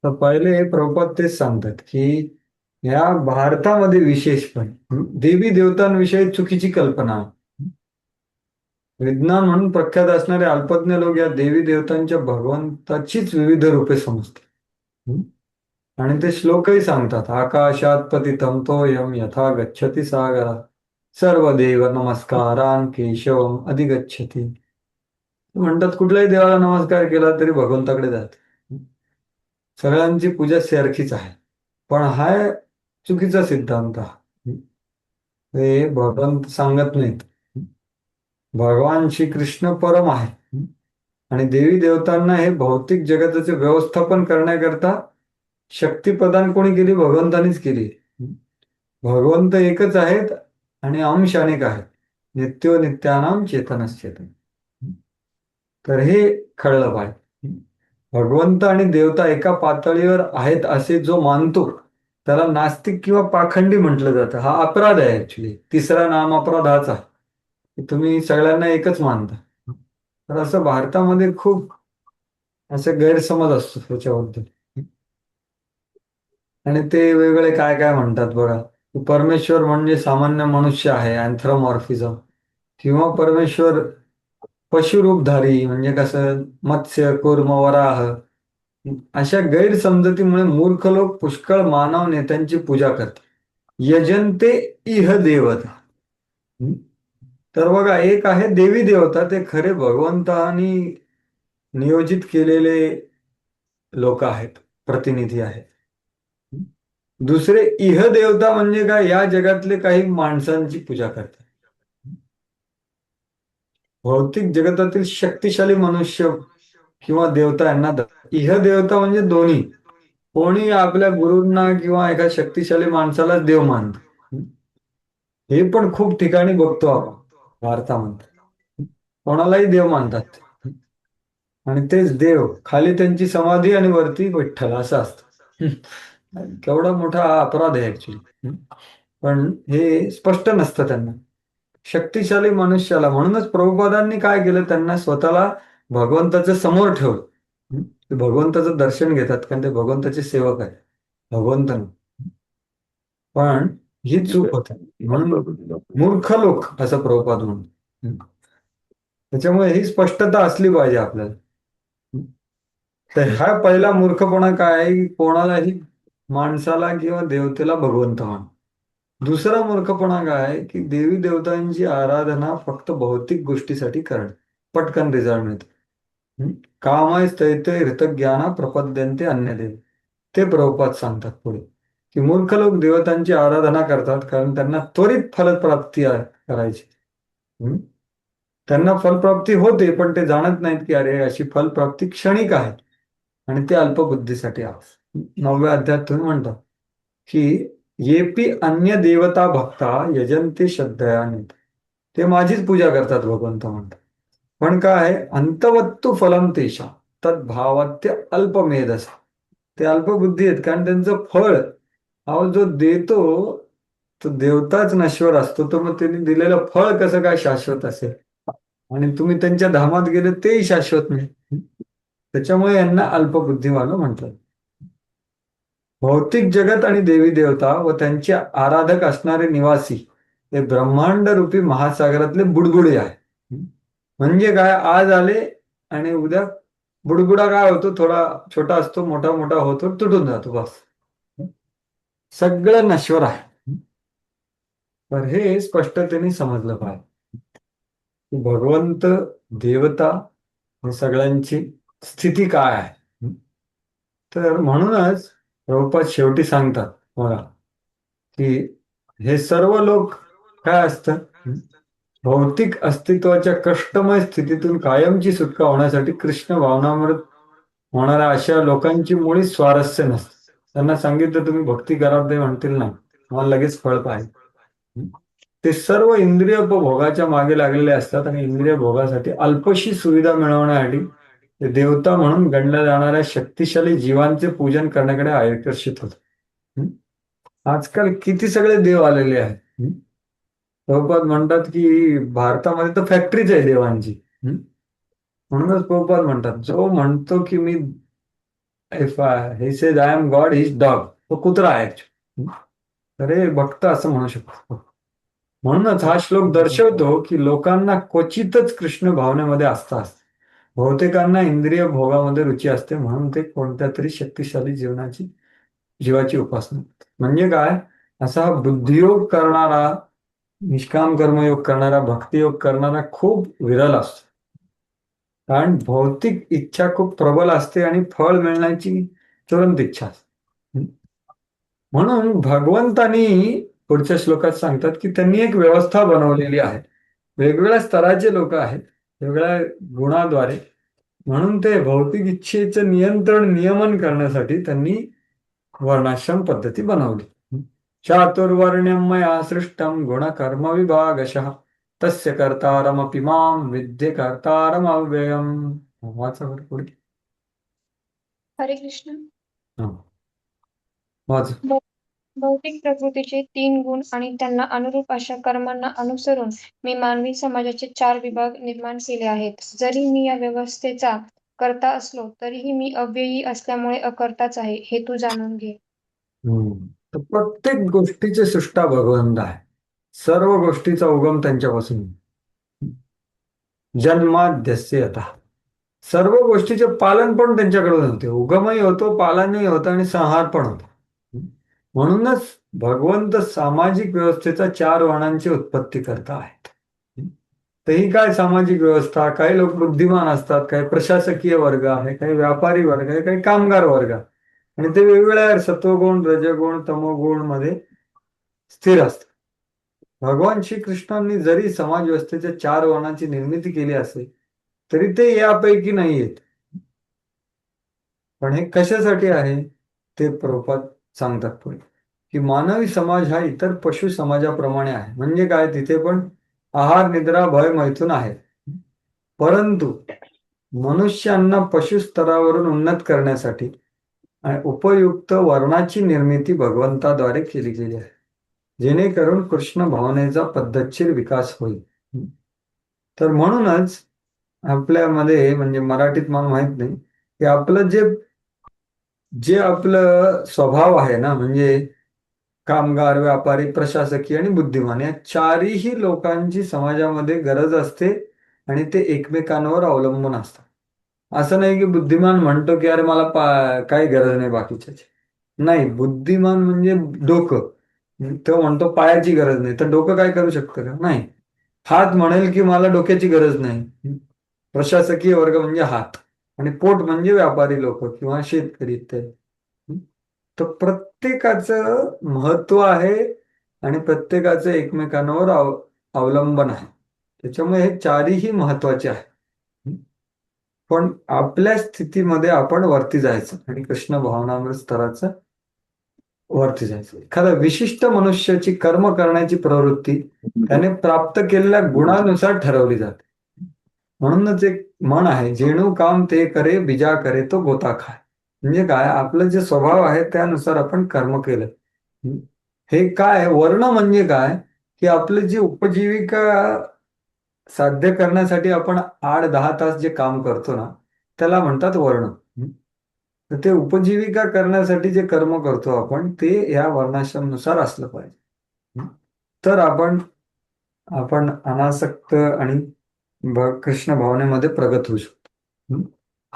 तर पहिले प्रभुपाद तेच सांगतात की या भारतामध्ये विशेषपणे देवी देवतांविषयी चुकीची कल्पना आहे. विज्ञान म्हणून प्रख्यात असणारे अल्पज्ञ लोक या देवी देवतांच्या भगवंताचीच विविध रूपे समजतात. हं? आणि ते श्लोकही सांगतात, आकाशात पतितं तोयम यथा गच्छति सागरात सर्वदेव नमस्कारान केशवम अधिगच्छति. म्हणतात कुठल्याही देवाला नमस्कार केला तरी भगवंताकडे जात. सगळ्यांची पूजा सारखीच आहे. पण हा चुकीचा सिद्धांत आहे. हे भगवंत सांगत नाहीत. भगवान श्रीकृष्ण परम आहे आणि देवी देवतांना हे भौतिक जगताचे व्यवस्थापन करण्याकरता शक्ती प्रदान कोणी केली? भगवंतानीच केली. भगवंत एकच आहेत आणि अंश अनेक आहेत. नित्यो नित्यानाम चेतनश्चेतन. तर हे कळलं पाहिजे. भगवंत आणि देवता एका पातळीवर आहेत असे जो मानतो त्याला नास्तिक किंवा पाखंडी म्हटलं जातं. हा अपराध आहे. ऍक्च्युली तिसरा नाम अपराध हाच आहे की तुम्ही सगळ्यांना एकच मानता. तर असं भारतामध्ये खूप असे गैरसमज असतो त्याच्याबद्दल. आणि ते वेगळे काय काय म्हणतात बघा, की परमेश्वर म्हणजे सामान्य मनुष्य आहे, अँथ्रोमॉर्फिझम. किंवा परमेश्वर पशुरूपधारी म्हणजे कसं मत्स्य कूर्म वराह. अशा गैरसमजुतीमुळे मूर्ख लोक पुष्कळ मानव नेत्यांची पूजा करतात. यजन्ते इह देवता. हं? तर बघा, एक आहे देवी देवता, ते खरे भगवंतानी नियोजित केलेले लोक आहेत, प्रतिनिधी आहेत. दुसरे इह देवता म्हणजे काय, या जगातले काही माणसांची पूजा करतात. भौतिक जगतातील शक्तिशाली मनुष्य किंवा देवता यांना इह देवता म्हणजे दोन्ही. कोणी आपल्या गुरूंना किंवा एका शक्तिशाली माणसाला देव मानत. हे पण खूप ठिकाणी बघतो आपण भारतामध्ये. कोणालाही देव मानतात आणि तेच देव खाली त्यांची समाधी आणि वरती विठ्ठल असं असतं. केवढा मोठा अपराध आहे ऍक्च्युली. पण हे स्पष्ट नसतं त्यांना. शक्तिशाली मनुष्याला म्हणूनच प्रभुपादांनी काय केलं, त्यांना स्वतःला भगवंताच्या समोर ठेवलं. ते भगवंताचं दर्शन घेतात कारण ते भगवंताचे सेवक आहेत, भगवंत नाही. पण ही चूक होते म्हणून मूर्ख लोक असं प्रभुपाद म्हणून. त्याच्यामुळे ही स्पष्टता असली पाहिजे आपल्याला. तर हा पहिला मूर्खपणा काय आहे, की कोणालाही माणसाला किंवा देवतेला भगवंत मान. दुसरा मूर्खपणा काय आहे, की देवी देवतांची आराधना फक्त भौतिक गोष्टीसाठी करणे, पटकन रिझल्ट मिळतो. कामाय स्थैते हृतज्ञाना प्रपद्यन्ते अन्यदेव. ते प्रभुपाद सांगतात पुढे, की मूर्ख लोक देवतांची आराधना करतात कारण त्यांना त्वरित फलप्राप्ती करायची. हं? त्यांना फलप्राप्ती होते पण ते जाणत नाहीत की अरे अशी फलप्राप्ती क्षणिक आहे आणि ते अल्पबुद्धीसाठी आहे. 9व्या अध्यायात तुम्ही म्हणता की येपी अन्य देवता भक्ता यजंते श्रद्धयाने. ते माझीच पूजा करतात भगवंत म्हणतात. पण काय आहे, अंतवत्तू फलम तेषा तद्भावात्य अल्पमेधस. ते अल्पबुद्धी आहेत कारण त्यांचं फळ हा जो देतो तो देवताच नश्वर असतो. तर मग त्यांनी दिलेलं फळ कसं काय शाश्वत असेल? आणि तुम्ही त्यांच्या धामात गेले तेही शाश्वत नाही. त्याच्यामुळे यांना अल्पबुद्धिवान म्हणतात. भौतिक जगत आणि देवी देवता व त्यांचे आराधक असणारे निवासी हे ब्रह्मांड रूपी महासागरातले बुडबुडे आहे. म्हणजे काय, आज आले आणि उद्या बुडबुडा काय होतो, थोडा छोटा असतो, मोठा मोठा होतो, तुटून जातो, बस. सगळं नश्वर आहे. तर हे स्पष्टतेने समजलं पाहिजे की भगवंत, देवता हे सगळ्यांची स्थिती काय आहे. तर म्हणूनच प्रभुपाद शेवटी सांगतात बघा, की हे सर्व लोक काय असतं, भौतिक अस्तित्वाच्या कष्टमय स्थितीतून कायमची सुटका होण्यासाठी कृष्ण भावनामृत होणाऱ्या अशा लोकांची मुळीच स्वारस्य नसते. त्यांना सांगितलं तुम्ही भक्ती करा, ते म्हणतील नाही, मला लगेच फळ पाहिजे. ते सर्व इंद्रिय भोगाच्या मागे लागलेले असतात आणि इंद्रिय भोगासाठी अल्पशी सुविधा मिळवण्यासाठी ते देवता म्हणून गणल्या जाणाऱ्या शक्तिशाली जीवांचे पूजन करण्याकडे आकर्षित होतात. आजकाल किती सगळे देव आलेले आहेत. प्रभुपाद म्हणतात की भारतामध्ये तर फॅक्टरीच आहे देवांची. म्हणूनच प्रभुपाद म्हणतात, जो म्हणतो की मी if he says I am God is dog, तो कुत्रा आहे actually. तर हे भक्त असं म्हणू शकतो. म्हणूनच हा श्लोक दर्शवतो की लोकांना क्वचितच कृष्ण भावनेमध्ये आस्था असते. बहुतेकांना इंद्रिय भोगामध्ये रुची असते, म्हणून ते कोणत्या तरी शक्तिशाली जीवाची उपासना करतात. म्हणजे काय, असा हा बुद्धियोग करणारा, निष्काम कर्मयोग करणारा, भक्तियोग करणारा खूप विरल असतो. कारण भौतिक इच्छा खूप प्रबल असते आणि फळ मिळण्याची तुरंत इच्छा असते. म्हणून भगवंतानी पुढच्या श्लोकात सांगतात की त्यांनी एक व्यवस्था बनवलेली आहे. वेगवेगळ्या स्तराचे लोक आहेत, वेगवेगळ्या गुणाद्वारे. म्हणून ते भौतिक इच्छेचं नियमन करण्यासाठी त्यांनी वर्णाश्रम पद्धती बनवली. चातुर्वर्ण्यम मया सृष्टम गुणकर्म विभागशः तस्य कर्तारमपि मां विद्ये कर्तारम अव्ययम. वाचा बरं पुढे. हरे कृष्ण. हा, वाचा. भौ- भौतिक प्रकृतीचे 3 गुण आणि त्यांना अनुरूप अशा कर्मांना अनुसरून मी मानवी समाजाचे 4 विभाग निर्माण केले आहेत. जरी मी या व्यवस्थेचा कर्ता असलो तरीही मी अव्ययी असल्यामुळे अकर्ताच आहे, हे तू जाणून घे. तर प्रत्येक गोष्टीचे सृष्टा भगवंत आहे. सर्व गोष्टीचा उगम त्यांच्यापासून. जन्माद्यस्य आता सर्व गोष्टीचे पालन पण त्यांच्याकडून होते. उगमही होतो, पालनही होतं आणि संहार पण होतो. म्हणूनच भगवंत सामाजिक व्यवस्थेचा 4 वर्णांची उत्पत्ती करता आहेत. तर ही काय सामाजिक व्यवस्था, काही लोक बुद्धिमान असतात, काही प्रशासकीय वर्ग आहे, काही व्यापारी वर्ग आहे, काही कामगार वर्ग आहे. आणि ते वेगवेगळ्या सत्वगुण, रजगुण, तमोगुण मध्ये स्थिर असतात. भगवान श्रीकृष्णांनी जरी समाज व्यवस्थेच्या 4 वर्णांची निर्मिती केली असेल तरी ते यापैकी नाही आहेत. पण हे कशासाठी आहे ते प्रभुपाद सांगतात पुढे, की मानवी समाज हा इतर पशु समाजाप्रमाणे आहे. म्हणजे काय, तिथे पण आहार, निद्रा, भय, मैथून आहे. परंतु मनुष्यांना पशु स्तरावरून उन्नत करण्यासाठी उपयुक्त वर्णाची निर्मिती भगवंताद्वारे केली गेली आहे, जेणेकरून कृष्ण भावनेचा पद्धतशीर विकास होईल. तर म्हणूनच आपल्यामध्ये, म्हणजे मराठीत मला माहित नाही, की आपलं जे जे आपलं स्वभाव आहे ना, म्हणजे कामगार, व्यापारी, प्रशासकीय आणि बुद्धिमान, या चारही लोकांची समाजामध्ये गरज असते आणि ते एकमेकांवर अवलंबून असतात. असं नाही की बुद्धिमान म्हणतो की अरे मला काही गरज नाही बाकीच्याची. नाही, बुद्धिमान म्हणजे डोकं. तो म्हणतो पायाची गरज नाही, तर डोकं काय करू शकतं का? नाही. हात म्हणेल की मला डोक्याची गरज नाही. प्रशासकीय वर्ग म्हणजे हात, आणि पोट म्हणजे व्यापारी लोक किंवा शेतकरी इत्यादी. तर प्रत्येकाचं महत्व आहे आणि प्रत्येकाचं एकमेकांवर अवलंबन आहे. त्याच्यामुळे हे चारही महत्वाचे आहे. पण आपल्या स्थितीमध्ये आपण वरती जायचं आणि कृष्ण भावनामृत स्तराचं वरती जायचं. एखादा विशिष्ट मनुष्याची कर्म करण्याची प्रवृत्ती त्याने प्राप्त केलेल्या गुणानुसार ठरवली जाते. म्हणूनच एक म्हण आहे, जेणू काम ते करे बिजा करे तो गोता खाय. म्हणजे काय, आपलं जे स्वभाव आहे त्यानुसार आपण कर्म केलं. हे काय वर्ण म्हणजे काय, की आपली जी उपजीविका साध्य करण्यासाठी आपण 8-10 तास जे काम करतो ना, त्याला म्हणतात वर्ण. तर ते उपजीविका करण्यासाठी जे कर्म करतो आपण, ते या वर्णाश्रमनुसार असलं पाहिजे. तर आपण आपण अनासक्त आणि कृष्ण भावनेमध्ये प्रगत होऊ शकतो.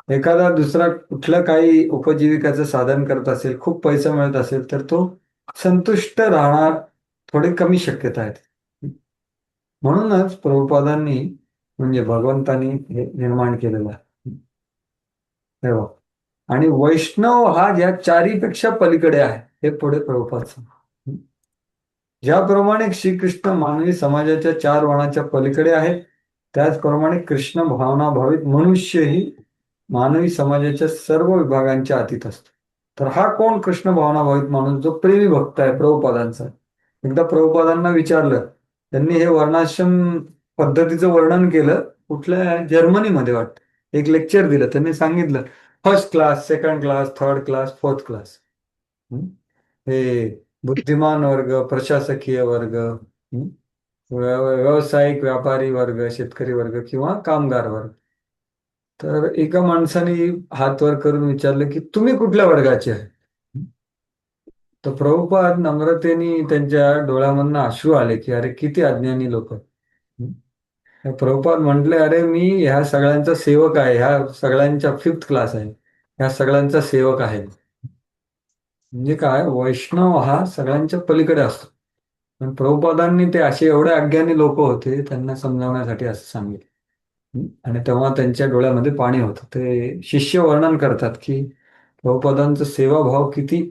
एखादा दुसरा कुठलं काही उपजीविकाचं साधन करत असेल, खूप पैसा मिळत असेल, तर तो संतुष्ट राहणार थोडी कमी शक्यता आहे. म्हणूनच प्रभुपादांनी, म्हणजे भगवंतांनी हे निर्माण केलेलं आहे. तेव्हा आणि वैष्णव हा या चारीपेक्षा पलीकडे आहे, हे पुढे प्रभुपाद सांगतात. ज्याप्रमाणे श्रीकृष्ण मानवी समाजाच्या 4 वर्णाच्या पलीकडे आहेत, त्याचप्रमाणे कृष्ण भावनाभावित मनुष्यही मानवी समाजाच्या सर्व विभागांच्या अतीत असतो. तर हा कोण कृष्ण भावनाभावित माणूस, जो प्रेमी भक्त आहे प्रभुपादांचा. एकदा प्रभुपादांना विचारलं, त्यांनी हे वर्णाश्रम पद्धतीचं वर्णन केलं, कुठल्या जर्मनीमध्ये वाटतं, एक लेक्चर दिलं. त्यांनी सांगितलं first class, second class, third class, fourth class. हे बुद्धिमान वर्ग, प्रशासकीय वर्ग, व्यावसायिक व्यापारी वर्ग, शेतकरी वर्ग किंवा कामगार वर्ग. तर एका माणसाने हात वर करून विचारलं की तुम्ही कुठल्या वर्गाचे आहे. तर प्रभुपाद नम्रतेने त्यांच्या डोळ्यामधनं अश्रू आले की अरे किती अज्ञानी लोक. प्रभुपाद म्हटले अरे मी ह्या सगळ्यांचा सेवक आहे, ह्या सगळ्यांच्या फिफ्थ क्लास आहे, ह्या सगळ्यांचा सेवक आहे. म्हणजे काय, वैष्णव हा सगळ्यांच्या पलीकडे असतो. पण प्रभुपादांनी ते असे एवढे अज्ञानी लोक होते त्यांना समजावण्यासाठी असं सांगितलं. आणि तेव्हा त्यांच्या डोळ्यामध्ये पाणी होतं. ते शिष्य वर्णन करतात की प्रभुपादांचा सेवाभाव किती,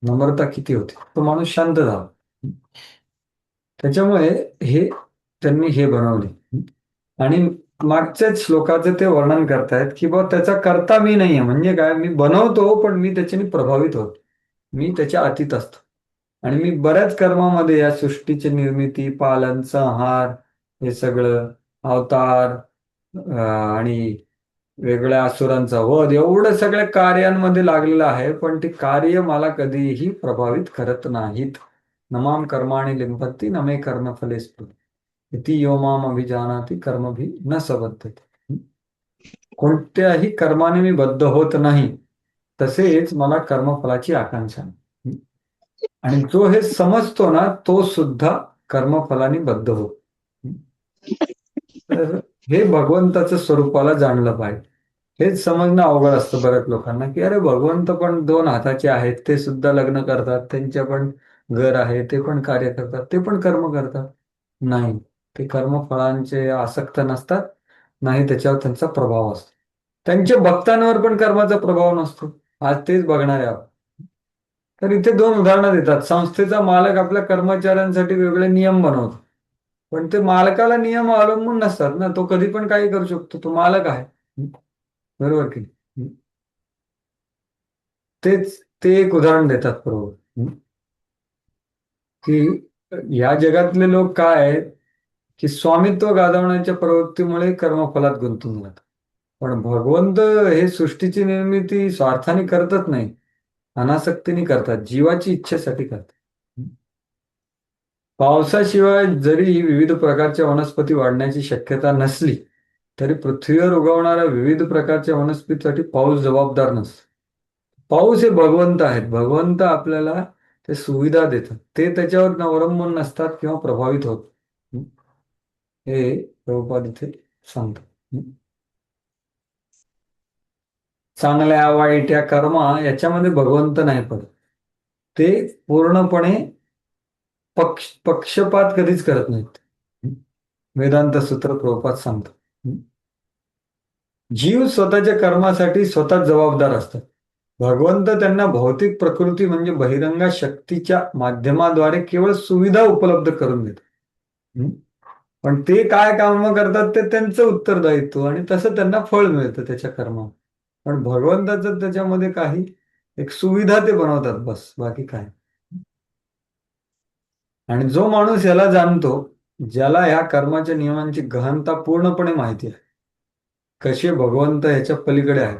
नम्रता किती होती, तो माणूस शांत झाला. त्याच्यामुळे हे त्यांनी हे बनवले. आणि मागच्याच श्लोकाचे ते वर्णन करतायत की बा त्याचा करता मी नाहीये. म्हणजे काय, मी बनवतो पण मी त्याच्याने प्रभावित होतो, मी त्याच्या अतीत असतो. आणि मी बऱ्याच कर्मामध्ये या सृष्टीची निर्मिती, पालन, संहार, हे सगळं अवतार, आणि वेगळ्या असुरांचा वध, एवढं सगळ्या कार्यांमध्ये लागलेलं आहे. पण ती कार्य मला कधीही प्रभावित करत नाहीत. नमाम कर्माणि लिंपत्ति न मे कर्मफले स्पृहति इति यो माम अभिजानाति कर्मभि न सबद्धते. कोणत्याही कर्माने मी बद्ध होत नाही, तसेच मला कर्मफलाची आकांक्षा नाही. आणि जो हे समजतो ना तो सुद्धा कर्मफलाने बद्ध होतो. तर हे भगवंताचं स्वरूपाला जाणलं पाहिजे. हेच समजणं अवघड असतं बऱ्याच लोकांना की अरे भगवंत पण दोन हाताचे आहेत, ते सुद्धा लग्न करतात, त्यांच्या पण घर आहे, ते पण कार्य करतात, ते पण कर्म करतात. नाही, ते कर्मफळांचे आसक्त नसतात, नाही त्याच्यावर त्यांचा प्रभाव असतो. त्यांच्या भक्तांवर पण कर्माचा प्रभाव नसतो. आज तेच बघणार आहे. तर इथे दोन उदाहरणं देतात. संस्थेचा मालक आपल्या कर्मचाऱ्यांसाठी वेगळे नियम बनवतो, पण ते मालकाला नियम अवलंबून नसतात ना, तो कधी पण काही करू शकतो, तो मालक आहे. बरोबर की नाही? तेच ते एक उदाहरण देतात प्रभू की या जगातले लोक काय आहेत की स्वामित्व गाजवण्याच्या प्रवृत्तीमुळे कर्मफलात गुंतून जातात. पण भगवंत हे सृष्टीची निर्मिती स्वार्थाने करतच नाही, अनासक्तीने करतात, जीवाची इच्छेसाठी करतात. पावसाशिवाय जरी विविध प्रकारच्या वनस्पती वाढण्याची शक्यता नसली तरी पृथ्वीवर उगवणाऱ्या विविध प्रकारच्या वनस्पतीसाठी पाऊस जबाबदार नसतो. पाऊस हे भगवंत आहेत. भगवंत आपल्याला ते सुविधा देतात, ते त्याच्यावर अवलंबून नसतात किंवा प्रभावित होत. हे प्रभुपाद इथे सांगतात. चांगल्या वाईट या कर्मा याच्यामध्ये भगवंत नाही पडत. ते पूर्णपणे पक्षपात कधीच करत नाहीत. वेदांत सूत्र प्रभुपाद सांगतात. जीव स्वतःच्या कर्मासाठी स्वतः जबाबदार असतात. भगवंत त्यांना भौतिक प्रकृती म्हणजे बहिरंगा शक्तीच्या माध्यमाद्वारे केवळ सुविधा उपलब्ध करून देतात. पण ते काय काम करतात ते त्यांचं उत्तरदायित्व, आणि तसं त्यांना फळ मिळतं त्याच्या कर्मावर. पण भगवंताचं त्याच्यामध्ये काही एक सुविधा ते बनवतात, बस, बाकी काय. आणि जो माणूस याला जाणतो, ज्याला ह्या कर्माच्या नियमांची गहनता पूर्णपणे माहिती आहे, कसे भगवंत ह्याच्या पलीकडे आहे,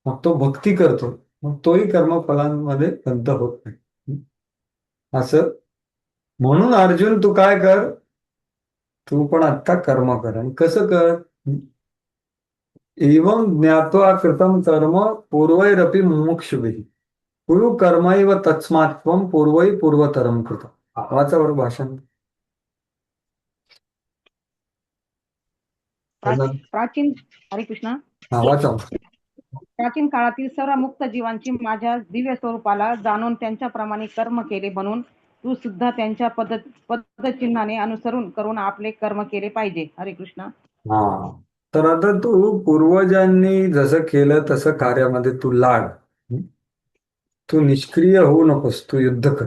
मग तो भक्ती करतो, मग तोही कर्मफलांमध्ये बद्ध होत नाही. असं म्हणून अर्जुन तू काय कर, तू पण आत्ता कर्म कर. आणि कसं कर, एवं ज्ञात्वा कृतं कर्म पूर्वैरपि मुमुक्षुभिः कुरु कर्मैव तस्मात् त्वं पूर्वै पूर्वतरं कृतं. वाचा बरं भाषण. प्राचीन हरे कृष्ण. हा वाचा. प्राचीन काळातील सर्व मुक्त जीवांची माझ्या दिव्य स्वरूपाला जाणून त्यांच्याप्रमाणे कर्म केले, म्हणून तू सुद्धा त्यांच्या पदचिन्हाने अनुसरून करून आपले कर्म केले पाहिजे. हरे कृष्ण. हा, तर आता तू पूर्वजांनी जसं केलं तसं कार्यामध्ये तू लाग. तू निष्क्रिय होऊ नकोस, तू युद्ध कर.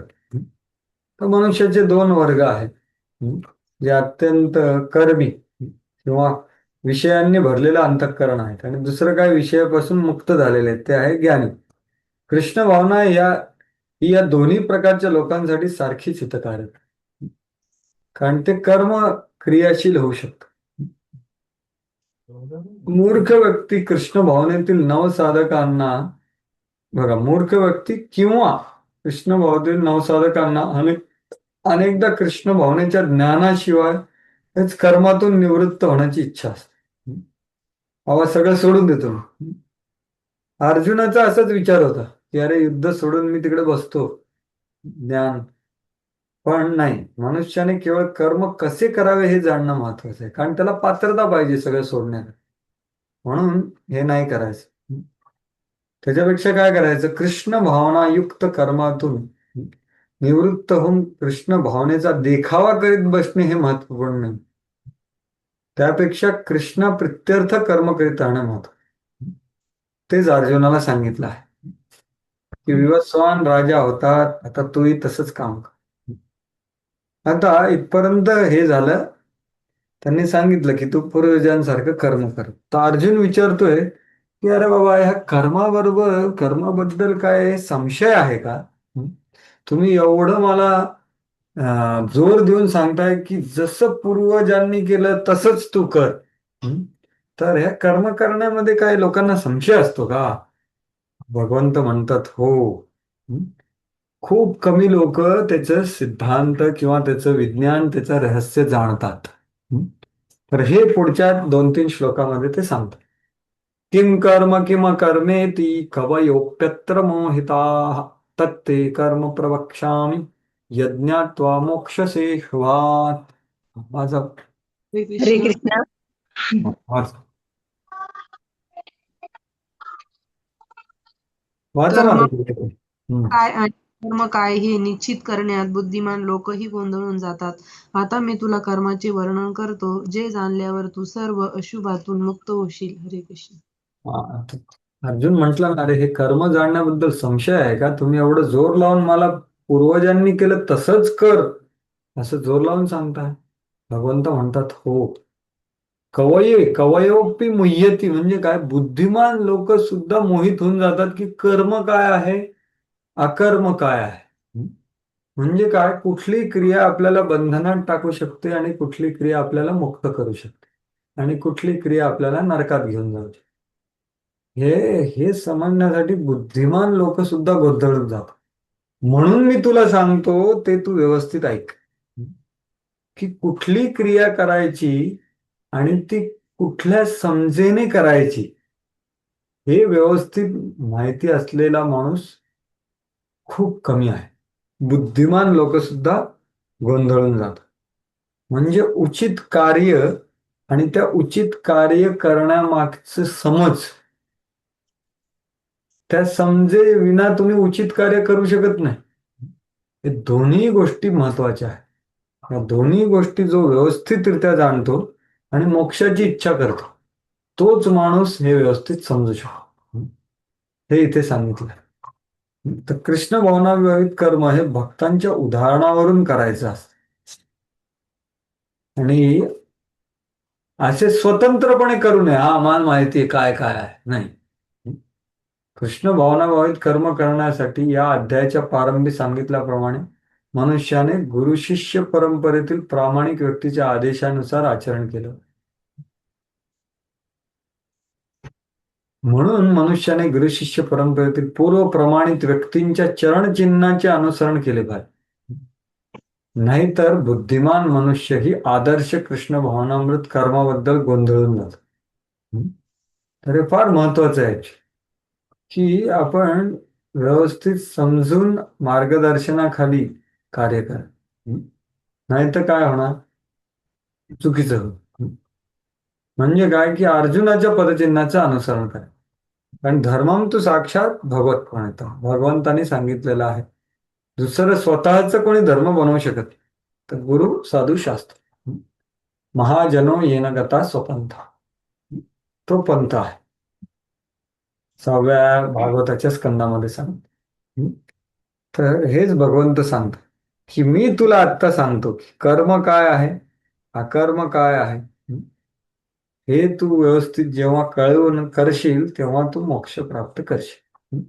तर मनुष्याचे दोन वर्ग आहेत. जे अत्यंत कर्मी किंवा विषयांनी भरलेलं अंतःकरण आहेत, आणि दुसरं काय, विषयापासून मुक्त झालेले आहेत, ते आहे ज्ञानी. कृष्ण भावना ही या दोन्ही प्रकारच्या लोकांसाठी सारखीच हितकारक आहे. कारण ते कर्म क्रियाशील होऊ शकतं. मूर्ख व्यक्ती कृष्ण भावनेतील नवसाधकांना, बघा, मूर्ख व्यक्ती किंवा कृष्ण भावनेतील नवसाधकांना अनेकदा कृष्ण भावनेच्या ज्ञानाशिवाय कर्मातून निवृत्त होण्याची इच्छा असते. बाबा सगळं सोडून देतो मी. अर्जुनाचा असाच विचार होता की अरे युद्ध सोडून मी तिकडे बसतो, ज्ञान. पण नाही, मनुष्याने केवळ कर्म कसे करावे हे जाणणं महत्वाचं आहे, कारण त्याला पात्रता पाहिजे सगळं सोडण्याला. म्हणून हे नाही करायचं. त्याच्यापेक्षा काय करायचं, कृष्ण भावनायुक्त कर्मातून निवृत्त होऊन कृष्ण भावनेचा देखावा करीत बसणे हे महत्वपूर्ण नाही. त्यापेक्षा कृष्ण प्रित्यर्थ कर्म करीत राहणं महत्व. तेच अर्जुनाला सांगितलं आहे की विवस्वान राजा होता, आता तूही तसंच काम कर. आता इथपर्यंत हे झालं, त्यांनी सांगितलं की तू पूर्वजांसारखं कर्म कर. तर अर्जुन विचारतोय की अरे बाबा, ह्या कर्माबरोबर कर्माबद्दल काय संशय आहे का? तुम्ही एवढं मला जोर देऊन सांगताय की जसं पूर्वजांनी केलं तसंच तू कर. हं? तर ह्या कर्म करण्यामध्ये काय लोकांना संशय असतो का? भगवंत म्हणतात हो. हं? खूप कमी लोक त्याचं सिद्धांत किंवा त्याचं विज्ञान, त्याचं रहस्य जाणतात. हं? तर हे पुढच्या 2-3 श्लोकामध्ये ते सांगतात. किम कर्म किम कर्मेति कवयोप्यत्र मोहिताः तत्ते कर्म प्रवक्ष्यामि यज्ञात्वा मोक्षसे ह्वात्. माझा हरे हरे कृष्ण. कृष्ण. वाचा वाचा कर्म माझा. हं. काय आणि कर्म काय हे निश्चित करण्यात बुद्धिमान लोकही गोंधळून जातात. आता मी तुला कर्माचे वर्णन करतो, जे जाणल्यावर तू सर्व अशुभातून मुक्त होशील. हरे कृष्ण. आता अर्जुन म्हटला ना, अरे हे कर्म जाणण्याबद्दल संशय आहे का? तुम्ही एवढं जोर लावून मला पूर्वजांनी केलं तसंच कर असं जोर लावून सांगताय. भगवंत म्हणतात हो. कवयोपी मुह्यती म्हणजे काय, बुद्धिमान लोक सुद्धा मोहित होऊन जातात की कर्म काय आहे, अकर्म काय आहे. म्हणजे काय, कुठली क्रिया आपल्याला बंधनात टाकू शकते आणि कुठली क्रिया आपल्याला मुक्त करू शकते आणि कुठली क्रिया आपल्याला नरकात घेऊन जाऊ शकते. हे हे समजण्यासाठी बुद्धिमान लोक सुद्धा गोंधळून जातात. म्हणून मी तुला सांगतो ते तू व्यवस्थित ऐक की कुठली क्रिया करायची आणि ती कुठल्या समजेने करायची हे व्यवस्थित माहिती असलेला माणूस खूप कमी आहे. बुद्धिमान लोक सुद्धा गोंधळून जातात. म्हणजे उचित कार्य आणि त्या उचित कार्य करण्यामागचं समज, त्या समजे विना तुम्ही उचित कार्य करू शकत नाही. हे दोन्ही गोष्टी महत्वाच्या आहेत. या दोन्ही गोष्टी जो व्यवस्थितरित्या जाणतो आणि मोक्षाची इच्छा करतो, तोच माणूस हे व्यवस्थित समजू शकतो. हे इथे सांगितलं. तर कृष्ण भावनाविवाहित कर्म हे भक्तांच्या उदाहरणावरून करायचं असतं आणि असे स्वतंत्रपणे करू नये, हा मला माहिती आहे काय काय आहे, नाही. कृष्ण भावनाभावित कर्म करण्यासाठी या अध्यायाच्या प्रारंभी सांगितल्याप्रमाणे मनुष्याने गुरु शिष्य परंपरेतील प्रामाणिक व्यक्तीच्या आदेशानुसार आचरण केलं. म्हणून मनुष्याने गुरु शिष्य परंपरेतील पूर्व प्रमाणित व्यक्तींच्या चरणचिन्हाचे अनुसरण केले पाहिजे. नाहीतर बुद्धिमान मनुष्य ही आदर्श कृष्ण भावनामृत कर्माबद्दल गोंधळून जातो. तर हे फार महत्वाचं आहे की आपण व्यवस्थित समजून मार्गदर्शनाखाली कार्य करा. नाहीतर काय होणार, चुकीचं होईल. म्हणजे काय की अर्जुनाच्या पदचिन्हाचं अनुसरण करा. कारण धर्मम तू साक्षात भगवत प्रणितम, भगवंतांनी सांगितलेलं आहे. दुसरं स्वतःच कोणी धर्म बनवू शकत नाही. तर गुरु साधू शास्त्र महाजनो येन गता स्वपंथा, तो पंथ आहे. 6व्या भागवताच्या स्कंदामध्ये सांगतो. तर हेच भगवंत सांगतात की मी तुला आत्ता सांगतो की कर्म काय आहे, अकर्म काय आहे, हे तू व्यवस्थित जेव्हा कळवून करशील तेव्हा तू मोक्ष प्राप्त करशील.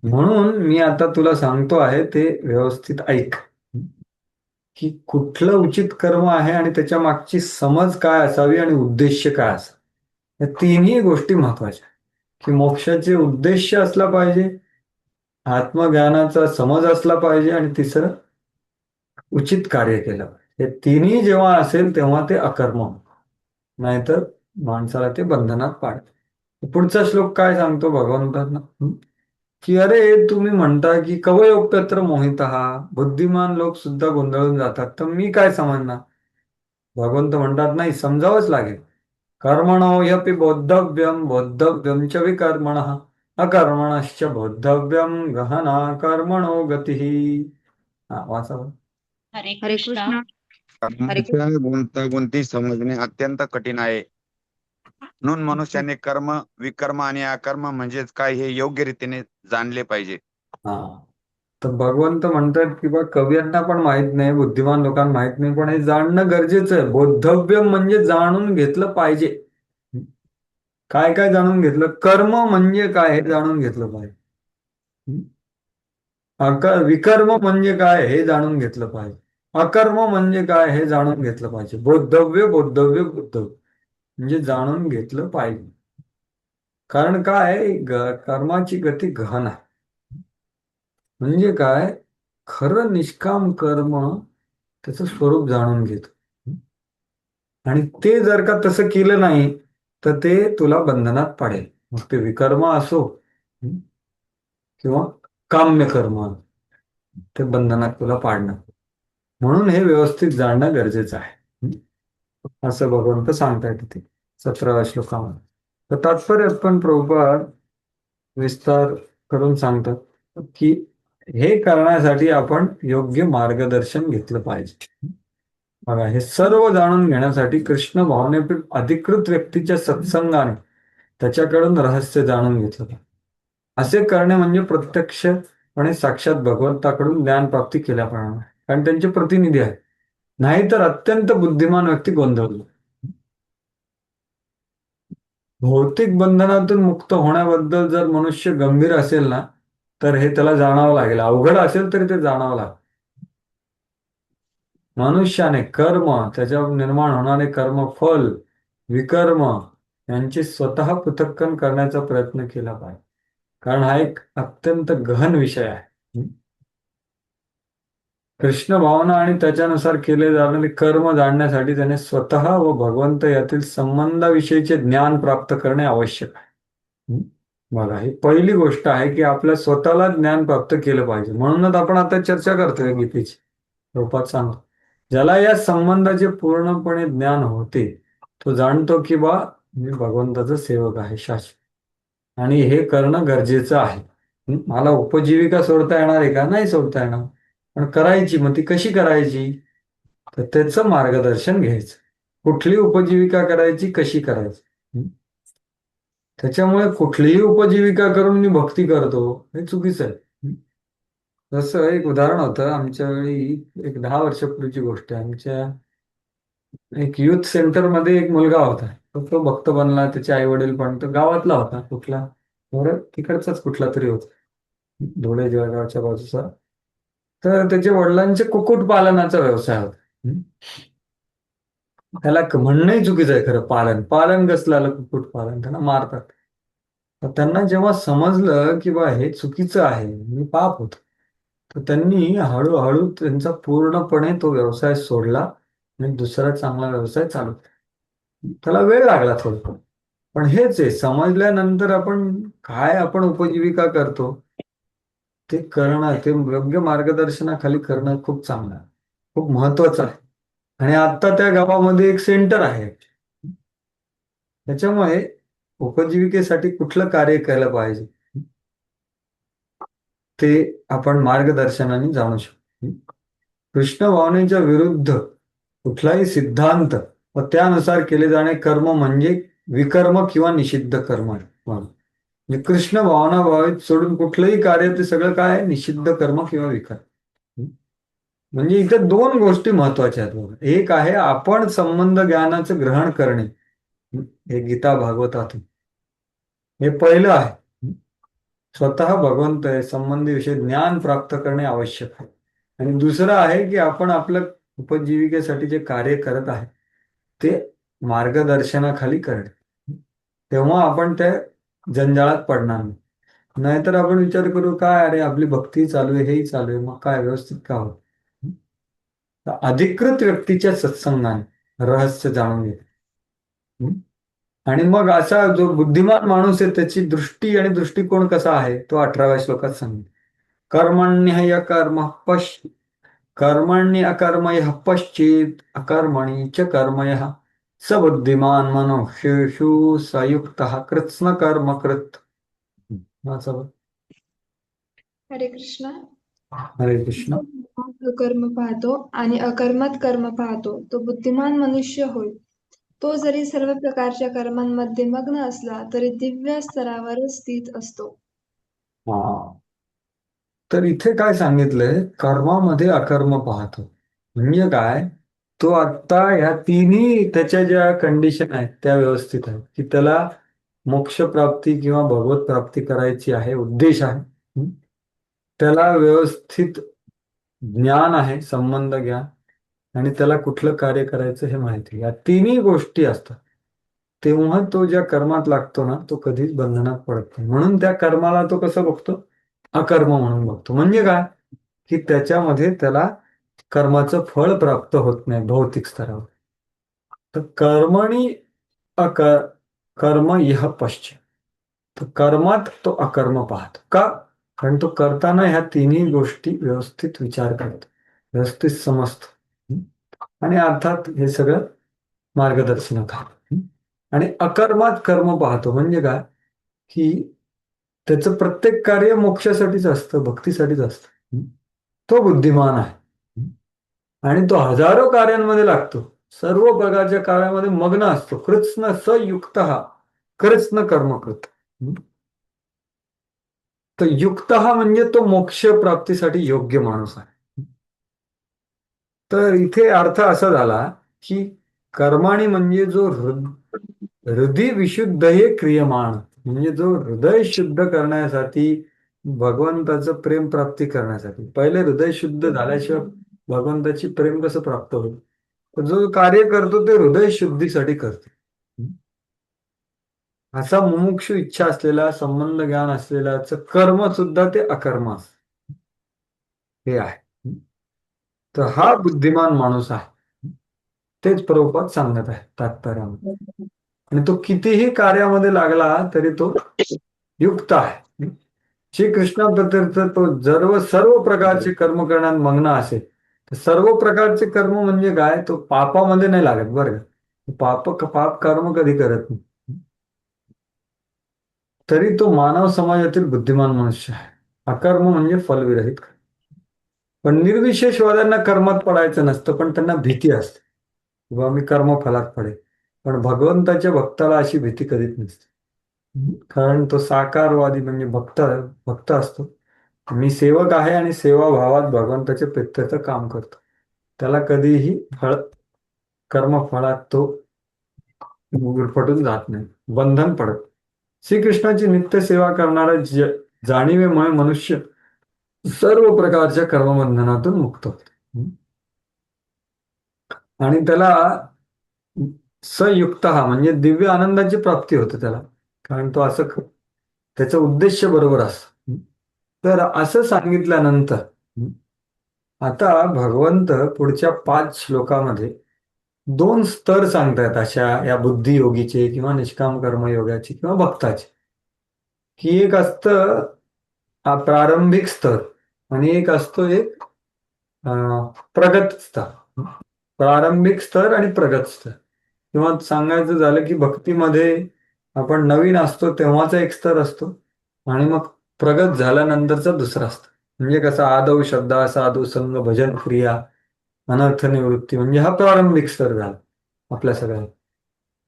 म्हणून मी आता तुला सांगतो आहे ते व्यवस्थित ऐक की कुठलं उचित कर्म आहे आणि त्याच्या मागची समज काय असावी आणि उद्देश्य काय असावा. या तिन्ही गोष्टी महत्वाच्या, की मोक्षाचे उद्देश असला पाहिजे, आत्मज्ञानाचा समज असला पाहिजे आणि तिसरं उचित कार्य केलं पाहिजे. हे तिन्ही जेव्हा असेल तेव्हा ते अकर्म होतं. नाहीतर माणसाला ते बंधनात पाडते. पुढचा श्लोक काय सांगतो भगवंतांना? की अरे तुम्ही म्हणता की कवयोप्यत्र मोहितः, बुद्धिमान लोक सुद्धा गोंधळून जातात, तर मी काय समजणार? भगवंत म्हणतात नाही, समजावंच लागेल. कर्मणो ह्यपि बोद्धव्यम बोद्धव्यम च विकर्मणः अकर्मणश्च बोद्धव्यम गहना कर्मणो गतिः. हा वाचा बरं. हरे कृष्ण. कर्माच्या गुंतागुंती समजणे अत्यंत कठीण आहे. म्हणून मनुष्याने कर्म, विकर्म आणि अकर्म म्हणजेच काय हे योग्य रीतीने जाणले पाहिजे. हा, तर भगवंत म्हणतात की बा कवियांना पण माहित नाही, बुद्धिमान लोकांना माहित नाही, पण हे जाणणं गरजेचं आहे. बोद्धव्यम म्हणजे जाणून घेतलं पाहिजे. काय काय जाणून घेतलं? कर्म म्हणजे काय हे जाणून घेतलं पाहिजे. विकर्म म्हणजे काय हे जाणून घेतलं पाहिजे. अकर्म म्हणजे काय हे जाणून घेतलं पाहिजे. बोद्धव्य बोद्धव्य बोद्धव्य म्हणजे जाणून घेतलं पाहिजे. कारण काय, कर्माची गती गहन आहे. म्हणजे काय, खरं निष्काम कर्म त्याचं स्वरूप जाणून घेतो. आणि ते जर का तसं केलं नाही तर ते तुला बंधनात पाडेल. मग ते विकर्म असो किंवा काम्य कर्म, ते बंधनात तुला पाडणार. म्हणून हे व्यवस्थित जाणणं गरजेचं आहे, असं भगवंत सांगतायत तिथे 17व्या श्लोकामध्ये. तर तात्पर्य पण प्रभुपाद विस्तार करून सांगतात की हे करण्यासाठी आपण योग्य मार्गदर्शन घेतलं पाहिजे. बघा, हे सर्व जाणून घेण्यासाठी कृष्ण भावने अधिकृत व्यक्तीच्या सत्संगाने त्याच्याकडून रहस्य जाणून घेतलं पाहिजे. असे करणे म्हणजे प्रत्यक्षपणे साक्षात भगवंताकडून ज्ञानप्राप्ती केल्याप्रमाणे, कारण त्यांचे प्रतिनिधी आहे. नाहीतर अत्यंत बुद्धिमान व्यक्ती गोंधळतो. भौतिक बंधनातून मुक्त होण्याबद्दल जर मनुष्य गंभीर असेल ना, तर हे त्याला जाणावं लागेल. अवघड असेल तरी ते जाणावं लागेल. मनुष्याने कर्म, त्याच्यावर निर्माण होणारे कर्मफल, विकर्म यांचे स्वतः पृथक्कन करण्याचा प्रयत्न केला पाहिजे. कारण हा एक अत्यंत गहन विषय आहे. कृष्ण भावना आणि त्याच्यानुसार केले जाणारे कर्म जाणण्यासाठी त्याने स्वतः व भगवंत यातील संबंधाविषयीचे ज्ञान प्राप्त करणे आवश्यक आहे. बघा, ही पहिली गोष्ट आहे की आपल्या स्वतःला ज्ञान प्राप्त केलं पाहिजे. म्हणूनच आपण आता चर्चा करतोय गीतेची. रूपात सांगतो, ज्याला या संबंधाचे पूर्णपणे ज्ञान होते तो जाणतो की बा मी भगवंताचा सेवक आहे शाश्वत, आणि हे करणं गरजेचं आहे. मला उपजीविका सोडता येणार आहे का? नाही सोडता येणार, पण करायची. मग ती कशी करायची? तर त्याचं मार्गदर्शन घ्यायचं. कुठली उपजीविका करायची, कशी करायची. त्याच्यामुळे कुठलीही उपजीविका करून मी भक्ती करतो हे चुकीचं आहे. जसं एक उदाहरण होतं, आमच्या वेळी एक 10 वर्षापूर्वीची गोष्ट आहे. आमच्या एक युथ सेंटरमध्ये एक मुलगा होता. तो भक्त बनला, त्याचे आई वडील पण. तो गावातला होता, कुठला बरं तिकडचाच कुठला तरी होता, धुळे जळगावच्या बाजूचा. तर त्याच्या वडिलांचे कुक्कुटपालनाचा व्यवसाय होता. त्याला म्हणणंही चुकीचं आहे खरं. पालन पालन कसलं आलं? कुक्कुटपालन. त्यांना मारतात. तर त्यांना जेव्हा समजलं की बा हे चुकीचं आहे, मी पाप होत, तर त्यांनी हळूहळू त्यांचा पूर्णपणे तो व्यवसाय सोडला आणि दुसरा चांगला व्यवसाय चालू केला. त्याला वेळ लागला थोडं, पण हेच आहे, समजल्यानंतर आपण उपजीविका करतो ते करणं, ते योग्य मार्गदर्शनाखाली करणं खूप चांगलं आहे, खूप महत्वाचं आहे. आणि आता त्या गावामध्ये एक सेंटर आहे. त्याच्यामुळे उपजीविकेसाठी कुठलं कार्य केलं पाहिजे ते आपण मार्गदर्शनाने जाणू शकतो. कृष्ण भावनेच्या विरुद्ध कुठलाही सिद्धांत व त्यानुसार केले जाणे कर्म म्हणजे विकर्म किंवा निषिद्ध कर्म आहे. म्हणजे कृष्ण भावना भावित सोडून कुठलंही कार्य, ते सगळं काय आहे? निषिद्ध कर्म किंवा विकर्म. म्हणजे इथे 2 गोष्टी महत्वाच्या आहेत बघा. एक आहे आपण संबंध ज्ञानाचं ग्रहण करणे, हे गीता भागवतातून हे पहिलं आहे. स्वतः भगवंत आहे, संबंधीविषयी ज्ञान प्राप्त करणे आवश्यक आहे. आणि दुसरं आहे की आपण आपल्या उपजीविकेसाठी जे कार्य करत आहे ते मार्गदर्शनाखाली करणे. तेव्हा आपण त्या जंजाळात पडणार नाही. नाहीतर आपण विचार करू काय, अरे आपली भक्ती चालू आहे, हेही चालू आहे, मग काय व्यवस्थित का होत? तर अधिकृत व्यक्तीच्या सत्संगाने रहस्य जाणून घेते. आणि मग असा जो बुद्धिमान माणूस आहे त्याची दृष्टी आणि दृष्टिकोन कसा आहे तो 18व्या श्लोकात सांगितलं. कर्मण्यः कर्म पश्य कर्मण्य अकर्मयः पश्चेत अकर्मणी च कर्मयः स बुद्धिमान मनुष्येषु सयुक्तः कृत्स्न कर्म कृत. वाचा बरं. हरे कृष्ण. हरे कृष्ण. कर्म पाहतो आणि अकर्मात कर्म पाहतो तो बुद्धिमान मनुष्य होय. तो जरी सर्व प्रकारच्या कर्मांमध्ये मग्न असला तरी दिव्य स्तरावरच स्थित असतो. हा, तर इथे काय सांगितलंय, कर्मामध्ये अकर्म पाहतो म्हणजे काय, तो आता ह्या तिन्ही त्याच्या ज्या कंडिशन आहेत त्या व्यवस्थित आहेत की त्याला मोक्ष प्राप्ती किंवा भगवत प्राप्ती करायची आहे, उद्देश आहे. त्याला व्यवस्थित ज्ञान आहे, संबंध ज्ञान, आणि त्याला कुठलं कार्य करायचं हे माहिती. या तिन्ही गोष्टी असतात तेव्हा तो ज्या कर्मात लागतो ना तो कधीच बंधनात पडत नाही. म्हणून त्या कर्माला तो कसं बघतो, अकर्म म्हणून बघतो. म्हणजे काय की त्याच्यामध्ये त्याला कर्माचं फळ प्राप्त होत नाही भौतिक स्तरावर. तर कर्मणी कर्म इह पश्चिम, तर कर्मात तो अकर्म पाहतो. का? कारण तो करताना ह्या तिन्ही गोष्टी व्यवस्थित विचार करतो, व्यवस्थित समजतो, आणि अर्थात हे सगळं मार्गदर्शनात आहे. आणि अकर्मात कर्म पाहतो म्हणजे काय की त्याचं प्रत्येक कार्य मोक्षासाठीच असतं, भक्तीसाठीच असतं. तो बुद्धिमान आहे आणि तो हजारो कार्यांमध्ये लागतो, सर्व प्रकारच्या कार्यामध्ये मग्न असतो. कृत्स्न सयुक्त कृत्स्न कर्म कृत. तर युक्त म्हणजे तो मोक्ष प्राप्तीसाठी योग्य माणूस आहे. तर इथे अर्थ असा झाला की कर्माणी म्हणजे जो हृदय विशुद्ध हे क्रियमाण, म्हणजे जो हृदय शुद्ध करण्यासाठी, भगवंताचं प्रेम प्राप्ती करण्यासाठी. पहिले हृदय शुद्ध झाल्याशिवाय भगवंताची प्रेम कसं प्राप्त होईल. तर जो कार्य करतो ते हृदय शुद्धीसाठी करतो. असा मुमुक्षु इच्छा असलेला, संबंध ज्ञान असलेल्याचं कर्म सुद्धा ते अकर्म असत, हे आहे. तर हा बुद्धिमान माणूस आहे, तेच प्रभुपाद सांगत आहे तात्पर्यामध्ये. आणि तो कितीही कार्यामध्ये लागला तरी तो युक्त आहे. श्रीकृष्ण तीर्थ तो सर्व प्रकारचे कर्म करण्यात मग्न असेल तर सर्व प्रकारचे कर्म म्हणजे काय, तो पापामध्ये नाही लागत बरं का. पाप कर्म कधी करत नाही. तरी तो मानव समाजातील बुद्धिमान मनुष्य आहे. अकर्म म्हणजे फलविरहित. पण निर्विशेषवाद्यांना कर्मात पडायचं नसतं, पण त्यांना भीती असते किंवा मी कर्मफलात पडेल. पण भगवंताच्या भक्ताला अशी भीती कधीच नसते, कारण तो साकारवादी म्हणजे भक्त असतो. मी सेवक आहे आणि सेवाभावात भगवंताच्या प्रित्यर्थ काम करतो. त्याला कधीही कर्मफळात तो गुरफटून जात नाही, बंधन पडत. श्रीकृष्णाची नित्य सेवा करणारा जाणीवेमुळे मनुष्य सर्व प्रकारच्या कर्मबंधनातून मुक्त होतो. आणि त्याला संयुक्त म्हणजे दिव्य आनंदाची प्राप्ती होते त्याला, कारण तो असं त्याचा उद्देश बरोबर असतो. तर असं सांगितल्यानंतर आता भगवंत पुढच्या 5 श्लोकामध्ये 2 स्तर सांगतायत अशा या बुद्धियोगीचे किंवा निष्काम कर्मयोगाचे किंवा भक्ताचे. की एक असतं प्रारंभिक स्तर आणि एक असतो एक प्रगत स्तर. प्रारंभिक स्तर आणि प्रगत स्तर, किंवा सांगायचं झालं की भक्तीमध्ये आपण नवीन असतो तेव्हाचा एक स्तर असतो आणि मग प्रगत झाल्यानंतरचा दुसरा स्तर. म्हणजे कसा आदौ श्रद्धा, साधू संग, भजन क्रिया, अनर्थ निवृत्ती, म्हणजे हा प्रारंभिक स्तर झाला आपल्या सगळ्यांना.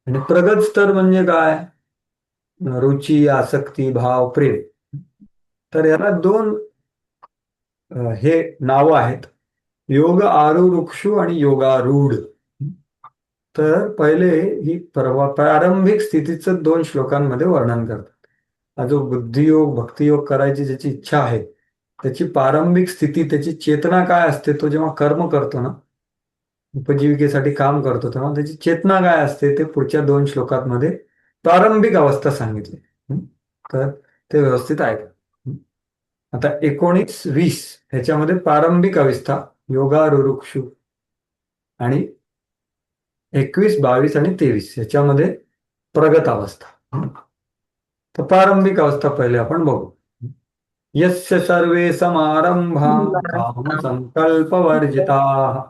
आणि प्रगत स्तर म्हणजे काय, रुची, आसक्ती, भाव, प्रेम. तर याला 2 हे नावं आहेत, योग आरुरुक्षु आणि योगारूढ. तर पहिले ही प्रारंभिक स्थितीचं 2 श्लोकांमध्ये वर्णन करतात. हा जो बुद्धियोग भक्तियोग करायची ज्याची इच्छा आहे त्याची प्रारंभिक स्थिती, त्याची चेतना काय असते, तो जेव्हा कर्म करतो ना, उपजीविकेसाठी काम करतो तेव्हा त्याची चेतना काय असते ते पुढच्या 2 श्लोकांमध्ये प्रारंभिक अवस्था सांगितली. तर ते व्यवस्थित ऐका. आता 19-20 ह्याच्यामध्ये प्रारंभिक अवस्था योगारुरुक्षु आणि 21, 22 आणि 23 ह्याच्यामध्ये प्रगत अवस्था. तर प्रारंभिक अवस्था पहिले आपण बघू. यस्य सर्वे समारंभा कामसंकल्पवर्जिताः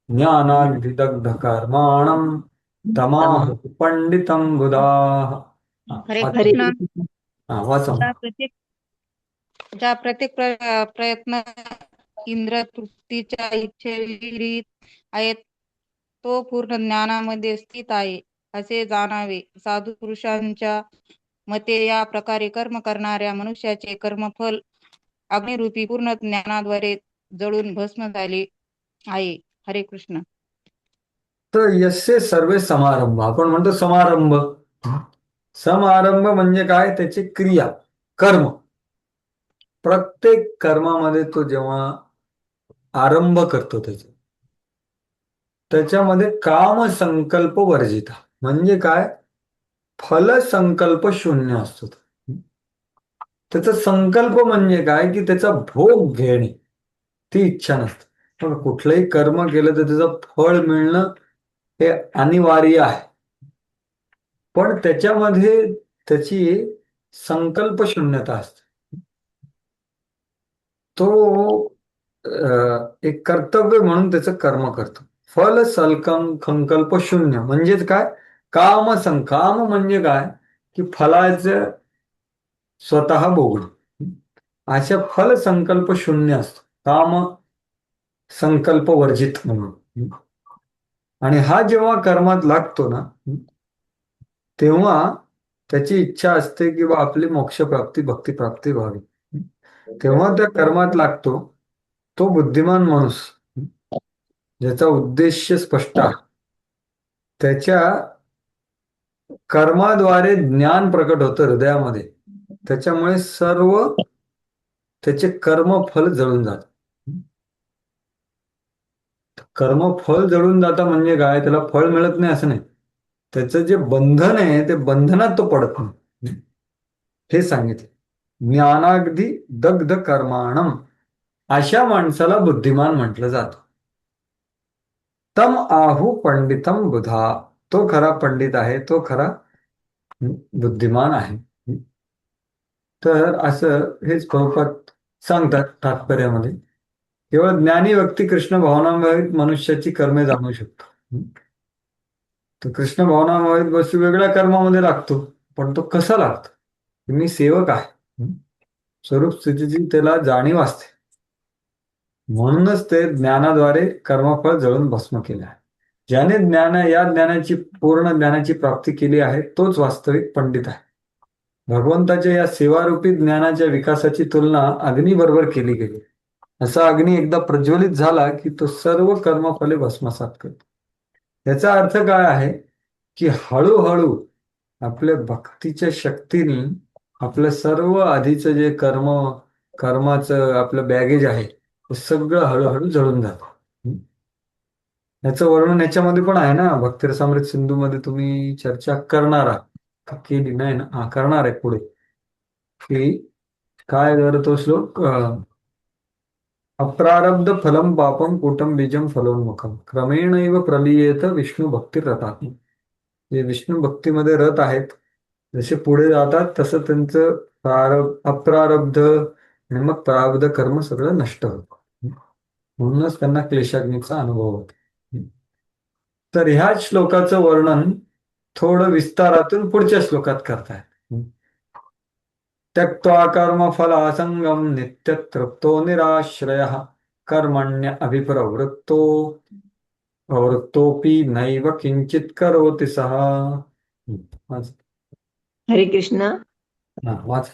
ज्ञानाग्निदग्धकर्माणं तमाहुः पंडितं बुधाः. हरे वाचा. कृष्ण. वाचा. ज्या प्रत्येक प्रयत्न इंद्र तृप्तीच्या इच्छेविरीत आहेत तो पूर्ण ज्ञानामध्ये स्थित आहे असे जाणावे. साधू पुरुषांच्या मते या प्रकारे कर्म करणाऱ्या मनुष्याचे कर्मफल अग्निरूपी पूर्ण ज्ञानाद्वारे जळून भस्म झाले आहे. हरे कृष्ण. तर यस्य सर्वे समारंभ, आपण म्हणतो समारंभ. समारंभ म्हणजे काय? त्याची क्रिया, कर्म. प्रत्येक कर्मामध्ये तो जेव्हा आरंभ करतो त्याच्यामध्ये काम संकल्प वर्जिता म्हणजे काय? फल संकल्प शून्य असतो. त्याचा संकल्प म्हणजे काय? की त्याचा भोग घेणे, ती इच्छा नसते. पण कुठलंही कर्म केलं तर त्याचं फळ मिळणं हे अनिवार्य आहे. पण त्याच्यामध्ये त्याची संकल्प शून्यता असते. तो एक कर्तव्य म्हणून त्याचं कर्म करतो. फल संकल्प शून्य म्हणजेच काय? काम म्हणजे काय? की फलाचं स्वतः भोगणे. अशा फल संकल्प शून्य असतो, काम संकल्प वर्जित म्हणून. आणि हा जेव्हा कर्मात लागतो ना, तेव्हा त्याची इच्छा असते की बा आपली मोक्षप्राप्ती भक्तिप्राप्ती व्हावी. तेव्हा त्या कर्मात लागतो तो बुद्धिमान माणूस, ज्याचा उद्देश स्पष्ट आहे. त्याच्या कर्माद्वारे ज्ञान प्रकट होतं हृदयामध्ये. त्याच्यामुळे सर्व त्याचे कर्मफल जळून जात. कर्मफल जळून जातं म्हणजे काय? त्याला फळ मिळत नाही असं नाही. त्याचं जे बंधन आहे ते बंधनात तो पडत नाही, हे सांगितले. ज्ञानाग्धी दग्ध कर्माणम, अशा माणसाला बुद्धिमान म्हटलं जातं. तम आहू पंडितम बुधा, तो खरा पंडित आहे, तो खरा बुद्धिमान आहे. तर असं हेच प्रभुपाद सांगतात तात्पर्यामध्ये. केवळ ज्ञानी व्यक्ती कृष्ण भावनामयित मनुष्याची कर्मे जाणू शकतो. तर कृष्ण भावनामयित वस्तू वेगळ्या कर्मामध्ये लागतो, पण तो कसा लागतो? मी सेवक आहे, स्वरूप स्थितीची त्याला जाणीव असते. म्हणूनच ते ज्ञानाद्वारे कर्मफळ जळून भस्म केले आहे. ज्याने ज्ञानाची पूर्ण ज्ञानाची प्राप्ती केली आहे तोच वास्तविक पंडित आहे. भगवंताच्या या सेवारूपी ज्ञानाच्या विकासाची तुलना अग्नीबरोबर केली गेली. असा अग्नी एकदा प्रज्वलित झाला की तो सर्व कर्मफले भस्मसात करतो. याचा अर्थ काय आहे? की हळूहळू आपल्या भक्तीच्या शक्तीने आपलं सर्व आधीचं जे कर्माचं आपलं बॅगेज आहे ते सगळं हळूहळू जळून जातं. याचं वर्णन याच्यामध्ये पण आहे ना, भक्तिरसामृत सिंधूमध्ये तुम्ही चर्चा करणार आहात का केली नाही ना? हा, करणार आहे पुढे. की काय जर तो श्लोक, अप्रारब्ध फलम पापम कुटम बीजम फलोन्मुखम क्रमेणैव प्रलीयेत विष्णू भक्ती रथात. जे विष्णू भक्तीमध्ये रथ आहेत, जसे पुढे जातात तसं त्यांचं अप्रारब्ध आणि मग प्रारब्ध कर्म सगळं नष्ट होतं. म्हणूनच त्यांना क्लेशाग्नीचा अनुभव होतो. तर ह्याच श्लोकाचं वर्णन थोडं विस्तारातून पुढच्या श्लोकात करतायत. त्यक्त्वा कर्मफलासंगम नित्यतृप्तो निराश्रयः कर्मण्य अभिप्रवृत्तोऽपि नैव किंचित करोति सः. वाच. हरे कृष्ण. वाच.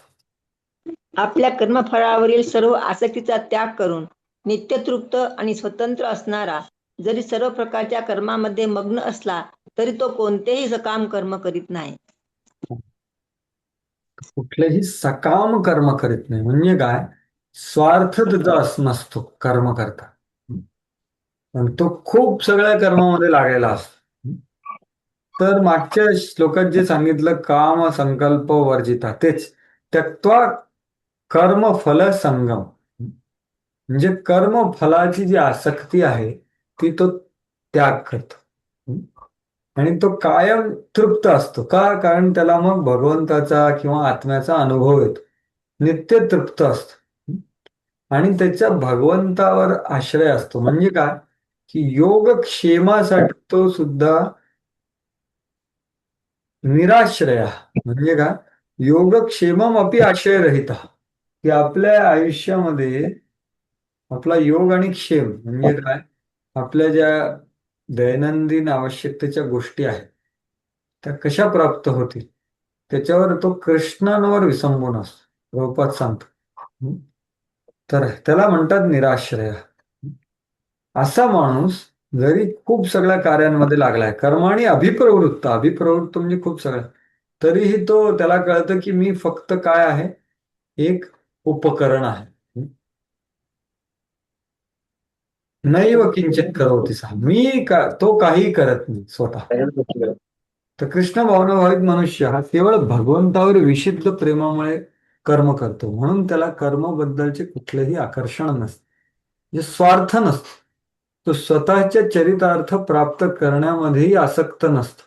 आपल्या कर्मफळावरील सर्व आसक्तीचा त्याग करून नित्यतृप्त आणि स्वतंत्र असणारा जरी सर्व प्रकारच्या कर्मामध्ये मग्न असला तरी तो कोणतेही सकाम कर्म करीत नाही. कुठलेही सकाम कर्म करीत नाही म्हणजे काय? स्वार्थ त्याचा नसतो कर्म करता, पण तो खूप सगळ्या कर्मामध्ये लागलेला असतो. तर मागच्या श्लोकात जे सांगितलं काम संकल्प वर्जिता, तेच त्यक्त्वा कर्मफल संगम म्हणजे कर्मफलाची जी आसक्ती आहे ती तो त्याग करतो. आणि तो कायम तृप्त असतो. का? कारण त्याला मग भगवंताचा किंवा आत्म्याचा अनुभव येतो. नित्य तृप्त असतो आणि त्याच्या भगवंतावर आश्रय असतो. म्हणजे काय की योगक्षेमासाठी तो सुद्धा निराश्रय. म्हणजे काय? योगक्षेमम अपि आश्रयरहित, की आपल्या आयुष्यामध्ये आपला योग आणि क्षेम म्हणजे काय, आपल्या ज्या दैनंदिन आवश्यकतेच्या गोष्टी आहेत त्या कशा प्राप्त होतील त्याच्यावर तो कृष्णांवर विसंबून असतो. प्रभुपाद सांगतो. तर त्याला म्हणतात निराश्रय. असा माणूस जरी खूप सगळ्या कार्यांमध्ये लागलाय, कर्माने अभिप्रवृत्त म्हणजे खूप सगळं, तरीही त्याला कळतं की मी फक्त काय आहे, एक उपकरण आहे. नैव किंचित करोति सः. तो काही करत नाही स्वतः. तर कृष्ण भावनाभावित मनुष्य हा केवळ भगवंतावर विशुद्ध प्रेमामुळे कर्म करतो. म्हणून त्याला कर्माबद्दलचे कुठलेही आकर्षण नसते, जे स्वार्थ नसतो. तो स्वतःच्या चरितार्थ प्राप्त करण्यामध्येही आसक्त नसतो,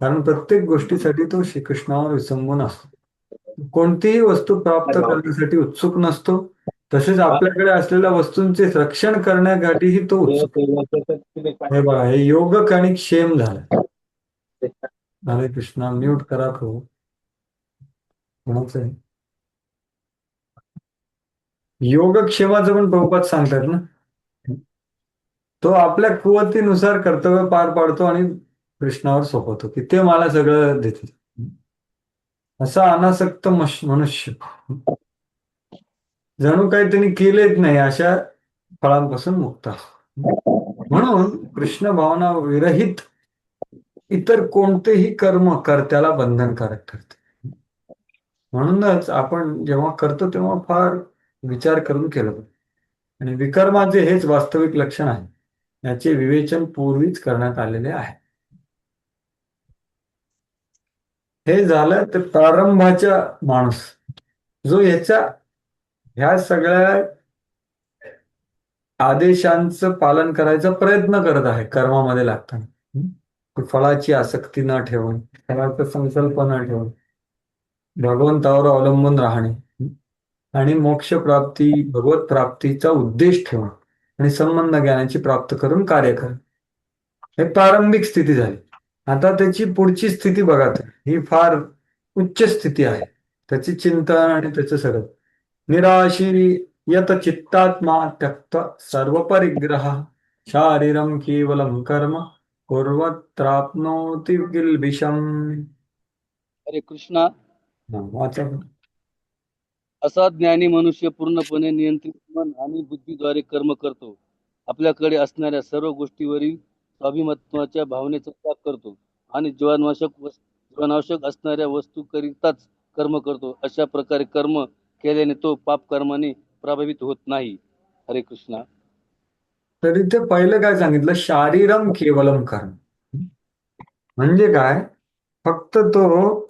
कारण प्रत्येक गोष्टीसाठी तो श्रीकृष्णावर विसंबून असतो. कोणतीही वस्तू प्राप्त करण्यासाठी उत्सुक नसतो. तसेच आपल्याकडे असलेल्या वस्तूंचे रक्षण करण्यासाठीही तो उत्सुक. हे बघा, हे योगक आणि क्षेम झालं. हरे कृष्णा. म्यूट करा प्रभू. कोणाचं आहे? योगक्षेमाचं पण प्रभुपाद सांगतात ना. तो आपल्या कुवतीनुसार कर्तव्य पार पाडतो आणि कृष्णावर सोपवतो की ते मला सगळं देतील. असा अनासक्त मनुष्य जणू काही त्यांनी केलेच नाही अशा फळांपासून मुक्त असतो. म्हणून कृष्ण भावना विरहित इतर कोणतेही कर्म कर्त्याला बंधनकारक ठरते. म्हणूनच आपण जेव्हा करतो तेव्हा फार विचार करून केलं पाहिजे. आणि विकर्माचे हेच वास्तविक लक्षण आहे. याचे विवेचन पूर्वीच करण्यात आलेले आहे. हे झालं तर प्रारंभाच्या माणूस जो ह्या सगळ्या आदेशांचं पालन करायचा प्रयत्न करत आहे कर्मामध्ये लागताना. फळाची आसक्ती न ठेवून, फळाचा संकल्प न ठेवून, भगवंतावर अवलंबून राहणे आणि मोक्षप्राप्ती भगवत प्राप्तीचा उद्देश ठेवून आणि संबंध ज्ञानाची प्राप्त करून कार्य करणे, हे प्रारंभिक स्थिती झाली. आता त्याची पुढची स्थिती बघा, ही फार उच्च स्थिती आहे. त्याची चिंतन आणि त्याचं सगळं निराशी यत चित्तात्मा त्यक्त सर्व परिग्रह शारीरम केवलम कर्म कुर्वत्राप्नोति किल्बिषम. हरे कृष्णा. वाचा. असा ज्ञानी मनुष्य पूर्णपणे नियंत्रित मन आणि बुद्धीद्वारे कर्म करतो. आपल्याकडे असणाऱ्या सर्व गोष्टीवरील स्वाभिमत्वाच्या भावनेचा त्याग करतो आणि जीवनावश्यक असणाऱ्या वस्तूकरिताच कर्म करतो. अशा प्रकारे कर्म केल्याने तो पाप कर्माने प्रभावित होत नाही. हरे कृष्णा. तर इथे पहिलं काय सांगितलं, शारीरम केवलम कर्म. म्हणजे काय, फक्त तो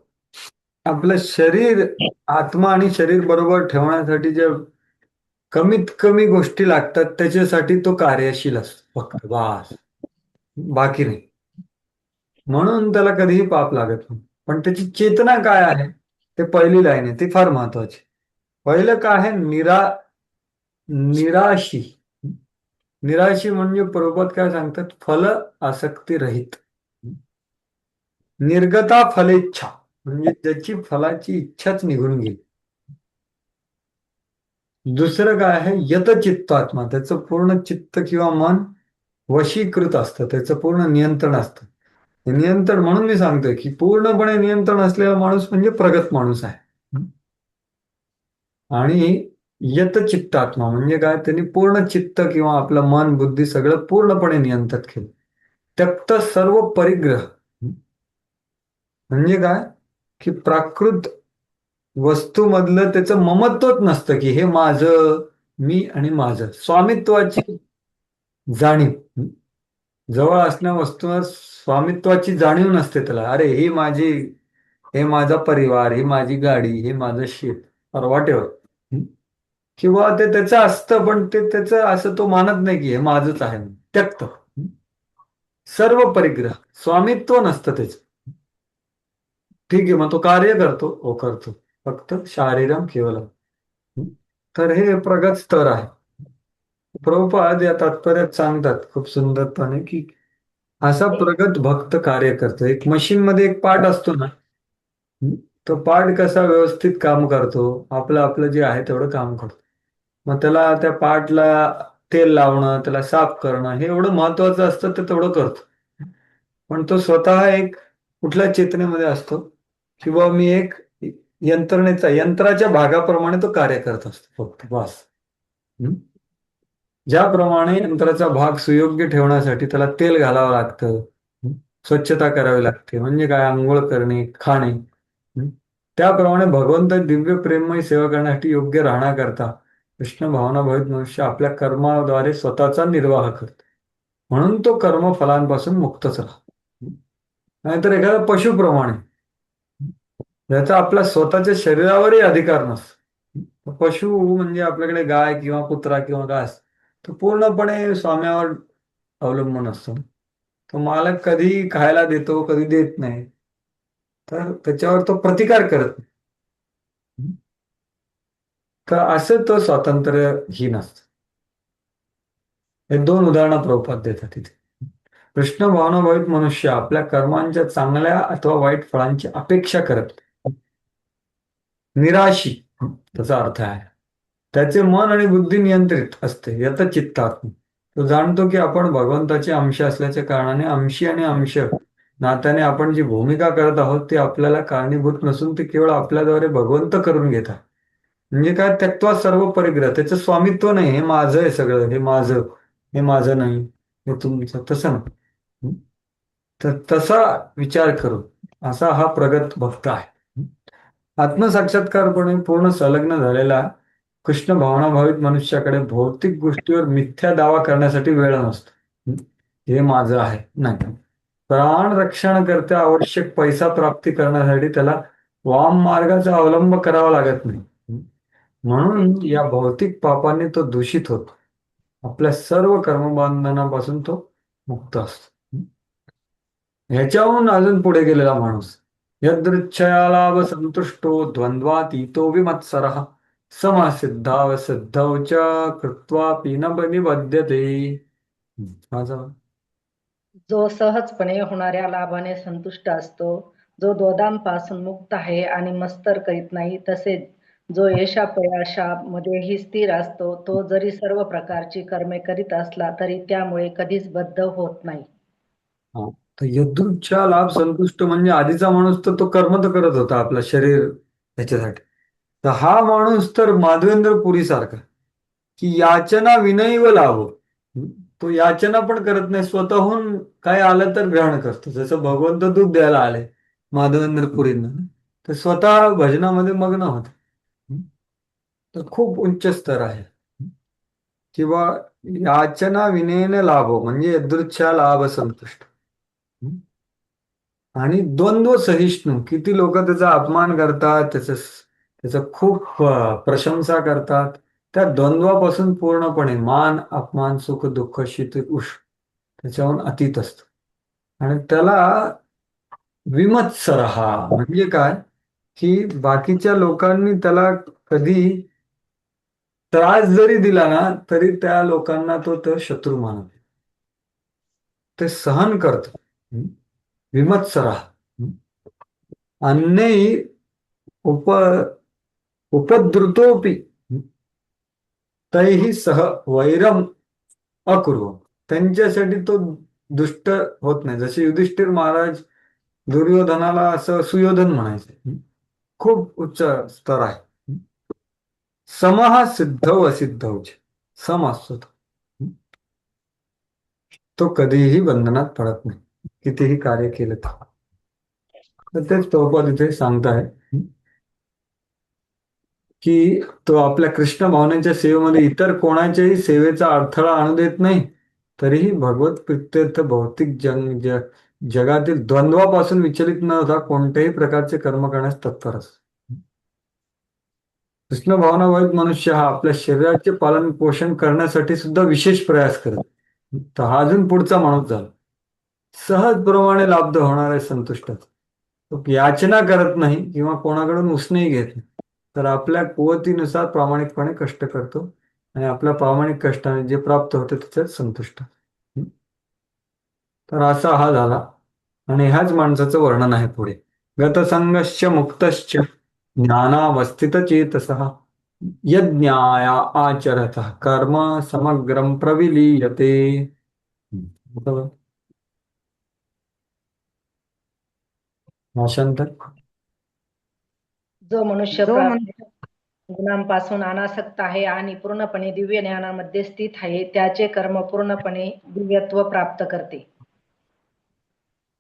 आपलं शरीर, आत्मा आणि शरीर बरोबर ठेवण्यासाठी जे कमीत कमी गोष्टी लागतात त्याच्यासाठी तो कार्यशील असतो फक्त, बस, बाकी नाही. म्हणून त्याला कधीही पाप लागत नाही. पण त्याची चेतना काय आहे, ते पहिली लाईन आहे, ती फार महत्वाची. पहिलं काय आहे, निराशी. निराशी म्हणजे प्रभुपाद काय सांगतात, फल आसक्ती रहित. निर्गता फलेच्छा म्हणजे ज्याची फलाची इच्छाच निघून गेली. दुसरं काय आहे, यतचित्तात्मा, त्याचं पूर्ण चित्त किंवा मन वशीकृत असतं, त्याचं पूर्ण नियंत्रण असतं. नियंत्रण म्हणून मी सांगतोय की पूर्णपणे नियंत्रण असलेला माणूस म्हणजे प्रगत माणूस आहे. आणि यतचित्तात्मा म्हणजे काय, त्यांनी पूर्ण चित्त किंवा आपलं मन बुद्धी सगळं पूर्णपणे नियंत्रित केलं. त्यक्त सर्व परिग्रह म्हणजे काय की प्राकृत वस्तूमधलं त्याचं ममत्वच नसतं की हे माझं, मी आणि माझं. स्वामित्वाची जाणीव, जवळ असणाऱ्या वस्तूवर स्वामित्वाची जाणीव नसते त्याला. अरे ही माझी, हे माझा परिवार, ही माझी गाडी, हे माझं शेत, और व्हॉट एव्हर. किंवा ते त्याचं असतं पण ते त्याचं असं तो मानत नाही की हे माझंच आहे. त्यक्त. सर्व परिग्रह, स्वामित्व नसतं त्याचं. ठीक आहे, मग तो कार्य करतो, हो करतो, फक्त शारीरम केवलम. तर हे प्रगत स्तर आहे. प्रभुपाद या तात्पर्यात सांगतात खूप सुंदरपणे की असा प्रगत भक्त कार्य करतो. एक मशीन मध्ये एक पार्ट असतो ना, तो पार्ट कसा व्यवस्थित काम करतो, आपलं आपलं जे आहे तेवढं काम करतो. मग त्याला त्या पार्टला तेल लावणं, त्याला साफ करणं हे एवढं महत्वाचं असतं, ते तेवढं करतो. पण तो स्वतः एक कुठल्या चेतनेमध्ये असतो किंवा मी एक यंत्राच्या भागाप्रमाणे तो कार्य करत असतो फक्त बस. हं? ज्याप्रमाणे यंत्राचा भाग सुयोग्य ठेवण्यासाठी त्याला तेल घालावं लागतं, हं? स्वच्छता करावी लागते, म्हणजे काय, आंघोळ करणे, खाणे. हं? त्याप्रमाणे भगवंत दिव्य प्रेममय सेवा करण्यासाठी योग्य राहण्याकरता कृष्ण भावनाभावित मनुष्य आपल्या कर्माद्वारे स्वतःचा निर्वाह करतो. म्हणून तो कर्मफलांपासून मुक्तच राहतो. नाहीतर एखाद्या पशुप्रमाणे ज्याचा आपल्या स्वतःच्या शरीरावरही अधिकार नसतो. पशु म्हणजे आपल्याकडे गाय किंवा कुत्रा किंवा घास, तो पूर्णपणे स्वाम्यावर अवलंबून असतो. तो मालक कधी खायला देतो, कधी देत नाही, तर त्याच्यावर तो प्रतिकार करत नाही. तर असं तो स्वातंत्र्यहीन असतं. हे 2 उदाहरणं प्रभुपाद देतात तिथे. कृष्ण भावनाभावित मनुष्य आपल्या कर्मांच्या चांगल्या अथवा वाईट फळांची अपेक्षा करत नाही. निराशी त्याचा अर्थ आहे. त्याचे मन आणि बुद्धी नियंत्रित असते, याचा चित्तात्म. तो जाणतो की आपण भगवंताचे अंश असल्याच्या कारणाने अंशी आणि अंश नात्याने आपण जी भूमिका करत आहोत ती आपल्याला कारणीभूत नसून ती केवळ आपल्याद्वारे भगवंत करून घेतात. म्हणजे काय, त्यक्त्वा सर्व परिग्रह, त्याचं स्वामित्व नाही, हे माझं आहे सगळं, हे माझं नाही, हे तुमचं, तसं नाही. तर तसा विचार करू असा हा प्रगत भक्त आहे. आत्मसाक्षात्कारपणे पूर्ण संलग्न झालेला कृष्ण भावनाभावित मनुष्याकडे भौतिक गोष्टीवर मिथ्या दावा करण्यासाठी वेळ नसतो. हे माझं आहे नाही. प्राण रक्षण करता आवश्यक पैसा प्राप्ती करण्यासाठी त्याला वाम मार्गाचा अवलंब करावा लागत नाही. म्हणून या भौतिक पापाने तो दूषित होतो. आपल्या सर्व कर्मबंधनापासून तो मुक्त असतो. ह्याच्याहून अजून पुढे गेलेला माणूस, यदृच्छया लाभ संतुष्टो द्वंद्वातीतो विमत्सरः समसिद्धाव सिद्धौ च कृत्वापि न निबध्यते. माझा जो सहजपणे होणाऱ्या लाभाने संतुष्ट असतो, जो दोधांपासून मुक्त आहे आणि मत्सर करीत नाही, तसेच जो यशापयशामध्येही स्थिर असतो, तो जरी सर्व प्रकारची कर्मे करीत असला तरी त्यामुळे कधीच बद्ध होत नाही. हा, तर यदृच्छा लाभ संतुष्ट म्हणजे आधीचा माणूस तर तो कर्म तर करत होता आपलं शरीर ह्याच्यासाठी. तर हा माणूस तर माधवेंद्र पुरी सारखा की याचना विनयव लाभ. तो याचना पण करत नाही, स्वतःहून काय आलं तर ग्रहण करतो. जसं भगवंत दूध द्यायला आले माधवेंद्र पुरींना, तर स्वतः भजनामध्ये मग्न होते. तर खूप उच्च स्तर आहे. किंवा याचना विनयने लाभ म्हणजे यदृच्छा लाभ संतुष्ट. आणि द्वंद्व सहिष्णू, किती लोक त्याचा अपमान करतात, त्याचं खूप प्रशंसा करतात, त्या द्वंद्वापासून पूर्णपणे मान अपमान सुख दुःख शीत उष्ण त्याच्याहून अतीत असतो. आणि त्याला विमत्सर हा म्हणजे काय, की बाकीच्या लोकांनी त्याला कधी त्रास जरी दिला ना तरी त्या लोकांना तो शत्रू मानत, ते सहन करतो. विमत्सरा अन्यैः उप उपद्रुतोपि तैहि सह वैरम अकुर्वन्. त्यांच्यासाठी तो दुष्ट होत नाही. जसे युधिष्ठिर महाराज दुर्योधनाला असं सुयोधन म्हणायचे. खूप उच्च स्तर आहे. समहा सिद्धौ असिद्धौ सम असतो तो कधीही बंधनात पडत नाही, कितीही कार्य केलं तर तेच प्रभुपाद इथे सांगताय की तो आपल्या कृष्ण भावनेच्या सेवेमध्ये इतर कोणाच्याही सेवेचा अडथळा आणू देत नाही, तरीही भगवत प्रित्यर्थ भौतिक जगातील द्वंद्वापासून विचलित न होता कोणत्याही प्रकारचे कर्म करण्यास तत्पर असतो. कृष्ण भावनाभावित मनुष्य हा आपल्या शरीराचे पालन पोषण करण्यासाठी सुद्धा विशेष प्रयास करतो. तर हा अजून पुढचा माणूस झाला. सहजप्रमाणे लाब्ध होणार आहे संतुष्टात. तो याचना करत नाही किंवा कोणाकडून उसनेही घेत नाही, तर आपल्या कुवतीनुसार प्रामाणिकपणे कष्ट करतो आणि आपल्या प्रामाणिक कष्टाने जे प्राप्त होते त्याच्यात संतुष्ट. तर असा हा झाला आणि ह्याच माणसाचं वर्णन आहे पुढे. गतसंगश्च मुक्तश्च ज्ञानावस्थित चेतसः यज्ञाय आचरतः कर्म समग्रं प्रविलीयते. बरोबर. भाषांतर. जो मनुष्य जो गुणांपासून अनासक्त आहे आणि पूर्णपणे दिव्य ज्ञानामध्ये स्थित आहे त्याचे कर्म पूर्णपणे दिव्यत्व प्राप्त करते.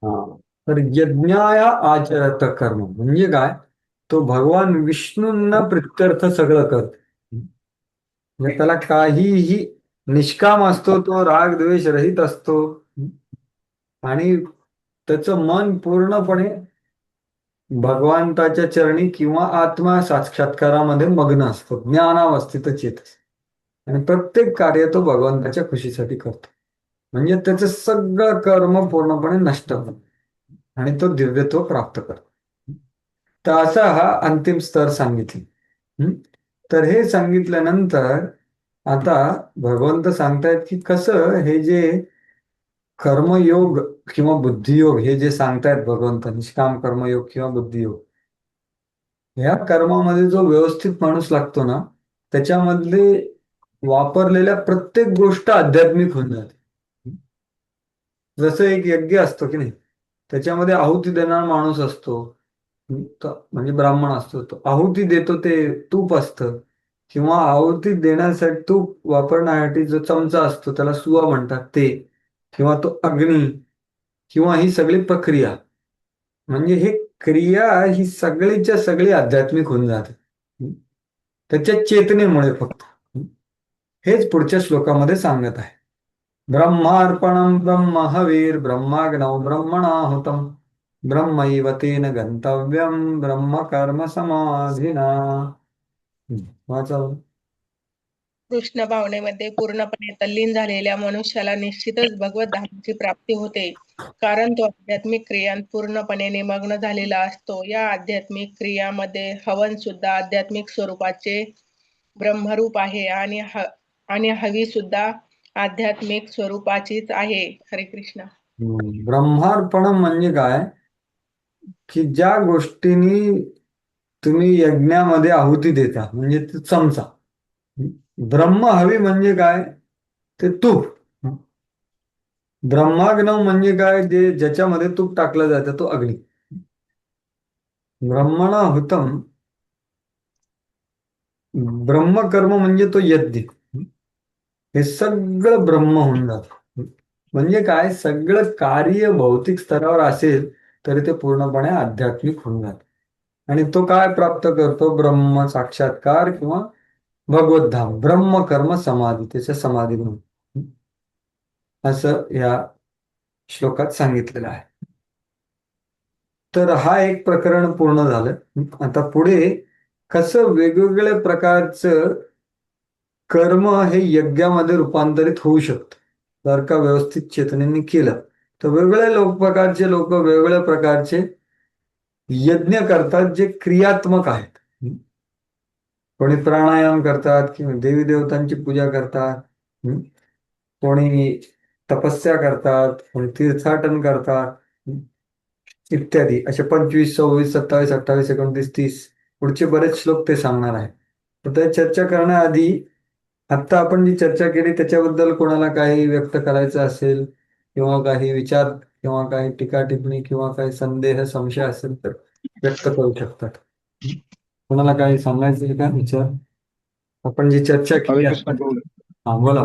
हा. तर यज्ञाय आचरत कर्म म्हणजे काय? तो भगवान विष्णूंना प्रित्यर्थ सगळं करतो. म्हणजे त्याला काहीही निष्काम असतो, तो राग द्वेष रहित असतो आणि त्याचं मन पूर्णपणे भगवंताच्या चरणी किंवा आत्मा साक्षात्कारामध्ये मग्न असतो, ज्ञानावस्थित चेतस. आणि प्रत्येक कार्य तो भगवंताच्या खुशीसाठी करतो. म्हणजे त्याचं सगळं कर्म पूर्णपणे नष्ट होतं आणि तो दिव्यत्व प्राप्त करतो. तर असा हा अंतिम स्तर सांगितले. तर हे सांगितल्यानंतर आता भगवंत सांगतायत की कसं हे जे कर्मयोग किंवा बुद्धियोग हे जे सांगतायत भगवंत, निष्काम कर्मयोग किंवा बुद्धियोग, ह्या कर्मामध्ये जो व्यवस्थित माणूस लागतो ना, त्याच्यामधले वापरलेल्या प्रत्येक गोष्ट आध्यात्मिक होऊन जाते. जसं एक यज्ञ असतो की नाही, त्याच्यामध्ये आहुती देणारा माणूस असतो, म्हणजे ब्राह्मण असतो, तो आहुती देतो ते तूप असतं, किंवा आहुती देण्यासाठी तूप वापरण्यासाठी जो चमचा असतो त्याला सुवा म्हणतात ते, किंवा तो अग्नी, किंवा ही सगळी प्रक्रिया, म्हणजे हे क्रिया ही सगळीच्या सगळी आध्यात्मिक होऊन जाते त्याच्या चेतनेमुळे फक्त. हेच पुढच्या श्लोकामध्ये सांगत आहे. ब्रह्मार्पणं ब्रह्महवीर ब्रह्माग्नौ ब्रह्मणाहुतं ब्रह्मैव तेन गंतव्यं ब्रह्म कर्म समाधिना. वाचा. कृष्ण भावनेमध्ये पूर्णपणे तल्लीन झालेल्या मनुष्याला निश्चितच भगवत धामाची प्राप्ती होते, कारण तो आध्यात्मिक क्रियांत पूर्णपणे निमग्न झालेला असतो. या आध्यात्मिक क्रियामध्ये हवन सुद्धा आध्यात्मिक स्वरूपाचे ब्रह्मरूप आहे आणि हवी सुद्धा आध्यात्मिक स्वरूपाचीच आहे. हरे कृष्ण. ब्रह्मार्पणम म्हणजे काय? की ज्या गोष्टींनी तुम्ही यज्ञामध्ये आहुती देता, म्हणजे ते चमचा. ब्रह्म हवी म्हणजे काय? ते तूप. ब्रह्माग्नव म्हणजे काय? जे ज्याच्यामध्ये तूप टाकलं जातं तो अग्नी. ब्रह्मणाहुतम, ब्रह्मकर्म म्हणजे तो यज्ञ. हे सगळं ब्रह्म होऊन जातं. म्हणजे काय? सगळं कार्य भौतिक स्तरावर असेल तरी ते पूर्णपणे आध्यात्मिक होऊन जातं. आणि तो काय प्राप्त करतो? ब्रह्म साक्षात्कार किंवा भगवद्धाम, ब्रह्म कर्म समाधी, त्याच्या समाधी म्हणून, असं या श्लोकात सांगितलेलं आहे. तर हा एक प्रकरण पूर्ण झालं. आता पुढे कसं वेगवेगळ्या प्रकारचं कर्म हे यज्ञामध्ये रूपांतरित होऊ शकतं, जर का व्यवस्थित चेतनेने केलं तर. वेगवेगळ्या प्रकारचे लोक वेगवेगळ्या प्रकारचे यज्ञ करतात जे क्रियात्मक आहेत. कोणी प्राणायाम करतात, किंवा देवी देवतांची पूजा करतात, कोणी तपस्या करतात, कोणी तीर्थाटन करतात, इत्यादी. असे 25, 26, 27, 28, 29, 30 पुढचे बरेच श्लोक ते सांगणार आहे. तर त्या चर्चा करण्याआधी आत्ता आपण जी चर्चा केली त्याच्याबद्दल कोणाला काही व्यक्त करायचं असेल, किंवा काही विचार किंवा काही टीका टिप्पणी किंवा काही संदेह संशय असेल तर व्यक्त करू शकतात. कोणाला काही सांगायचं आहे का? विचार आपण जी चर्चा केली हरे कृष्ण आपण. प्रभू. हा, बोला.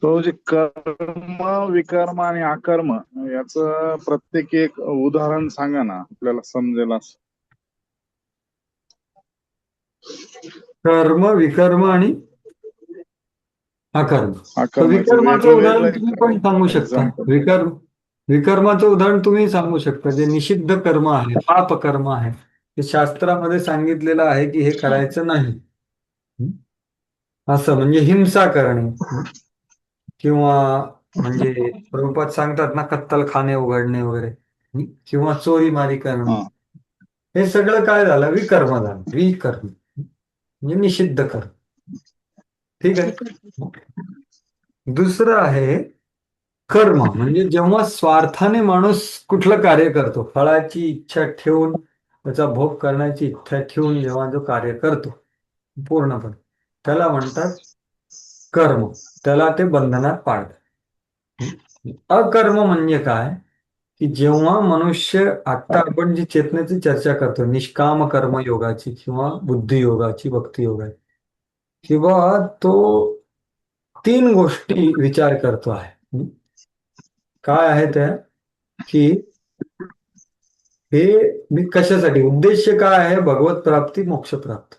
तो जे कर्म विकर्म आणि अकर्म याच प्रत्येक एक उदाहरण सांगा ना, आपल्याला समजेल असं. कर्म विकर्म आणि अकर्म. तर अकर्म विकर्माचं उदाहरण तुम्ही पण सांगू शकता. एक्झाम्पल. विकर्माचं उदाहरण तुम्ही सांगू शकता. जे निषिद्ध कर्म आहे, पाप कर्म आहे, ते शास्त्रामध्ये सांगितलेलं आहे की हे करायचं नाही. असं म्हणजे हिंसा करणे, किंवा म्हणजे प्रभुपाद सांगतात ना, कत्तलखाने उघडणे वगैरे, किंवा चोरीमारी करणं, हा. हे सगळं काय झालं? विकर्म झालं. विकर्म म्हणजे निषिद्ध कर्म. ठीक आहे. दुसरं आहे कर्म, म्हणजे जेव्हा स्वार्थाने माणूस कुठलं कार्य करतो, फळाची इच्छा ठेवून, त्याचा भोग करण्याची इच्छा ठेवून जेव्हा जो कार्य करतो पूर्णपणे, त्याला म्हणतात कर्म. त्याला ते बंधनात पाडतात. अकर्म म्हणजे काय? की जेव्हा मनुष्य, आता आपण जी चेतनेची चर्चा करतो, निष्काम कर्मयोगाची किंवा बुद्धियोगाची, भक्तियोगाची, किंवा तो 3 गोष्टी विचार करतो आहे. काय आहे त्या? की हे मी कशासाठी, उद्देश काय आहे? भगवत प्राप्ती, मोक्ष प्राप्ती.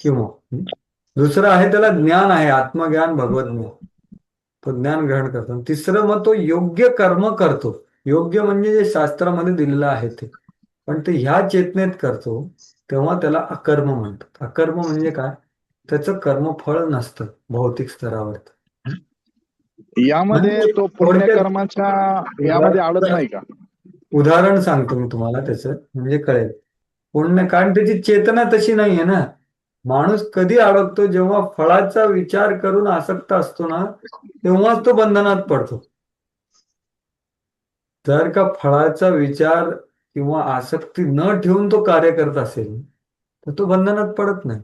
किंवा दुसरं आहे, त्याला ज्ञान आहे, आत्मज्ञान, भगवत ज्ञान, तो ज्ञान ग्रहण करतो. तिसरं, मग तो योग्य कर्म करतो. योग्य म्हणजे जे शास्त्रामध्ये दिलेलं आहे ते, पण ते ह्या चेतनेत करतो, तेव्हा त्याला अकर्म म्हणतात. अकर्म म्हणजे काय? त्याचं कर्मफळ नसतं भौतिक स्तरावर. यामध्ये म्हणजे तो थोडक्यात पुण्यकर्माच्या यामध्ये अडत नाही का? उदाहरण सांगतो मी तुम्हाला त्याचं, म्हणजे कळेल. पुण्य, कारण त्याची चेतना तशी नाहीये ना. माणूस कधी अडकतो? जेव्हा फळाचा विचार करून आसक्त असतो ना, तेव्हाच तो बंधनात पडतो. जर का फळाचा विचार किंवा आसक्ती न ठेवून तो कार्य करत असेल, तर तो बंधनात पडत नाही.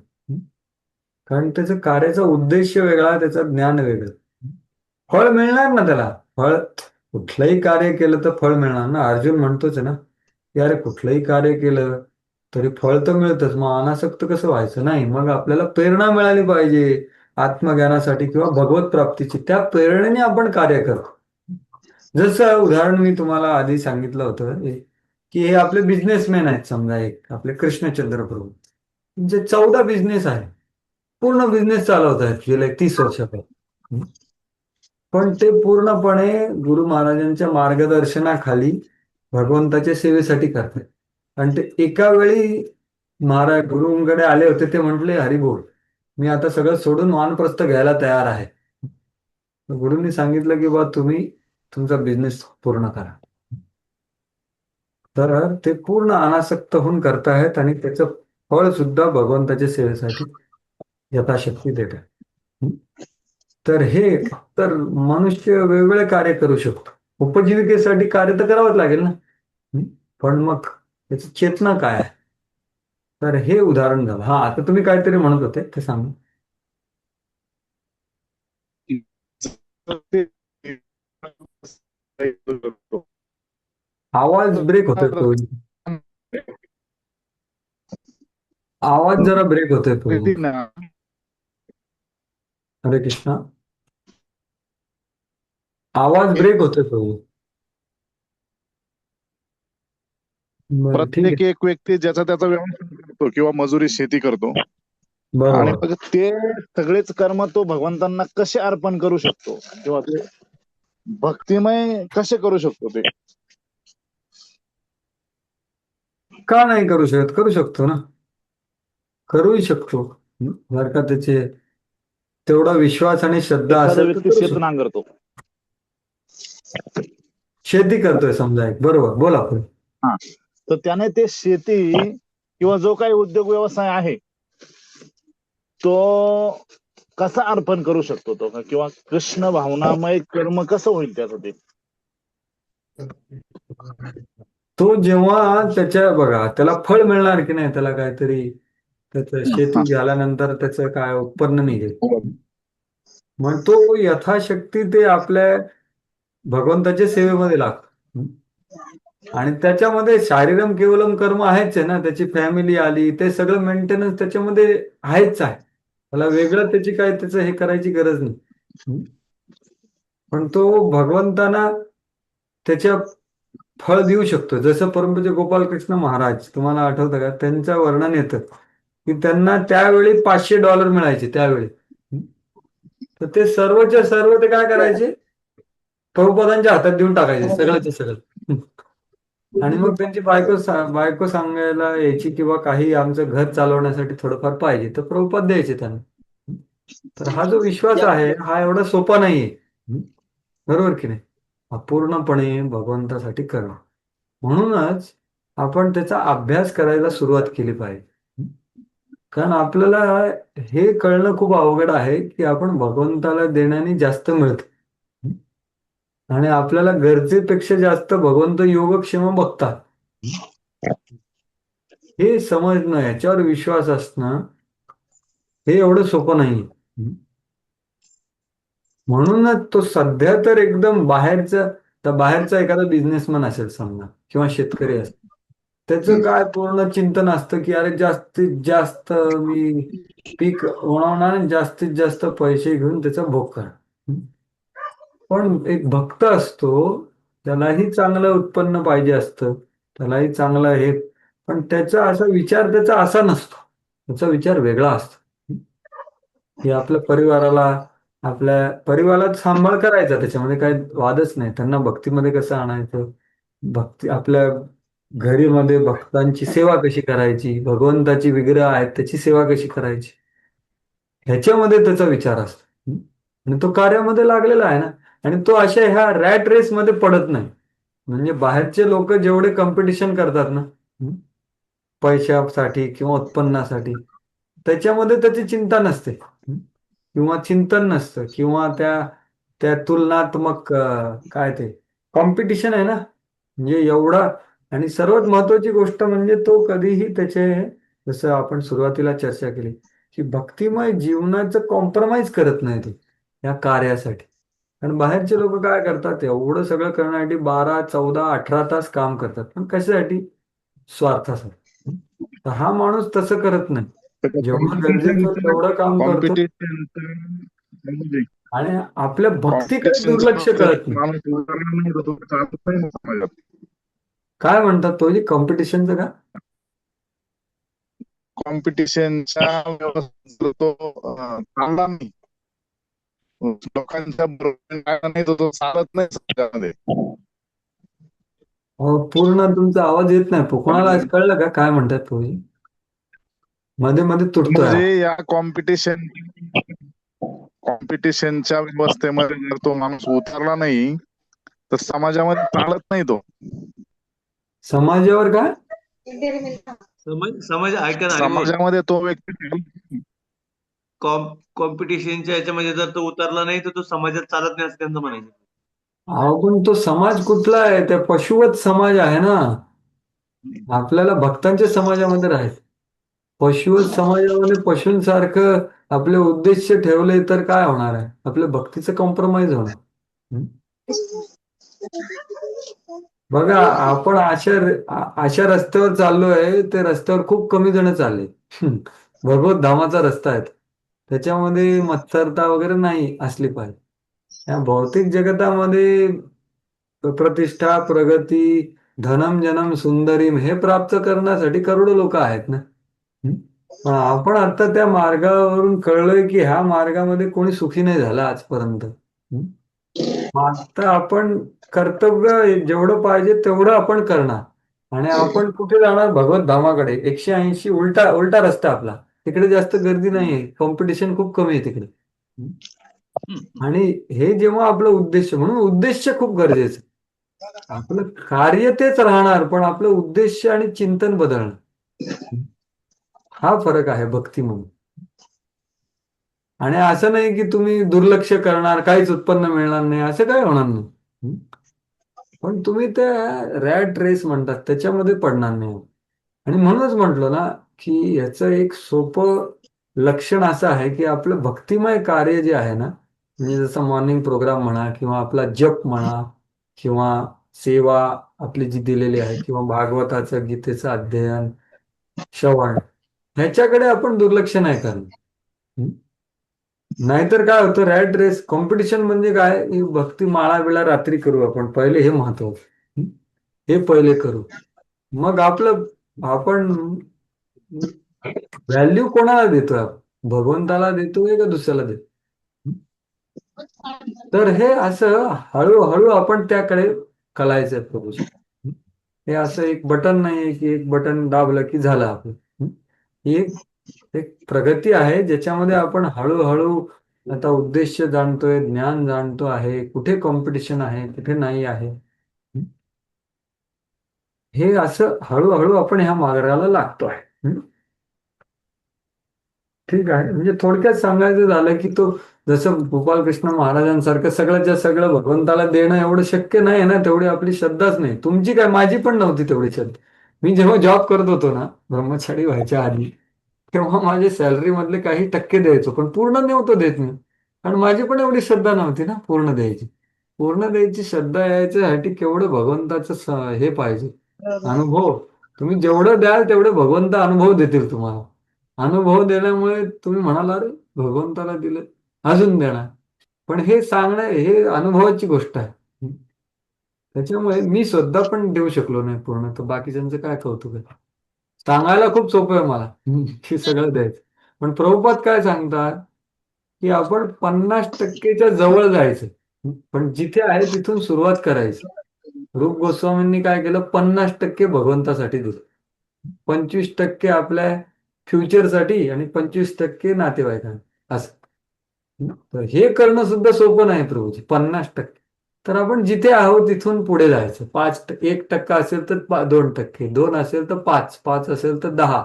कारण त्याचं कार्याचा उद्देश वेगळा, त्याचं ज्ञान वेगळं. फळ मिळणार ना त्याला. फळ, कुठलंही कार्य केलं तर फळ मिळणार ना. अर्जुन म्हणतोच ना, की अरे कुठलंही कार्य केलं तरी फळ तर मिळतच, मग अनासक्त कसं व्हायचं? नाही, मग आपल्याला प्रेरणा मिळाली पाहिजे आत्मज्ञानासाठी किंवा भगवत प्राप्तीची. त्या प्रेरणेने आपण कार्य करतो. जसं उदाहरण मी तुम्हाला आधी सांगितलं होतं, की हे आपले बिझनेसमॅन आहेत, समजा एक आपले कृष्णचंद्र प्रभू, जे 14 बिझनेस आहे, पूर्ण बिझनेस चालवत आहेत गेले 30 वर्षापासून. पण ते पूर्णपणे गुरु महाराजांच्या मार्गदर्शनाखाली भगवंताच्या सेवेसाठी करतात. आणि ते एका वेळी महाराज गुरुंकडे आले होते, ते म्हटले, हरिबोल, मी आता सगळं सोडून वानप्रस्थ घ्यायला तयार आहे. गुरुंनी सांगितलं की बा तुम्ही तुमचा बिझनेस पूर्ण करा. तर ते पूर्ण अनासक्त होऊन करतायत, आणि त्याचं फळ सुद्धा भगवंताच्या सेवेसाठी यथाशक्ती देत आहे. तर हे, तर मनुष्य वेगवेगळे कार्य करू शकतो. उपजीविकेसाठी कार्य तर करावंच लागेल ना. पण मग त्याची चेतना काय आहे? तर हे उदाहरण झालं. हा, आता तुम्ही काहीतरी म्हणत होते, ते सांगा. आवाज ब्रेक होतोय प्रभू. आवाज जरा ब्रेक होतोय प्रभू. हरे कृष्णा. आवाज ब्रेक होतोय प्रभू. बरं, ठीक प्रत्येक आहे. एक व्यक्ती ज्याचा त्याचा व्यवसाय करतो किंवा मजुरी शेती करतो, आणि बरोबर. मग ते सगळेच कर्म तो भगवंतांना कसे अर्पण करू शकतो किंवा ते भक्तिमय कसे करू शकतो? ते का नाही करू शकत? करू शकतो ना, करूही शकतो. जर का त्याचे तेवढा विश्वास आणि श्रद्धा एखादा असेल तर व्यक्ती करू शेत शकतो. नांगरतो, शेती करतोय समजा एक, बरोबर, बोला पुढे. हा, तर त्याने ते शेती किंवा जो काही उद्योग व्यवसाय आहे तो कसा अर्पण करू शकतो तो, किंवा कृष्ण भावनामय कर्म कसं होईल त्याचं ते? तो जेव्हा त्याच्या, बघा, त्याला फळ मिळणार की नाही, त्याला काहीतरी, त्याचं शेती झाल्यानंतर त्याचं काय उत्पन्न निघेल. मग तो यथाशक्ती ते आपल्या भगवंताच्या सेवेमध्ये लागतो. आणि त्याच्यामध्ये शारीरम केवलम कर्म आहेच आहे ना. त्याची फॅमिली आली, ते सगळं मेंटेनन्स त्याच्यामध्ये आहेच आहे. त्याला वेगळं त्याची काय त्याचं हे करायची गरज नाही. पण तो भगवंतांना त्याच्या फळ देऊ शकतो. जसं परमपूज्य गोपालकृष्ण महाराज, तुम्हाला आठवतं का? त्यांचं वर्णन येतं की त्यांना त्यावेळी $500 मिळायचे त्यावेळी. तर ते सर्वच्या सर्व ते काय करायचे? प्रभुपादांच्या हातात देऊन टाकायचे सगळंच्या सगळं. आणि मग त्यांची बायको सांगायला यायची किंवा काही आमचं घर चालवण्यासाठी थोडंफार पाहिजे, तर प्रभुपाद द्यायचे त्यांना. तर हा जो विश्वास आहे, हा एवढा सोपा नाहीये. बरोबर की नाही? अपूर्णपणे भगवंतासाठी करणं. म्हणूनच आपण त्याचा अभ्यास करायला सुरुवात केली पाहिजे. कारण आपल्याला हे कळणं खूप अवघड आहे की आपण भगवंताला देण्याने जास्त मिळतं आणि आपल्याला गरजेपेक्षा जास्त भगवंत योगक्षेम बघतात. हे समजणं, याच्यावर विश्वास असणं हे एवढं सोपं नाही. म्हणूनच तो सध्या तर एकदम बाहेरचा एखादा बिझनेसमॅन असेल समजा किंवा शेतकरी असेल, त्याचं काय पूर्ण चिंतन असतं की अरे जास्तीत जास्त मी पीक उगवणार आणि जास्तीत जास्त पैसे घेऊन त्याचा भोग करणार. पण एक भक्त असतो, त्यालाही चांगलं उत्पन्न पाहिजे असतं, त्यालाही चांगलं हे, पण त्याचा असा नसतो. त्याचा विचार वेगळा असतो की आपल्या परिवारात सांभाळ करायचा, त्याच्यामध्ये काही वादच नाही. त्यांना भक्तीमध्ये कसं आणायचं, आपल्या घरीमध्ये भक्तांची सेवा कशी करायची, भगवंताची विग्रह आहेत त्याची सेवा कशी करायची, ह्याच्यामध्ये त्याचा विचार असतो. आणि तो कार्यामध्ये लागलेला आहे ना, आणि तो अशा ह्या रॅट रेसमध्ये पडत नाही. म्हणजे बाहेरचे लोक जेवढे कॉम्पिटिशन करतात ना पैशासाठी किंवा उत्पन्नासाठी, त्याच्यामध्ये त्याची चिंता नसते किंवा चिंतन नसतं किंवा त्या त्या तुलनात्मक काय ते कॉम्पिटिशन आहे ना, म्हणजे एवढा. आणि सर्वात महत्वाची गोष्ट म्हणजे तो कधीही जसं आपण सुरुवातीला चर्चा केली की भक्तिमय जीवनाचं कॉम्प्रोमाइज करत नाही ते या कार्यासाठी. कारण बाहेरचे लोक काय करतात, एवढं सगळं करण्यासाठी 12, 14, 18 तास काम करतात, पण कशासाठी? स्वार्थासाठी. तर हा माणूस तसं करत नाही, जेवढं गरजेचं तेवढं काम करतो आणि आपल्या भक्तीकडे दुर्लक्ष करत नाही. काय म्हणतात तो कॉम्पिटिशनचं का? कॉम्पिटिशनच्या व्यवस्थेत तो चांगला नाही, लोकांच्या बरोबर नाही, तो चालत नाही समाजामध्ये. पूर्ण तुमचा आवाज येत नाही. कोणाला आज कळलं का काय म्हणतात तुम्ही? मध्ये मध्ये तुटतोय. म्हणजे या कॉम्पिटिशनच्या व्यवस्थेमध्ये जर तो माणूस उतरला नाही तर समाजामध्ये चालत नाही तो. समाजावर काय? समाज ऐका ना, समाजामध्ये तो व्यक्ती कॉम्पिटिशनच्या याच्यामध्ये जर तो उतरला नाही तर तो समाजात चालत नाही असं त्यांचं म्हणायचं. अहो पण तो समाज कुठला आहे? त्या पशुवत समाज आहे ना. आपल्याला भक्तांच्या समाजामध्ये राहायचं. पशुवत समाजामध्ये पशूंसारखं आपले उद्देश ठेवले तर काय होणार आहे? आपल्या भक्तीचं कॉम्प्रोमाइज होणार. बघा, आपण अशा रस्त्यावर चाललोय, ते रस्त्यावर खूप कमी जण चालले. भगवत धामाचा रस्ता आहे, त्याच्यामध्ये मत्सरता वगैरे नाही असली पाहिजे. या भौतिक जगतामध्ये प्रतिष्ठा, प्रगती, धनम जनम सुंदरीम हे प्राप्त करण्यासाठी करोडो लोक आहेत ना. पण आपण आता त्या मार्गावरून कळलोय की ह्या मार्गामध्ये कोणी सुखी नाही झालं आजपर्यंत. आता आपण कर्तव्य जेवढं पाहिजे तेवढं आपण करणार आणि आपण कुठे जाणार? भगवत धामाकडे. 180 उलटा रस्ता आपला. तिकडे जास्त गर्दी नाहीये, कॉम्पिटिशन खूप कमी आहे तिकडे. आणि हे जेव्हा आपलं उद्देश, म्हणून उद्देश खूप गरजेचं. आपलं कार्य तेच राहणार, पण आपलं उद्देश आणि चिंतन बदलणं, हा फरक आहे भक्ती म्हणून. आणि असं नाही की तुम्ही दुर्लक्ष करणार, काहीच उत्पन्न मिळणार नाही, असं काय होणार नाही. पण तुम्ही त्या रॅट रेस म्हणतात त्याच्यामध्ये पडणार नाही. आणि म्हणूनच म्हटलं ना की याचं एक सोपं लक्षण असं आहे की आपलं भक्तिमय कार्य जे आहे ना, म्हणजे जसं मॉर्निंग प्रोग्राम म्हणा किंवा आपला जप म्हणा किंवा सेवा आपली जी दिलेली आहे किंवा भागवताचं गीतेचं अध्ययन, श्रवण, ह्याच्याकडे आपण दुर्लक्ष नाही करणार. नाहीतर काय होतं, रॅट रेस कॉम्पिटिशन म्हणजे काय? भक्ती माळा बिळा रात्री करू आपण, पहिले हे महत्वाचं, हे पहिले करू. मग आपण व्हॅल्यू कोणाला देतोय? भगवंताला देतोय का दुसऱ्याला देतो? तर हे असं हळूहळू आपण त्याकडे कलायचं प्रभूजी. हे असं एक बटन नाहीये की एक बटन दाबलं की झालं आपलं. ही एक प्रगती आहे ज्याच्यामध्ये आपण हळूहळू आता उद्देश जाणतोय, ज्ञान जाणतो आहे, कुठे कॉम्पिटिशन आहे, कुठे नाही आहे. हे असं हळूहळू आपण ह्या मार्गाला लागतो आहे. ठीक आहे. म्हणजे थोडक्यात सांगायचं झालं की तो जसं गोपालकृष्ण महाराजांसारखं सगळ्याच्या सगळं भगवंताला देणं एवढं शक्य नाही ना, तेवढी आपली श्रद्धाच नाही. तुमची काय, माझी पण नव्हती तेवढी श्रद्धा. मी जेव्हा जॉब करत होतो ना, ब्रह्मचारी व्हायच्या आधी, तेव्हा माझे सॅलरी मधले काही टक्के द्यायचो, पण पूर्ण नव्हतो देत मी. कारण माझी पण एवढी श्रद्धा नव्हती ना पूर्ण द्यायची. पूर्ण द्यायची श्रद्धा यायच्यासाठी केवढं भगवंताचं हे पाहिजे, अनुभव. तुम्ही जेवढं द्याल तेवढे भगवंत अनुभव देतील तुम्हाला. अनुभव देण्यामुळे तुम्ही म्हणाल, अरे भगवंताला दिलं, अजून देणार. पण हे सांगणं, हे अनुभवाची गोष्ट आहे. त्याच्यामुळे मी स्वतः पण देऊ शकलो नाही पूर्ण, तर बाकीच्यांचं काय कौतुक आहे. सांगायला खूप सोपं आहे मला की सगळं द्यायचं. पण प्रभुपाद काय सांगतात की आपण 50%च्या जवळ जायचं. पण जिथे आहे तिथून सुरुवात करायची. रूप गोस्वामींनी काय केलं, 50% भगवंतासाठी दिलं, 25% आपल्या फ्युचरसाठी आणि 25% नातेवाईकांना, असं. तर हे करणं सुद्धा सोपं नाही प्रभूजी. 50%. तर आपण जिथे आहोत तिथून पुढे जायचं. 1% असेल तर 2%, 2 असेल तर 5, 5 असेल तर 10,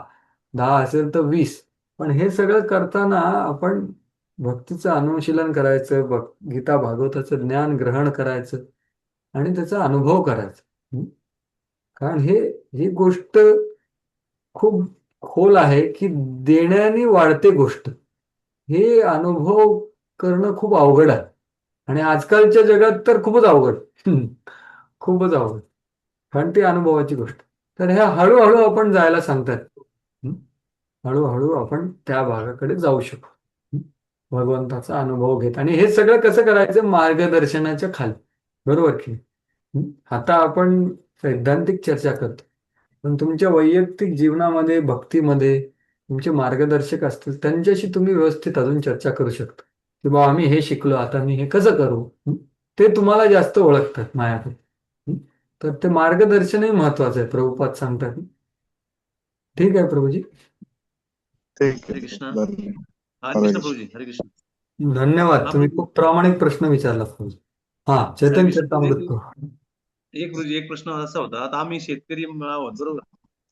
10 असेल तर 20. पण हे सगळं करताना आपण भक्तीचं अनुशीलन करायचं, गीता भागवताचं ज्ञान ग्रहण करायचं आणि त्याचा अनुभव करायचा. कारण ही गोष्ट खूप खोल आहे की देण्याने वाढते गोष्ट. हे अनुभव करणं खूप अवघड आहे आणि आजकालच्या जगात तर खूपच अवघड. खूपच अवघड. कारण ती अनुभवाची गोष्ट. तर ह्या हळूहळू आपण जायला सांगतात. हळूहळू आपण त्या भागाकडे जाऊ शकतो, भगवंताचा अनुभव घेत. आणि हे सगळं कसं करायचं, मार्गदर्शनाच्या खाली. बरोबर की. आता आपण सैद्धांतिक चर्चा करतो, पण तुमच्या वैयक्तिक जीवनामध्ये, भक्तीमध्ये तुमचे मार्गदर्शक असतील, त्यांच्याशी तुम्ही व्यवस्थित अजून चर्चा करू शकता की बा आम्ही हे शिकलो, आता मी हे कसं करू. ते तुम्हाला जास्त ओळखतात माझ्याकडे. तर ते मार्गदर्शनही महत्वाचं आहे, प्रभुपाद सांगतात. ठीक आहे प्रभूजी. ठीक हरे आहे. कृष्ण. धन्यवाद. हरे कृष्ण प्रभूजी. हरे कृष्ण. धन्यवाद. हा तुम्ही प्रभू. खूप प्रामाणिक प्रश्न विचारला प्रभूजी. हा, हरे चैतन्य कृष्ण. चरितामृत. एक प्रभूजी, एक प्रश्न असा होता. आता आम्ही शेतकरी आहोत, बरोबर.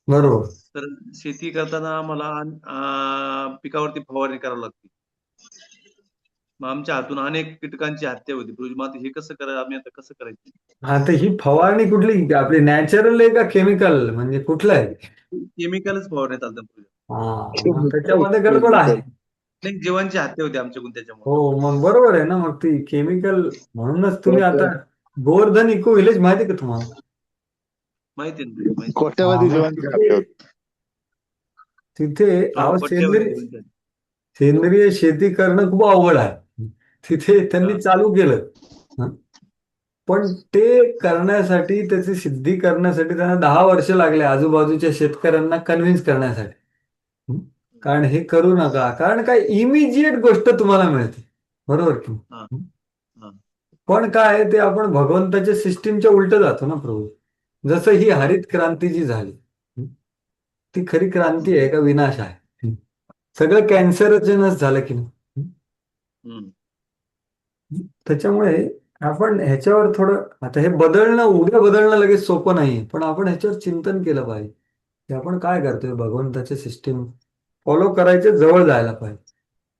बरोबर. तर शेती करताना आम्हाला पिकावरती फवारणी करावी लागते. मग आमच्या हातून अनेक कीटकांची हत्या होती प्रभूजी. मग आता हे कसं करायचं, आम्ही आता कसं करायचं? आता ही फवारणी कुठली, आपली नॅचरल आहे का केमिकल, म्हणजे कुठलं आहे? केमिकलच फवारणी चालतं प्रभूजी. मग त्याच्यामध्ये गडबड आहे. नाही, जीवांची हत्या होती आमच्याकडून त्याच्यामुळे. हो, मग बरोबर आहे ना. मग ती केमिकल, म्हणूनच तुम्ही आता गोवर्धन इको विलेज माहिती का तुम्हाला? माहिती आहे ना प्रभूजी, माहिती. कोट्यावधी मग जीवांची हत्या होती. तिथे हो, पट्ट्यावरती. सेंद्रिय शेती करणं खूप अवघड आहे. तिथे त्यांनी चालू केलं, पण ते करण्यासाठी, त्याची सिद्धी करण्यासाठी त्यांना 10 वर्ष लागले आजूबाजूच्या शेतकऱ्यांना कन्व्हिन्स करण्यासाठी. कारण हे करू नका, कारण काय इमिजिएट गोष्ट तुम्हाला मिळते, बरोबर की. पण काय ते आपण भगवंताच्या सिस्टीमच्या उलट जातो ना प्रभू. जसं ही हरित क्रांती जी झाली, ती खरी क्रांती आहे का विनाश आहे? सगळं कॅन्सरजनच झालं की नाही. त्याच्यामुळे आपण ह्याच्यावर थोडं, आता हे बदलणं, उद्या बदलणं लगेच सोपं नाही, पण आपण ह्याच्यावर चिंतन केलं पाहिजे की आपण काय करतोय, भगवंताचे सिस्टीम फॉलो करायचे, जवळ जायला पाहिजे.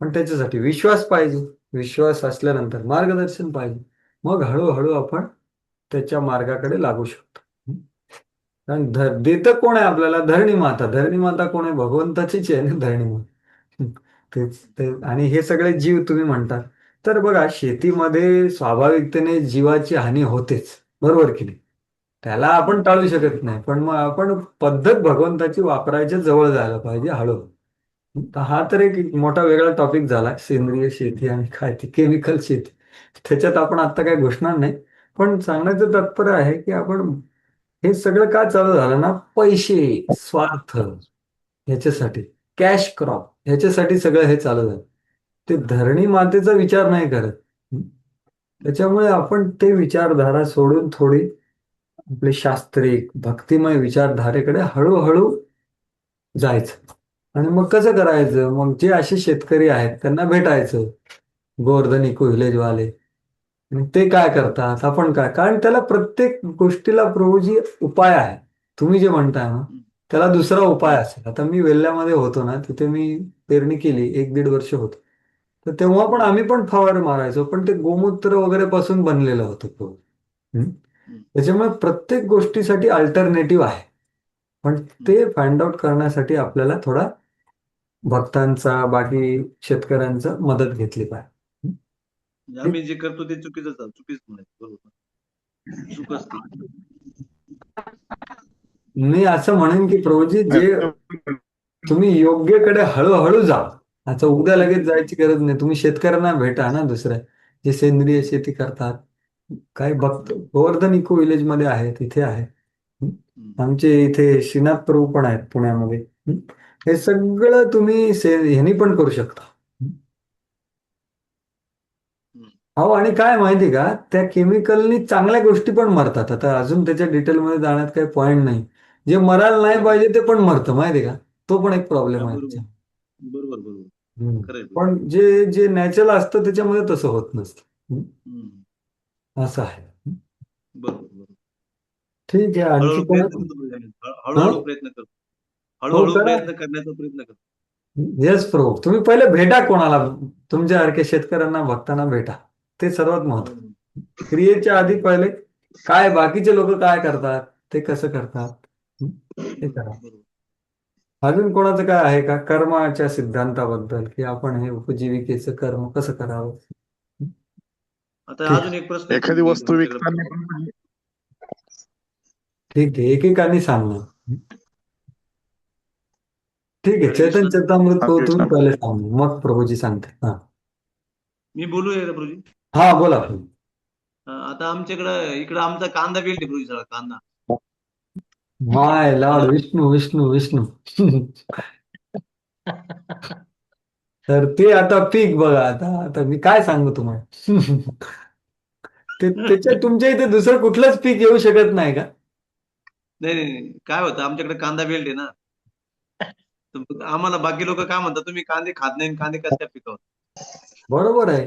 पण त्याच्यासाठी विश्वास पाहिजे. विश्वास असल्यानंतर मार्गदर्शन पाहिजे. मग हळूहळू आपण त्याच्या मार्गाकडे लागू शकतो. कारण देतं कोण आहे आपल्याला? धरणी माता. धरणी माता कोण आहे? भगवंताचीच आहे ना धरणी माता. तेच आणि हे सगळे जीव तुम्ही म्हणता. तर बघा, शेतीमध्ये स्वाभाविकतेने जीवाची हानी होतेच, बरोबर की नाही. त्याला आपण टाळू शकत नाही, पण मग आपण पद्धत भगवंताची वापरायच्या जवळ जायला पाहिजे, हळू. हा तर एक मोठा वेगळा टॉपिक झाला, सेंद्रिय शेती आणि काय ती केमिकल शेती. त्याच्यात आपण आता काही घुसणार नाही. पण सांगण्याचं तात्पर्य आहे की आपण हे सगळं का चालू झालं ना, पैसे, स्वार्थ ह्याच्यासाठी, कॅश क्रॉप ह्याच्यासाठी सगळं हे चालू झालं. ते धरणी मातेचा विचार नाही करत. त्याच्यामुळे आपण ते विचारधारा सोडून थोडी आपले शास्त्रिक भक्तिमय विचारधारेकडे हळूहळू जायचं. आणि मग कसं करायचं, मग जे असे शेतकरी आहेत त्यांना भेटायचं, गोवर्धन इको व्हिलेजवाले. आणि ते काय करतात, आपण काय, कारण त्याला प्रत्येक गोष्टीला प्रभूजी उपाय आहे. तुम्ही जे म्हणताय ना त्याला दुसरा उपाय असेल. आता मी वेल्ल्यामध्ये होतो ना, तिथे मी पेरणी केली 1-1.5 वर्ष होत. तर तेव्हा पण आम्ही पण फवारे मारायचो, पण ते गोमूत्र वगैरे पासून बनलेलं होतं प्रभू. हम्म. त्याच्यामुळे प्रत्येक गोष्टीसाठी अल्टरनेटिव्ह आहे. पण ते फाइंड आउट करण्यासाठी आपल्याला थोडा भक्तांचा, बाकी शेतकऱ्यांचा मदत घेतली पाहिजे. म्हणजे आम्ही जे करतो ते चुकीच म्हणायचं, बरोबर चूक असते. मी असं म्हणेन की प्रभूजी, जे तुम्ही योग्यकडे हळूहळू जा. आता उद्या लगेच जायची गरज नाही. तुम्ही शेतकऱ्यांना भेटा ना, दुसऱ्या जे सेंद्रिय शेती करतात. काही भक्त गोवर्धन इको व्हिलेज मध्ये आहेत, इथे आहे. आमचे इथे श्रीनाथ प्रभू पण आहेत पुण्यामध्ये. हे सगळं तुम्ही ह्यानी पण करू शकता. हो, आणि काय माहिती का, त्या केमिकलनी चांगल्या गोष्टी पण मरतात. आता अजून त्याच्या डिटेलमध्ये जाण्यात काही पॉईंट नाही. जे मरायला नाही पाहिजे ते पण मरतं, माहिती का, तो पण एक प्रॉब्लेम आहे त्याच्यात. बरोबर बरोबर हम्म. खरंय. पण जे जे नॅचरल असतं त्याच्यामध्ये तसं होत नसतं. असं आहे. बरोबर बरोबर. ठीक आहे. आणखी हळूहळू कोणा प्रयत्न करतो आम्ही. हा हळूहळू प्रयत्न करतो. हो हळूहळू करा. प्रयत्न करण्याचा प्रयत्न करतो. येस प्रभू, तुम्ही पहिले भेटा कोणाला, तुमच्यासारख्या शेतकऱ्यांना, भक्तांना भेटा. ते सर्वात महत्व. क्रियेच्या आधी पहिले काय बाकीचे लोक काय करतात, ते कसं करतात, ते करा. अजून कोणाचं काय आहे का कर्माच्या सिद्धांताबद्दल, की आपण हे उपजीविकेचं कर्म कसं करावं? आता ठीक अजून एक प्रश्न आहे एखादी की वस्तू तुमच्याकडे. विकताना ठीक आहे, एकेकाने सांगणार. ठीक आहे, हरे चैतन्य कृष्ण. चरितामृत प्रभू तुम्ही कृष्ण. पहिले सांगा, मग प्रभूजी सांगते. हा मी बोलू आहे प्रभूजी. हा बोला प्रभू. आता इकडं आमचा कांदा बेल्ट आहे प्रभूजी, सगळा कांदा. माय लॉर्ड, विष्णू विष्णू विष्णू. तर ते आता पीक बघा. आता आता मी काय सांगू तुम्हाला. त्याच्यात तुमच्या इथे दुसरं कुठलंच पीक येऊ शकत नाही का? नाही नाही नाही. काय होतं, आमच्याकडे कांदा बेल्ट आहे ना, तर आम्हाला बाकी लोक काय म्हणतात, तुम्ही कांदे खात नाही, कांदे कसं काय पिकवता? बरोबर आहे.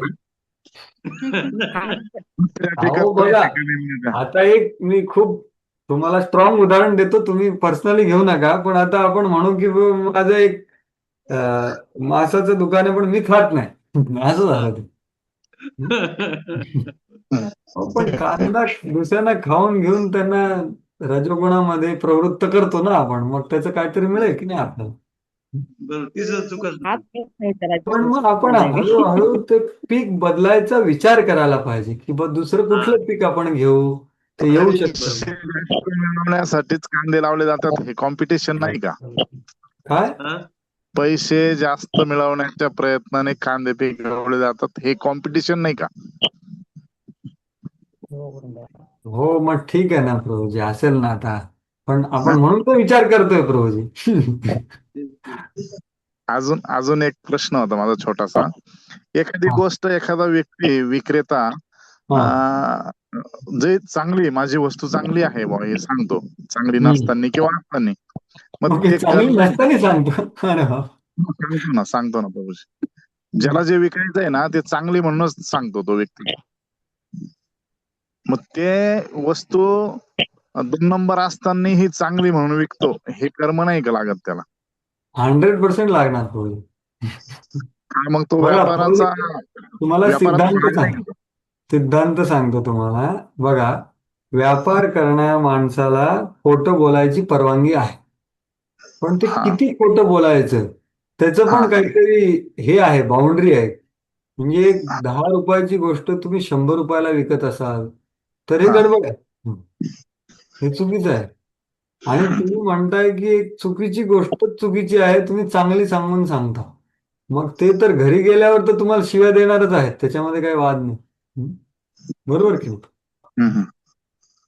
अहो पिकात बघा, पिकाने आता एक मी खूप तुम्हाला स्ट्रॉंग उदाहरण देतो, तुम्ही पर्सनली घेऊ नका. पण आता आपण म्हणू की माझं एक मांसाचं दुकान आहे, पण मी खात नाही. असं झालं ते. हो, पण कांदा दुसऱ्यांना खाऊन घेऊन त्यांना रजोगुणामध्ये प्रवृत्त करतो ना आपण, मग त्याचं काहीतरी मिळेल की नाही आपल्याला. बरोबर, तीच चूक असते. हाच प्रश्न आहे त्याला पण मग आपण बोलायला. हळूहळू ते पीक बदलायचा विचार करायला पाहिजे, की बा दुसरं कुठलं पीक आपण घेऊ, ते येऊ शकतं. मिळवण्यासाठीच कांदे लावले जातात, हे कॉम्पिटिशन नाही का? काय? पैसे जास्त मिळवण्याच्या प्रयत्नाने कांदे पिकवले जातात, हे कॉम्पिटिशन नाही का? हो, मग ठीक आहे ना प्रभूजी, असेल ना आता. पण आपण म्हणून तो विचार करतोय प्रभूजी. अजून अजून एक प्रश्न होता माझा छोटासा. एखादी हा. गोष्ट एखादा व्यक्ती विक्रेता हा. जे चांगली, माझी वस्तू चांगली आहे बुवा हे सांगतो, चांगली हम्म. नसताना किंवा असताना, मग ओके, ते चांगली करणं नसताना सांगतो. अरे वा. सांगतो ना प्रभूजी. ज्याला जे विकायचं आहे ना, ते चांगली म्हणूनच सांगतो तो व्यक्ती. मग ते वस्तू 2 नंबर असताना ही चांगली म्हणून विकतो, हे कर्म नाही का लागत त्याला? 100% लागणार प्रभूजी. मग तो बघा प्रभूजी, व्यापाराचा तुम्हाला व्यापाराचा भाग नाही सांगतो. का? सिद्धांत सांगतो तुम्हाला. बघा, व्यापार करणाऱ्या माणसाला खोटं बोलायची परवानगी आहे. पण ते हा किती खोटं बोलायचं त्याचं हा पण काहीतरी हे आहे, बाउंड्री आहे. म्हणजे एक 10 रुपयाची गोष्ट तुम्ही 100 रुपयाला विकत असाल तर हे हा गडबड आहे. हे चुकीचं आहे. आणि तुम्ही म्हणताय की एक चुकीची गोष्ट चुकीची आहे, तुम्ही चांगली सांगून सांगता. मग ते तर घरी गेल्यावर तर तुम्हाला शिव्या देणारच आहेत, त्याच्यामध्ये काही वाद नाही. बरोबर की नाही? हम्म.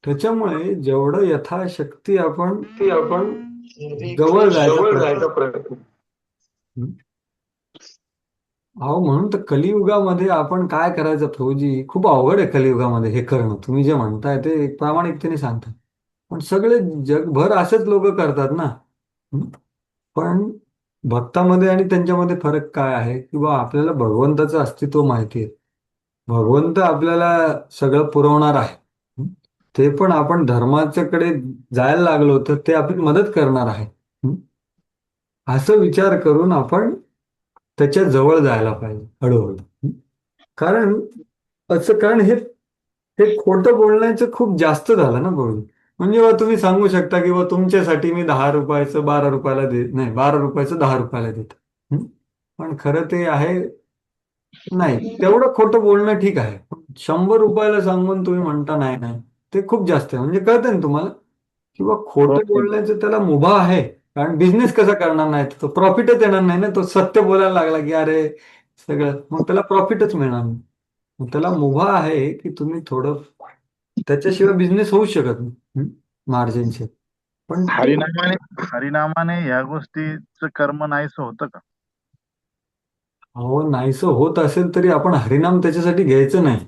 त्याच्यामुळे जेवढं यथाशक्ती आपण जवळ जायचा प्रयत्न. अहो, म्हणून तर कलियुगामध्ये आपण काय करायचं प्रभूजी, खूप अवघड आहे कलियुगामध्ये हे करणं. तुम्ही जे म्हणताय ते प्रामाणिकतेने सांगताय. पण सगळे जगभर असेच लोक करतात ना. पण भक्तामध्ये आणि त्यांच्यामध्ये फरक काय आहे, किंवा आपल्याला भगवंताचं अस्तित्व माहिती आहे. भगवंत आपल्याला सगळं पुरवणार आहे. हं? ते पण आपण धर्माच्याकडे जायला लागलो तर ते आपली मदत करणार आहे. हं? असं विचार करून आपण त्याच्या जवळ जायला पाहिजे हळूहळू. हं? कारण कारण हे खोटं बोलण्याचं खूप जास्त झालं ना बोलून. म्हणजे बा तुम्ही सांगू शकता की बा तुमच्यासाठी मी 10 रुपयाचं 12 रुपयाला देत नाही, 12 रुपयाचं 10 रुपयाला देतो. हं? पण खरं ते आहे नाही. तेवढं खोटं बोलणं ठीक आहे. पण 100 रुपयाला सांगून तुम्ही म्हणता नाही नाही, ते खूप जास्त आहे. म्हणजे कळतंय ना तुम्हाला, किंवा खोटं ओके. बोलण्याचं त्याला मुभा आहे. कारण बिझनेस कसा करणार नाही, तो प्रॉफिटच येणार नाही ना. तो सत्य बोलायला लागला की अरे सगळं, मग त्याला प्रॉफिटच मिळणार नाही. मग त्याला मुभा आहे की तुम्ही थोडं, त्याच्याशिवाय बिझनेस होऊच शकत नाही मार्जिनशिवाय. पण ठीक आहे. हरिनामाने हरिनामाने ह्या गोष्टीचं कर्म नाहीसं होतं का? अहो नाहीसं होत असेल तरी आपण हरिनाम त्याच्यासाठी घ्यायचं नाही.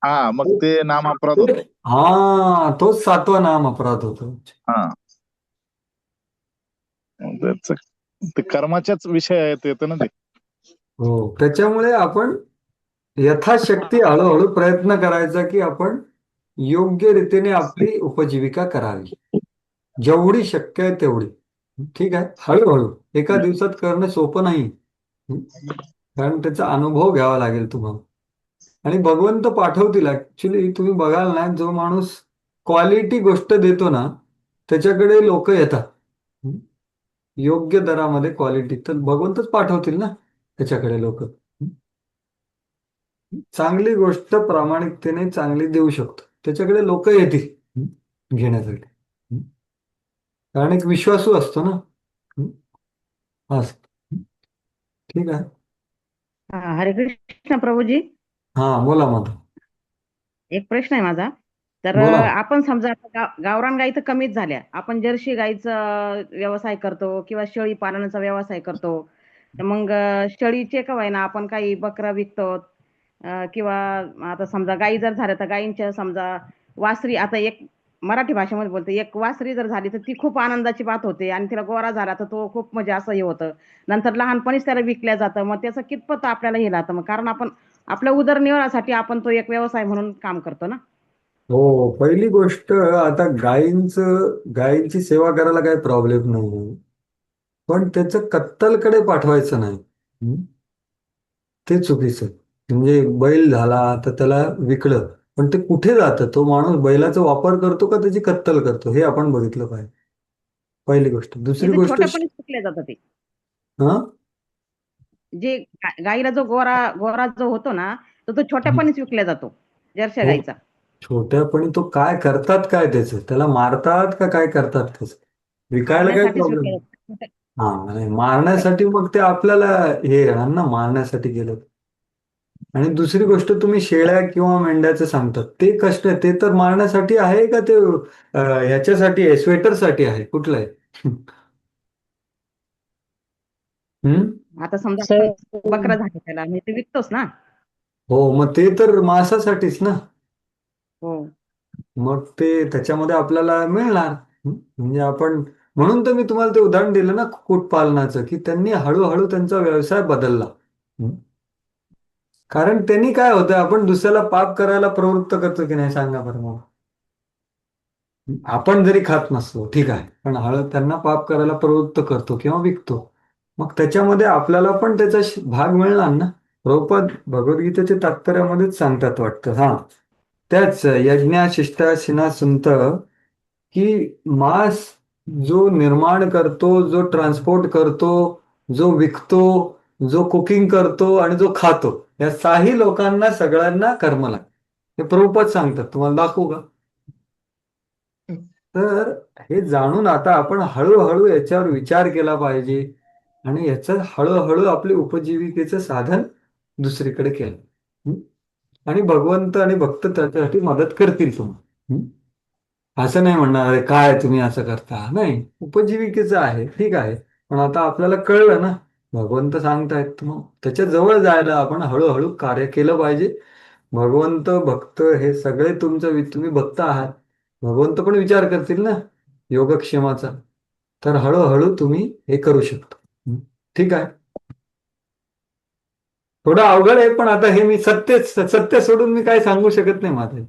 हा, मग ते नाम अपराध होतो. हा, तोच 7वा नाम अपराध होतो. हा, त्याच ते कर्माच्याच विषयात येतं ना ते. हो, त्याच्यामुळे आपण यथाशक्ती हळूहळू प्रयत्न करायचा की आपण योग्य रीतीने आपली उपजीविका करावी, जेवढी शक्य आहे तेवढी. ठीक आहे, हळूहळू एका दिवसात करणं सोपं नाही. हं? कारण त्याचा अनुभव घ्यावा लागेल तुम्हाला. आणि भगवंत पाठवतील. ऍक्च्युली तुम्ही बघाल ना, जो माणूस क्वालिटी गोष्ट देतो ना त्याच्याकडे लोक येतात. हं? योग्य दरामध्ये क्वालिटी तर भगवंतच पाठवतील ना त्याच्याकडे लोक. चांगली गोष्ट प्रामाणिकतेने चांगली देऊ शकतो त्याच्याकडे लोक येतील हं? घेण्यासाठी. हं? कारण एक विश्वासू असतो ना. हं? असं. हं? ठीक आहे. हरे कृष्ण प्रभूजी. हा, बोला मग. एक प्रश्न आहे माझा. तर बोला. आपण समजा आता गावरान गाई तर कमीच झाल्या. आपण जर्सी गाईचा व्यवसाय करतो किंवा शेळी पालनाचा व्यवसाय करतो. तर मग शेळीचे का होईना आपण काही बकरा विकतो. किंवा आता समजा गाई जर झाल्या तर गाईंच्या समजा वासरी, आता एक मराठी भाषेमध्ये बोलते, एक वासरी जर झाली तर ती खूप आनंदाची बात होते आणि तिला गोरा झाला तर तो खूप म्हणजे असं हे होतं. नंतर लहानपणीच त्याला विकल्या जातं. मग त्याचं कितपत आपल्याला हे राहतं, मग कारण आपण आपल्या उदरनिर्वाहासाठी आपण तो एक व्यवसाय म्हणून काम करतो ना. हो, पहिली गोष्ट आता गायींची सेवा करायला काही प्रॉब्लेम नाही, पण त्याचं कत्तलकडे पाठवायचं नाही. हं? ते चुकीचं आहे. म्हणजे बैल झाला तर त्याला विकलं, पण ते कुठे जातं, तो माणूस बैलाचा वापर करतो का त्याची कत्तल करतो, हे आपण बघितलं पाहिजे. पहिली गोष्ट. दुसरी इथे गोष्ट छोट्यापणीच विकल्या जातं ते. हा, जे गाईला जो गोरा गोरा जो होतो ना, तो छोट्यापणीच विकल्या जातो जर्सी हो, गाईचा. छोट्यापणी तो काय करतात, काय त्याचं त्याला मारतात का काय करतात त्याचं, विकायला काय मारण्यासाठीच प्रॉब्लेम. विकल्या जातात. हा, आणि मारण्यासाठी मग ते आपल्याला हे राहणार ना, मारण्यासाठी गेलं. आणि दुसरी गोष्ट, तुम्ही शेळ्या किंवा मेंढ्याचं सांगतात, ते कष्ट आहे, ते तर मारण्यासाठी आहे का ते ह्याच्यासाठी आहे, स्वेटरसाठी आहे, कुठलं आहे? हम्म? आता समजा आपण बकरा झाला त्याला म्हणजे ते विकतोच ना. हो, मग ते तर मांसासाठीच ना. हो. मग ते त्याच्यामध्ये आपल्याला मिळणार. म्हणजे आपण, म्हणून तर मी तुम्हाला ते उदाहरण दिलं ना कुक्कुटपालनाचं, की त्यांनी हळूहळू त्यांचा व्यवसाय बदलला. हं? कारण त्यांनी काय होतं, आपण दुसऱ्याला पाप करायला प्रवृत्त करतो की नाही सांगा बरं मला. आपण जरी खात नसलो ठीक आहे, पण त्यांना पाप करायला प्रवृत्त करतो किंवा विकतो. मग त्याच्यामध्ये आपल्याला पण त्याचा भाग मिळणार ना. प्रभुपाद भगवद्गीतेच्या तात्पर्यामध्येच सांगतात वाटतं. हा, त्याच यज्ञा शिष्टा शिना सुंत, की मांस जो निर्माण करतो, जो ट्रान्सपोर्ट करतो, जो विकतो, जो कुकिंग करतो आणि जो खातो, या 6ही लोकांना सगळ्यांना कर्म लागते. हे प्रभुपाद सांगतात. तुम्हाला दाखवू का? तर हे जाणून आता आपण हळूहळू याच्यावर विचार केला पाहिजे आणि याचं हळूहळू आपले उपजीविकेचं साधन दुसरीकडे केलं. हं? आणि भगवंत आणि भक्त त्याच्यासाठी मदत करतील तुम्हाला. हं? असं नाही म्हणणार अरे काय तुम्ही असं करता, नाही, उपजीविकेचं आहे ठीक आहे. पण आता आपल्याला कळलं ना, भगवंत सांगतायत, मग त्याच्या जवळ जायला आपण हळूहळू कार्य केलं पाहिजे. भगवंत भक्त हे सगळे तुम्ही भक्त आहात, भगवंत पण विचार करतील ना योगक्षेमाचा. तर हळूहळू तुम्ही हे करू शकता. ठीक आहे. थोडं अवघड आहे, पण आता हे मी सत्य सोडून मी काय सांगू शकत नाही माझे.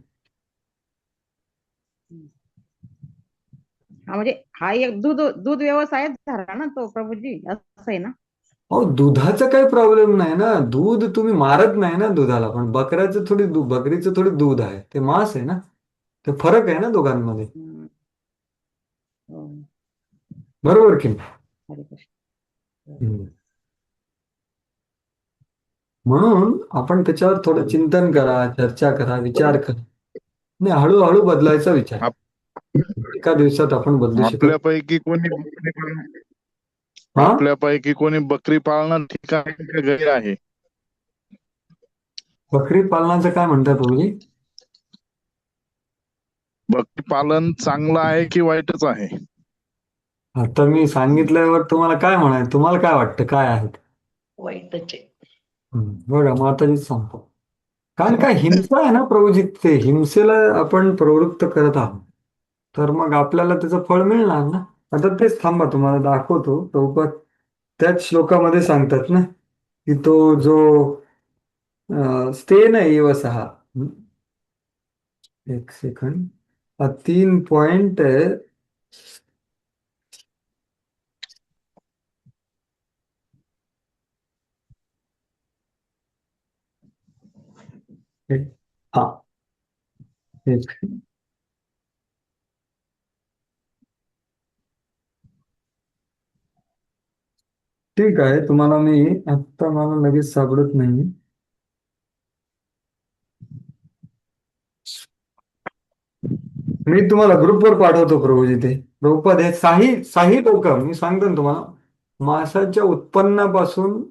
हा म्हणजे हा एक दूध दूध व्यवसायच झाला ना तो प्रभूजी, असं आहे ना. अहो, दुधाचा काही प्रॉब्लेम नाही ना. दूध तुम्ही मारत नाही ना दुधाला, पण बकरीचं थोडी दूध आहे, ते मांस आहे ना. ते फरक आहे ना दोघांमध्ये. हम्म. हो. बरोबर की नाही? हरे कृष्ण. हम्म. म्हणून आपण त्याच्यावर थोडं चिंतन करा, चर्चा करा, विचार करा आणि हळूहळू बदलायचा विचार. आप- एका दिवसात आपण बदलू शकत. आपल्यापैकी कोणी हा, आपल्यापैकी कोणी बकरी पाळणं ठीक आहे का गैर आहे? बकरी पालनाचं काय म्हणतात तुम्ही? बकरी पालन चांगलं आहे की वाईटच आहे? आता मी सांगितल्यावर तुम्हाला काय म्हणाय, तुम्हाला काय वाटतं काय आहे ते? वाईटच आहे. बघा माताजीच सांगतो. कारण काय हिंसा आहे ना प्रभूजी, ते हिंसेला आपण प्रवृत्त करत आहोत, तर मग आपल्याला त्याचं फळ मिळणार ना. आता तेच थांबा, तुम्हाला दाखवतो. प्रभुपाद त्याच श्लोकामध्ये सांगतात ना की तो जो स्तेन एव सहा, एक सेकंड, हा 3 पॉइंट हा, एक ठीक आहे. तुम्हाला मी आत्ता, मला लगेच सापडत नाही. मी तुम्हाला ग्रुपवर पाठवतो प्रभूजी. ते प्रभुपाद हे साही लोक, मी सांगतो ना तुम्हाला, माशाच्या उत्पन्नापासून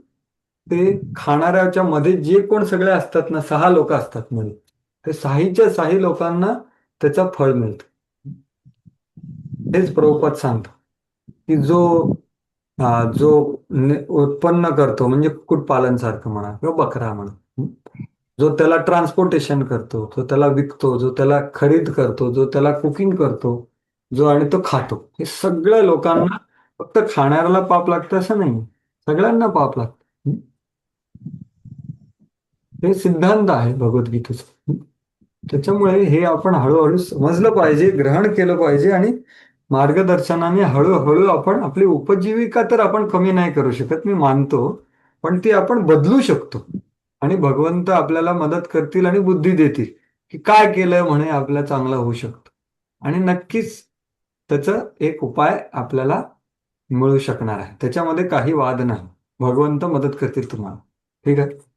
ते खाणाऱ्याच्या मध्ये जे कोण सगळे असतात ना, 6 लोक असतात मध्ये, ते साही लोकांना त्याचं फळ मिळतं. हेच प्रभुपाद सांगतो की जो उत्पन्न करतो, म्हणजे कुक्कुटपालन सारखं म्हणा किंवा बकरा म्हणा, जो त्याला ट्रान्सपोर्टेशन करतो, जो त्याला विकतो, जो त्याला खरीद करतो, जो त्याला कुकिंग करतो, जो आणि तो खातो, हे सगळ्या लोकांना, फक्त खाणाऱ्याला पाप लागतं असं नाही, सगळ्यांना पाप लागतं. हे सिद्धांत आहे भगवद्गीतेचा. त्याच्यामुळे हे आपण हळूहळू समजलं पाहिजे, ग्रहण केलं पाहिजे, आणि मार्गदर्शनाने हळूहळू आपण आपली उपजीविका तर आपण कमी नाही करू शकत, मी मानतो, पण ती आपण बदलू शकतो. आणि भगवंत आपल्याला मदत करतील आणि बुद्धी देतील की काय केलं म्हणे आपल्याला चांगलं होऊ शकतं. आणि नक्कीच त्याचा एक उपाय आपल्याला मिळू शकणार आहे, त्याच्यामध्ये काही वाद नाही. भगवंत मदत करतील तुम्हाला. ठीक आहे.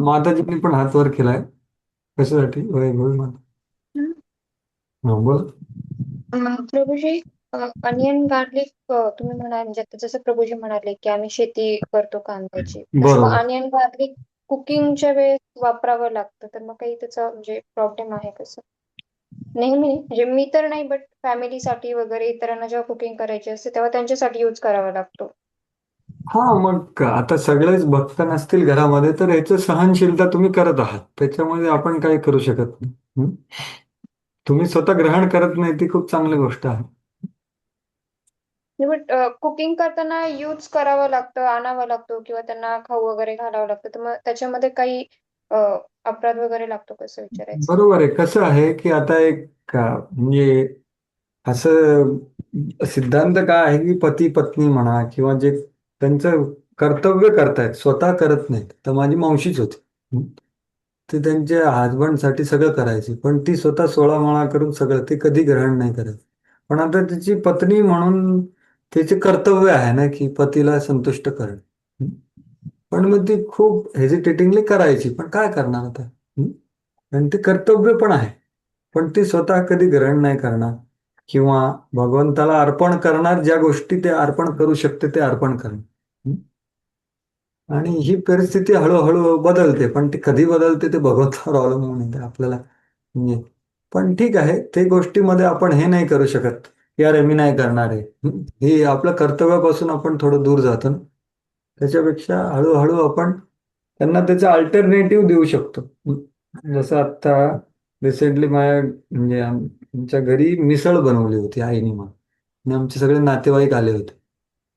माताजींनी पण हात वर केलाय. कशासाठी? होय होय माता. हा, बोल. प्रभूजी, अनियन गार्लिक तुम्ही म्हणाल, म्हणजे आता जसं प्रभूजी म्हणाले की आम्ही शेती करतो कांद्याची, तसं मग बरोबर. अनियन गार्लिक कुकिंगच्या वेळेस वापरावं लागतं, तर मग काही त्याचा म्हणजे प्रॉब्लेम आहे कसं? नेहमी म्हणजे मी तर नाही, बट फॅमिलीसाठी वगैरे इतरांना जेव्हा कुकिंग करायची असते तेव्हा त्यांच्यासाठी यूज करावा लागतो. हा, मग आता सगळेच भक्त नसतील घरामध्ये, तर याचं सहनशीलता तुम्ही करत आहात, त्याच्यामध्ये आपण काही करू शकत नाही. तुम्ही स्वतः ग्रहण करत नाही, ती खूप चांगली गोष्ट आहे. बट कुकिंग करताना यूज करावं लागतं, आणावं लागतो, किंवा त्यांना खाऊ वगैरे घालावं लागतं, तर मग त्याच्यामध्ये काही अपराध वगैरे लागतो कसं विचारायचं? बरोबर आहे. कसं आहे की आता म्हणजे असं सिद्धांत काय आहे की पती पत्नी म्हणा, किंवा जे त्यांचं कर्तव्य करतायत, स्वतः करत नाहीत. तर माझी मावशीच होती. ते त्यांच्या हजबंडसाठी सगळं करायची, पण ती स्वतः 16 माळा करून सगळं, ते कधी ग्रहण नाही करत. पण आता तिची पत्नी म्हणून तिचे कर्तव्य आहे ना की पतीला संतुष्ट करणं. पण मग ती खूप हेजिटेटिंगली करायची, पण काय करणार आता? आणि ते कर्तव्य पण आहे, पण ती स्वतः कधी ग्रहण नाही करणार, किंवा भगवंताला अर्पण करणार, ज्या गोष्टी ते अर्पण करू शकते ते अर्पण करणार. आणि ही परिस्थिती हळूहळू बदलते, पण ती कधी बदलते ते भगवंतावर अवलंबून आहे, ते आपल्याला म्हणजे. पण ठीक आहे, ते गोष्टीमध्ये आपण हे नाही करू शकत की अरे मी नाही करणार आहे. हे आपल्या कर्तव्यापासून आपण थोडं दूर जातो ना. त्याच्यापेक्षा हळूहळू आपण त्यांना त्याचं अल्टरनेटिव्ह देऊ शकतो. जसं आता रिसेंटली माझ्या म्हणजे आमच्या घरी मिसळ बनवली होती आईने मला. आणि आमचे सगळे नातेवाईक आले होते.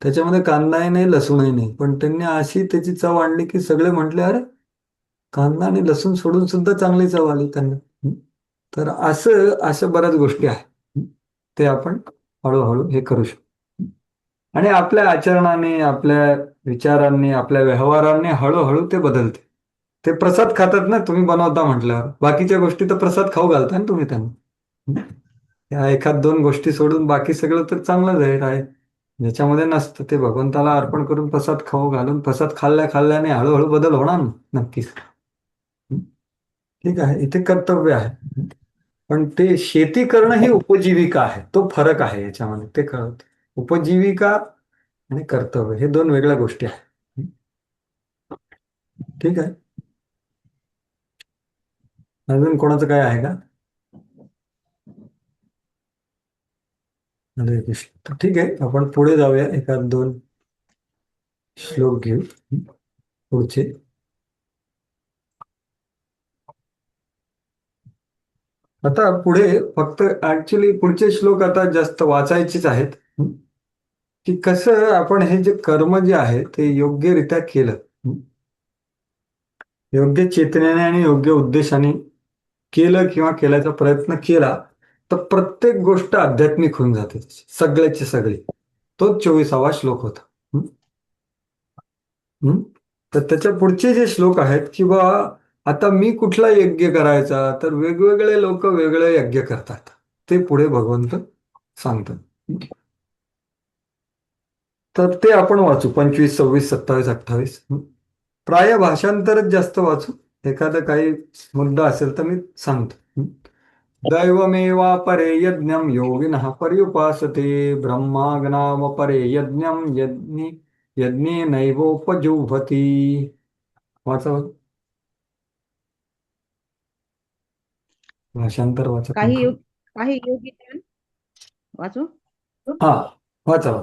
त्याच्यामध्ये कांदाही नाही लसूणही नाही, पण त्यांनी अशी त्याची चव आणली की सगळे म्हटले, अरे कांदा आणि लसूण सोडून सुद्धा चांगली चव आली त्यांना. तर अशा बऱ्याच गोष्टी आहेत. ते आपण हळूहळू हे करू शकतो. आणि आपल्या आचरणाने, आपल्या विचारांनी, आपल्या व्यवहारांनी हळूहळू ते बदलते. ते प्रसाद खातात ना, तुम्ही बनवता म्हटल्यावर बाकीच्या गोष्टी तर प्रसाद खाऊ घालता ना तुम्ही त्यांना. या एखाद दोन गोष्टी सोडून बाकी सगळं तर चांगलंच आहे. ज्याच्यामध्ये नसतं ते भगवंताला अर्पण करून प्रसाद खाऊ घालून प्रसाद खाल्ल्याने हळूहळू बदल होणार ना, नक्कीच. ठीक आहे, इथे कर्तव्य आहे. पण ते शेती करणं ही उपजीविका आहे, तो फरक आहे याच्यामध्ये, ते कळत. उपजीविका आणि कर्तव्य हे दोन वेगळ्या गोष्टी आहेत. ठीक आहे. अजून कोणाचं काय आहे का? हरे कृष्ण. तर ठीक आहे, आपण पुढे जाऊया. एखाद दोन श्लोक घेऊ पुढचे. आता पुढे फक्त ऍक्च्युली पुढचे श्लोक आता जास्त वाचायचेच आहेत. की कसं आपण हे जे कर्म जे आहे ते योग्यरित्या केलं, योग्य चेतनेने आणि योग्य उद्देशाने केलं किंवा केल्याचा प्रयत्न केला तर प्रत्येक गोष्ट आध्यात्मिक होऊन जाते, सगळ्याची सगळी. तो 24वा श्लोक होता. तर त्याच्या पुढचे जे श्लोक आहेत की बा आता मी कुठला यज्ञ करायचा, तर वेगवेगळे लोक वेगळे यज्ञ करतात, ते पुढे भगवंत सांगतात. तर ते आपण वाचू 25, 26, 27, 28. प्राय भाषांतरच जास्त वाचू. एखादा काही मुद्दा असेल तर मी सांगतो. दैवमेवापरे यज्ञं योगिनः पर्युपासते ब्रह्माग्नावपरे यज्ञं यज्ञेनैवोपजुह्वति. वाचा भाषांतर वाचा. काही योगी जन वाचू. हा, वाचा.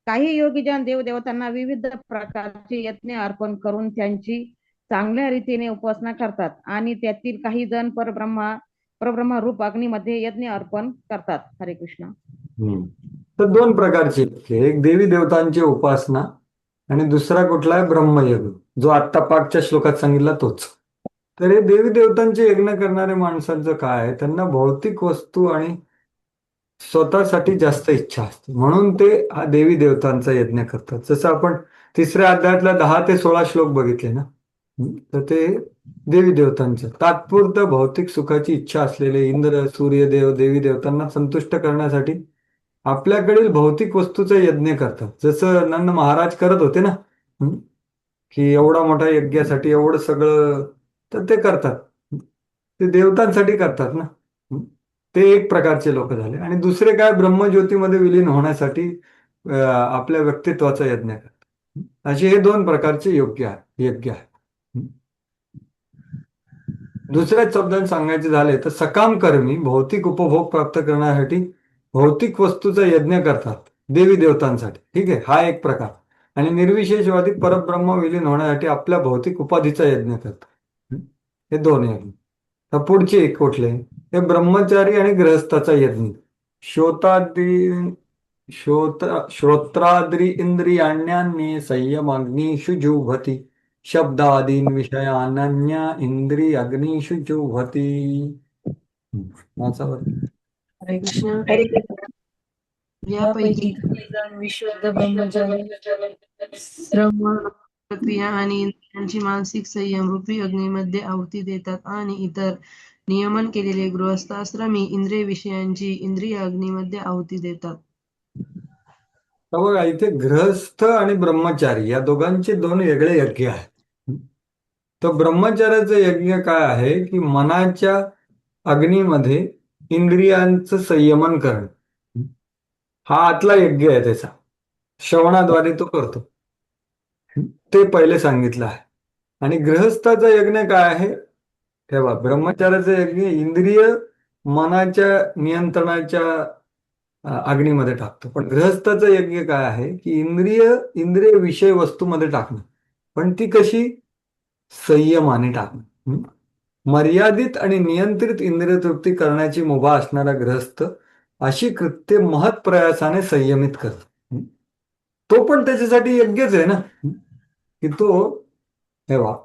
काही योगीजन देवदेवतांना विविध प्रकारचे यज्ञ अर्पण करून त्यांची चांगल्या रीतीने उपासना करतात आणि त्यातील काही जण परब्रह्म रूप अग्नीमध्ये यज्ञ अर्पण करतात. हरे कृष्ण. तर दोन प्रकारचे, एक देवी देवतांची उपासना आणि दुसरा कुठला आहे ब्रह्मयज्ञ, जो आत्ता पाठच्या श्लोकात सांगितला तोच. तर हे देवी देवतांचे यज्ञ करणारे माणसांचं काय आहे, त्यांना भौतिक वस्तू आणि स्वतःसाठी जास्त इच्छा असते, म्हणून ते हा देवी देवतांचा यज्ञ करतात. जसं आपण तिसऱ्या अध्यायातल्या 10 ते 16 श्लोक बघितले ना, तर ते देवी देवतांचं तात्पुरतं भौतिक सुखाची इच्छा असलेले इंद्र, सूर्यदेव, देवी देवतांना संतुष्ट करण्यासाठी आपल्याकडील भौतिक वस्तूचा यज्ञ करतात. जसं नंद महाराज करत होते ना, की एवढा मोठा यज्ञासाठी एवढं सगळं, तर ते करतात, ते देवतांसाठी करतात ना. ते एक प्रकारचे लोक झाले. आणि दुसरे काय, ब्रह्मज्योतीमध्ये विलीन होण्यासाठी आपल्या व्यक्तित्वाचा यज्ञ करतात. असे हे दोन प्रकारचे यज्ञ आहेत. दुसऱ्याच शब्दात सांगायचे झाले तर सकाम कर्मी भौतिक उपभोग प्राप्त करण्यासाठी भौतिक वस्तूचा यज्ञ करतात देवी देवतांसाठी. ठीक आहे, हा एक प्रकार. आणि निर्विशेषवादी परब्रह्म विलीन होण्यासाठी आपल्या भौतिक उपाधीचा यज्ञ करतात. हे दोन यज्ञ. तर पुढचे एक कुठले, हे ब्रह्मचारी आणि गृहस्थाचा यज्ञ. श्रोत्राद्री इंद्रियाण्यान्ये संयमाग्निषु जुह्वति शब्दादीन विषयानन्य इंद्रिय अग्निषु जुह्वति. हरे कृष्ण. हरे कृष्ण. यापैकी काही जण विशुद्ध ब्रह्मचारी, श्रवण प्रक्रिया आणि इंद्रियांची मानसिक संयम रूपी अग्नीमध्ये आहुती देतात आणि इतर नियमन केलेले गृहस्थाश्रमी इंद्रिय विषयांची इंद्रिय अग्नीमध्ये आहुती देतात. बघा, इथे गृहस्थ आणि ब्रह्मचारी या दोघांचे दोन वेगळे यज्ञ आहेत. तर ब्रह्मचार्याचं यज्ञ काय आहे की मनाच्या अग्नीमध्ये इंद्रियांचं संयमन करणं, हा आतला यज्ञ आहे त्याचा. श्रवणाद्वारे तो करतो, ते पहिले सांगितलं आहे. आणि गृहस्थाचा यज्ञ काय आहे, तेव्हा ब्रह्मचार्याचं यज्ञ इंद्रिय मनाच्या नियंत्रणाच्या अग्नीमध्ये टाकतो. पण गृहस्थाचं यज्ञ काय आहे की इंद्रिय विषय वस्तूमध्ये टाकणं, पण ती कशी संयमाने टाकणं. मर्यादित आणि नियंत्रित इंद्रिय तृप्ती करण्याची मुभा असणारा गृहस्थ अशी कृत्ये महत् प्रयासाने संयमित करतो. तो पण त्याच्यासाठी यज्ञच आहे ना, की तो हे वा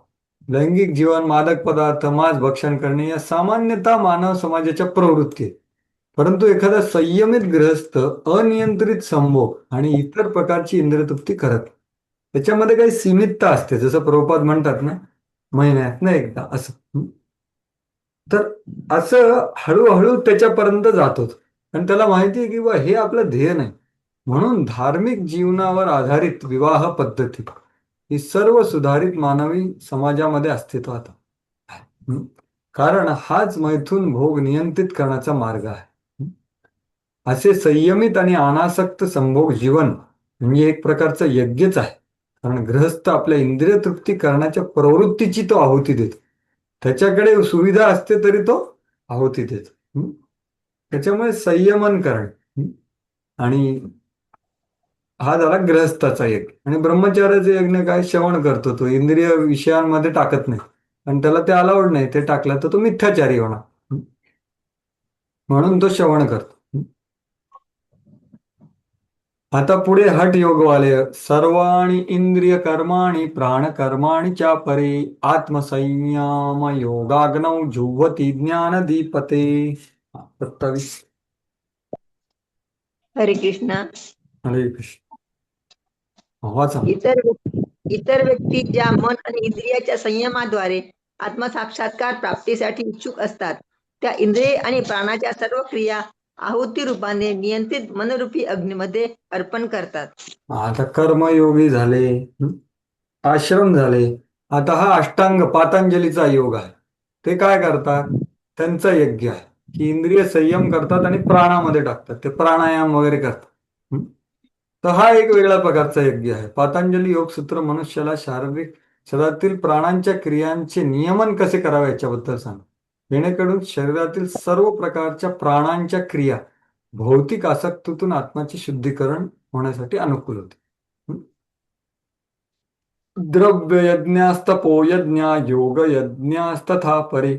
लैंगिक जीवन, मादक पदार्थ, मांस भक्षण करणे या सामान्यतः मानव समाजाच्या प्रवृत्ती आहेत. परंतु एखादा संयमित गृहस्थ अनियंत्रित संभोग आणि इतर प्रकारची इंद्रियतृप्ती करत नाही. त्याच्यामध्ये काही सीमितता असते, जसं प्रभुपाद म्हणतात ना, महिन्यात ना एकदा असं. तर असं हळूहळू त्याच्यापर्यंत जातोच. आणि त्याला माहिती आहे की बा हे आपलं ध्येय नाही. म्हणून धार्मिक जीवनावर आधारित विवाह पद्धती ही सर्व सुधारित मानवी समाजामध्ये अस्तित्वात आहे. कारण हाच मैथून भोग नियंत्रित करण्याचा मार्ग आहे. असे संयमित आणि अनासक्त संभोग जीवन म्हणजे एक प्रकारचं यज्ञच आहे. कारण गृहस्थ आपल्या इंद्रिय तृप्ती करण्याच्या प्रवृत्तीची तो आहुती देतो. त्याच्याकडे सुविधा असते तरी तो आहुती देतो. त्याच्यामुळे संयमन करणे आणि हा झाला गृहस्थाचा यज्ञ. आणि ब्रह्मचार्याचा यज्ञ काय, श्रवण करतो तो, इंद्रिय विषयांमध्ये टाकत नाही. आणि त्याला ते अलाउड नाही, ते टाकलं तर तो मिथ्याचारी होणार. म्हणून तो श्रवण करतो. आता पुढे हठ योगवाले सर्वाणी इंद्रिय कर्माणी प्राण कर्माणी च्या परे आत्मसंयम योगाग्नौ जुह्वती ज्ञान दीपते. 27. हरे कृष्णा. हरे कृष्ण. वाचा. इतर व्यक्ती ज्या मन आणि इंद्रियाच्या संयमाद्वारे आत्मसाक्षात्कार प्राप्तीसाठी इच्छुक असतात, त्या इंद्रिये आणि प्राणाच्या सर्व क्रिया आहुती रूपाने नियंत्रित मनरूपी अग्नीमध्ये अर्पण करतात. आता कर्मयोगी झाले, आश्रम झाले. आता हा अष्टांग पातंजलीचा योग आहे. ते काय करतात, त्यांचा यज्ञ आहे की इंद्रिय संयम करतात आणि प्राणामध्ये टाकतात, ते प्राणायाम वगैरे करतात. तर हा एक वेगळ्या प्रकारचा यज्ञ आहे. पातंजली योगसूत्र मनुष्याला शारीरिक शरीरातील प्राणांच्या क्रियांचे नियमन कसे करावे याच्याबद्दल सांग, जेणेकरून शरीरातील सर्व प्रकारच्या प्राणांच्या क्रिया भौतिक आसक्तीतून आत्माचे शुद्धीकरण होण्यासाठी अनुकूल होते. द्रव्य यज्ञास्तपो यज्ञ योग यज्ञास्तथा परे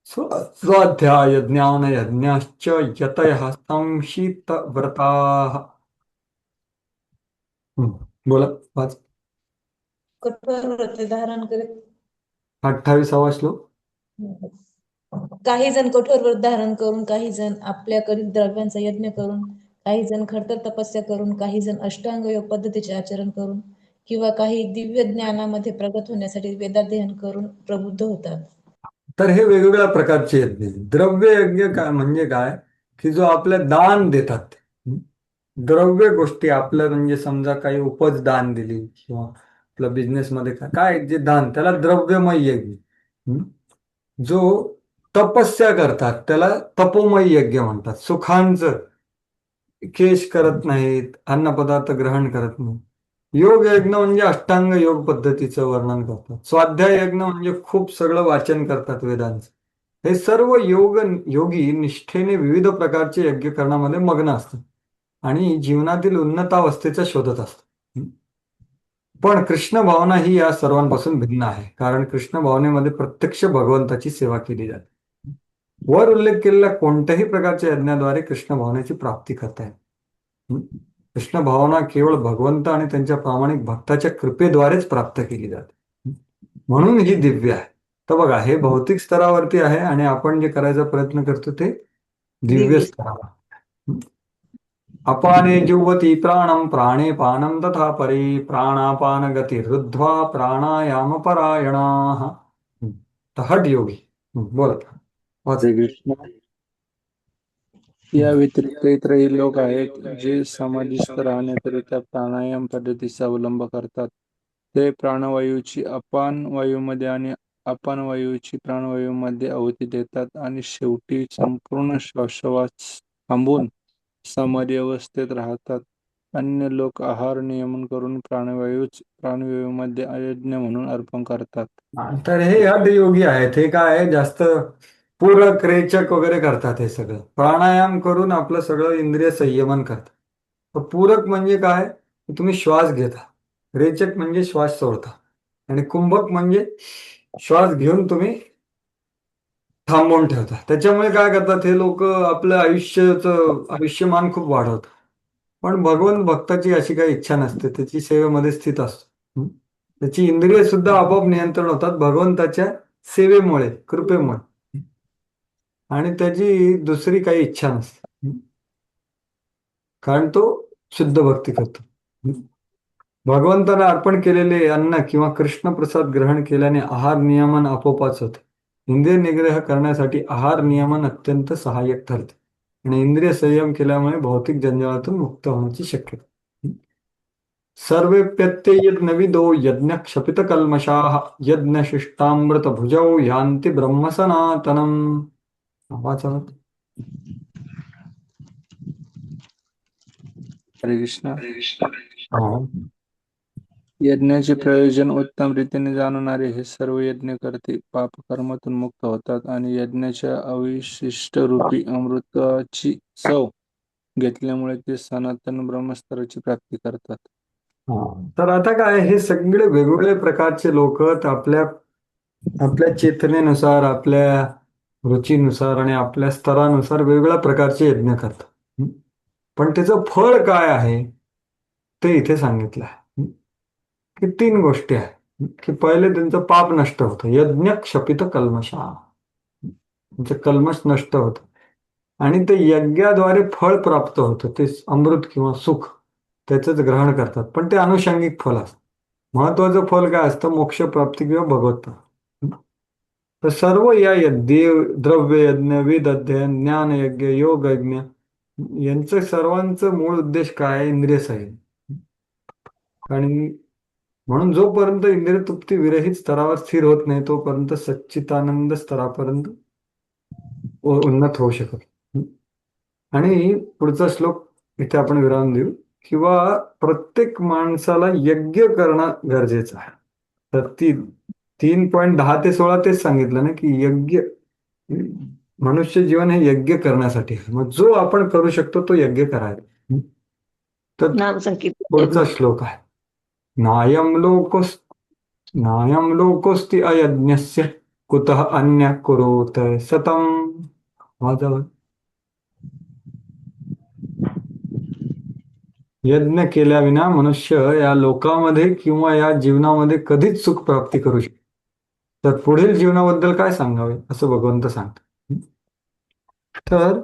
स्वाध्याय ज्ञान यज्ञाश्च यतयः संशित व्रताः. बोला. वाच. कठोर व्रते धारण करीत 28वा श्लोक. काही जण कठोर व्रत धारण करून, काही जण आपल्याकडील द्रव्यांचा यज्ञ करून, काही जण खडतर तपस्या करून, काही जण अष्टांग योग पद्धतीचे आचरण करून किंवा काही दिव्य ज्ञानामध्ये प्रगत होण्यासाठी वेदाध्ययन करून प्रबुद्ध होतात. तर हे वेगवेगळ्या प्रकारचे यज्ञ. द्रव्य यज्ञ काय म्हणजे काय, की जो आपल्या दान देतात, द्रव्य गोष्टी आपलं, म्हणजे समजा काही उपज दान दिली किंवा आपल्या बिझनेसमध्ये काय जे दान, त्याला द्रव्यमय यज्ञ. जो तपस्या करतात त्याला तपोमय यज्ञ म्हणतात. सुखांचं केश करत नाहीत, अन्नपदार्थ ग्रहण करत नाही. योग यज्ञ म्हणजे अष्टांग योग पद्धतीचं वर्णन करतात. स्वाध्याय यज्ञ म्हणजे खूप सगळं वाचन करतात वेदांचं. हे सर्व योगी निष्ठेने विविध प्रकारचे यज्ञ करण्यामध्ये मग्न असतात आणि जीवनातील उन्नतावस्थेचा शोधत असतात. पण कृष्ण भावना ही या सर्वांपासून भिन्न आहे, कारण कृष्ण भावनेमध्ये प्रत्यक्ष भगवंताची सेवा केली जाते. वर उल्लेख केलेल्या कोणत्याही प्रकारच्या यज्ञाद्वारे कृष्ण भावनेची प्राप्ती करता येते. कृष्ण भावना केवळ भगवंत आणि त्यांच्या प्रामाणिक भक्ताच्या कृपेद्वारेच प्राप्त केली जाते. म्हणून ही दिव्य आहे. तर बघा, हे भौतिक स्तरावरती आहे आणि आपण जे करायचा प्रयत्न करतो ते दिव्य स्तरावर. अपाने जुह्वति प्राणम प्राणे पानम तथा परे प्राणापान गती रुद्ध्वा प्राणायाम परायणाः. तर हठ योगी. बोलत. हरे कृष्ण. या व्यतिरिक्त इतरही लोक आहेत जे समाधिस्थ राहण्याकरिता प्राणायाम पद्धतीचा अवलंब करतात. ते प्राणवायूची अपान वायूमध्ये आणि अपान वायूची प्राणवायूमध्ये आहुती देतात आणि शेवटी संपूर्ण श्वासोच्छ्वास थांबून समाधी अवस्थेत राहतात. अन्य लोक आहार नियमन करून प्राणवायूमध्ये यज्ञ म्हणून अर्पण करतात. तर हे हठ योगी आहेत. हे काय जास्त पूरक रेचक वगैरे करतात. हे सगळं प्राणायाम करून आपलं सगळं इंद्रिय संयमन करतात. तर पूरक म्हणजे काय, तुम्ही श्वास घेता, रेचक म्हणजे श्वास सोडता, आणि कुंभक म्हणजे श्वास घेऊन तुम्ही थांबवून ठेवतात. त्याच्यामुळे काय करतात हे लोक आपलं आयुष्यमान खूप वाढवतात. पण भगवान भक्ताची अशी काही इच्छा नसते, त्याची सेवेमध्ये स्थित असतो. त्याची इंद्रिय सुद्धा आपोआप नियंत्रण होतात भगवंताच्या सेवेमुळे, कृपेमुळे. आणि त्याची दुसरी काही इच्छा नसते, कारण तो शुद्ध भक्ती करतो. भगवंताला अर्पण केलेले अन्न किंवा कृष्ण प्रसाद ग्रहण केल्याने आहार नियमन आपोआपच होते. इंद्रिय निग्रह करण्यासाठी आहार नियमन अत्यंत सहाय्यक ठरते आणि इंद्रिय संयम केल्यामुळे भौतिक जंजाळातून मुक्त होण्याची शक्यता. सर्वेप्यत्येयज्ञविदो यज्ञ क्षपित कल्मषाः यज्ञ शिष्टामृत भुजौ यान्ति ब्रह्म सनातनम्. वाचा. हरे कृष्ण. हा. यज्ञाचे प्रयोजन उत्तम रीतीने जाणणारे हे सर्व यज्ञकर्ते पापकर्मातून मुक्त होतात आणि यज्ञाच्या अविशिष्ट रूपी अमृताची चव घेतल्यामुळे ते सनातन ब्रह्मस्तराची प्राप्ती करतात. तर आता काय, हे सगळे वेगवेगळे प्रकारचे लोक आपल्या आपल्या चेतनेनुसार, आपल्या रुचीनुसार आणि आपल्या स्तरानुसार वेगवेगळ्या प्रकारचे यज्ञ करतात. पण त्याचं फळ काय आहे ते इथे सांगितलं आहे की 3 गोष्टी आहेत. की पहिले त्यांचं पाप नष्ट होतं, यज्ञ क्षपित कल्मषा, त्यांचं कल्मष नष्ट होतं आणि ते यज्ञाद्वारे फळ प्राप्त होतं, ते अमृत किंवा सुख त्याचंच ग्रहण करतात. पण ते अनुषंगिक फल असतं. महत्वाचं फल काय असतं, मोक्ष प्राप्ती किंवा भगवत प्राप्ती. तर सर्व या देव, द्रव्य यज्ञ, वेद अध्ययन, ज्ञान यज्ञ, योग यज्ञ यांचं सर्वांचं मूळ उद्देश काय आहे, इंद्रिय संयम. आणि म्हणून जोपर्यंत इंद्रिय तृप्ती विरहित स्तरावर स्थिर होत नाही तोपर्यंत सच्चिदानंद स्तरापर्यंत उन्नत होऊ शकत. आणि पुढचा श्लोक इथे आपण विराम देऊ. किंवा प्रत्येक माणसाला यज्ञ करणं गरजेचं आहे. तर 3.10 ते 16 तेच सांगितलं ना की यज्ञ, मनुष्य जीवन हे यज्ञ करण्यासाठी आहे. मग जो आपण करू शकतो तो यज्ञ करायचा. तर नाम संकीर्तन पुढचा श्लोक आहे, नायं लोकोस्ति अयज्ञस्य कुतः अन्यः कुरुत सतम्. वाजवा. यज्ञ केल्याविना मनुष्य या लोकामध्ये किंवा या जीवनामध्ये कधीच सुख प्राप्ती करू शकतो. तर पुढील जीवनाबद्दल काय सांगावे असं भगवंत सांगतात. तर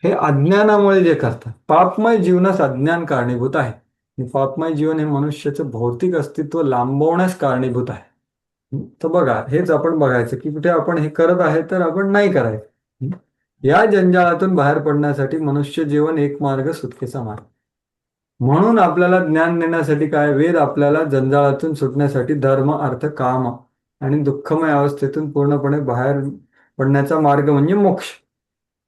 हे अज्ञानामुळे जे करतात, पापमय जीवनास अज्ञान कारणीभूत आहे. पापमय जीवन हे मनुष्याचं भौतिक अस्तित्व लांबवण्यास कारणीभूत आहे. तर बघा, हेच आपण बघायचं की कुठे आपण हे करत आहे तर आपण नाही करायचं. या जंजाळातून बाहेर पडण्यासाठी मनुष्य जीवन एक मार्ग, सुटकेचा मार्ग. म्हणून आपल्याला ज्ञान देण्यासाठी काय, वेद आपल्याला जंजाळातून सुटण्यासाठी धर्म, अर्थ, काम आणि दुःखमय अवस्थेतून पूर्णपणे बाहेर पडण्याचा मार्ग म्हणजे मोक्ष.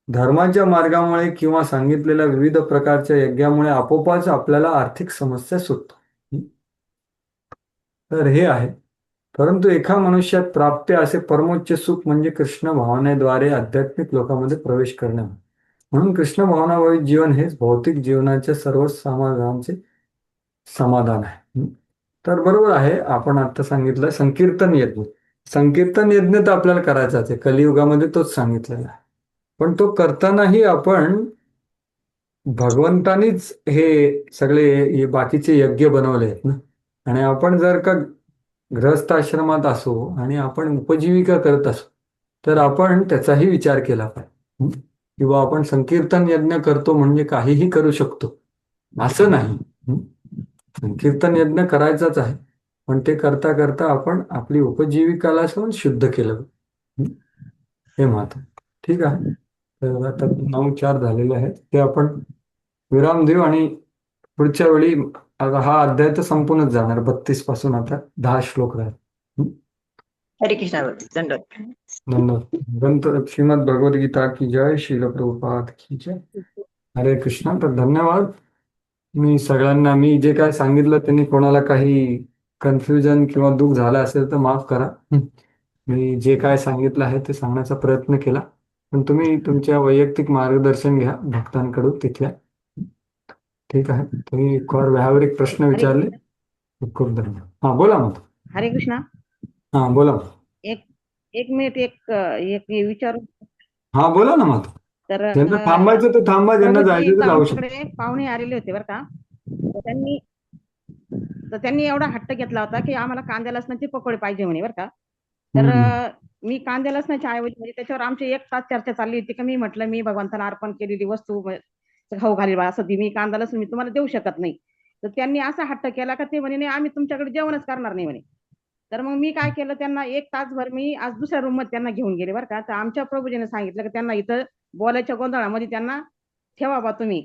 धर्माच्या मार्गामुळे किंवा सांगितलेल्या विविध प्रकारच्या यज्ञामुळे आपोआपच आपल्याला आर्थिक समस्या सुटतात. तर हे आहे. परंतु एका मनुष्यात प्राप्य असे परमोच्च सुख म्हणजे कृष्ण भावनेद्वारे आध्यात्मिक लोकांमध्ये प्रवेश करणे. म्हणून कृष्ण भावनाभावी जीवन हेच भौतिक जीवनाच्या सर्व समाधानाचे समाधान आहे. तर बरोबर आहे, आपण आता सांगितलं संकीर्तन यज्ञ. संकीर्तन यज्ञ तर आपल्याला करायचाच आहे, कलियुगामध्ये तोच सांगितलेला आहे. पण तो करतानाही आपण भगवंतानीच हे सगळे बाकीचे यज्ञ बनवले आहेत ना. आणि आपण जर का गृहस्थ आश्रमात असो आणि आपण उपजीविका करत असो तर आपण त्याचाही विचार केला पाहिजे. किंवा आपण संकीर्तन यज्ञ करतो म्हणजे काहीही करू शकतो असं नाही. संकीर्तन यज्ञ करायचाच आहे, पण ते करता करता आपण आपली उपजीविकाला शुद्ध केलं, हे महत्व. ठीक आहे. तर आता 9:04 झालेले आहेत, ते आपण विराम देऊ आणि पुढच्या वेळी हा अध्याय तर संपूर्णच जाणार. 32 पासून आता 10 श्लोक राहतात. हरे कृष्णा. दंडवत. धन्यवाद. श्रीमद भगवद्गीता की जय, श्रील प्रभुपाद की जय. हरे कृष्णा. तर धन्यवाद. मी सगळ्यांना, मी जे काय सांगितलं त्यांनी कोणाला काही कन्फ्युजन किंवा दुःख झालं असेल तर माफ करा. मी जे काय सांगितलं आहे ते सांगण्याचा प्रयत्न केला, पण तुम्ही तुमच्या वैयक्तिक मार्गदर्शन घ्या भक्तांकडून तिथल्या. ठीक आहे. तुम्ही व्यावहारिक प्रश्न विचारले, खूप धन्यवाद. हा बोला मग. हरे कृष्णा. हा बोला. एक मिनिट, एक विचारू. हा बोला ना मग. तर ज्यांना थांबायचं तर थांबा, ज्यांना प्रभूजी जायचं तर तर जाऊ शकतो. आमच्याकडे पाहुणे आलेले होते बरं का. तर त्यांनी एवढा हट्ट घेतला होता की आम्हाला कांद्या लसणाचे पकोडे पाहिजे म्हणे बरं का. तर मी कांद्या लसणाच्या ऐवजी म्हणजे त्याच्यावर आमची 1 तास चर्चा चालली होती की मी म्हटलं मी भगवंताला अर्पण केलेली वस्तू खाऊ घालील बा, असं ती मी कांदा लसूण मी तुम्हाला देऊ शकत नाही. तर त्यांनी असा हट्ट केला का ते म्हणे नाही आम्ही तुमच्याकडे जेवणच करणार नाही म्हणे. तर मग मी काय केलं, त्यांना 1 तासभर मी आज दुसऱ्या रूम मध्ये त्यांना घेऊन गेले बरं का. तर आमच्या प्रभूजीने सांगितलं की त्यांना इथं बोलायच्या गोंधळामध्ये त्यांना ठेवा बा तुम्ही.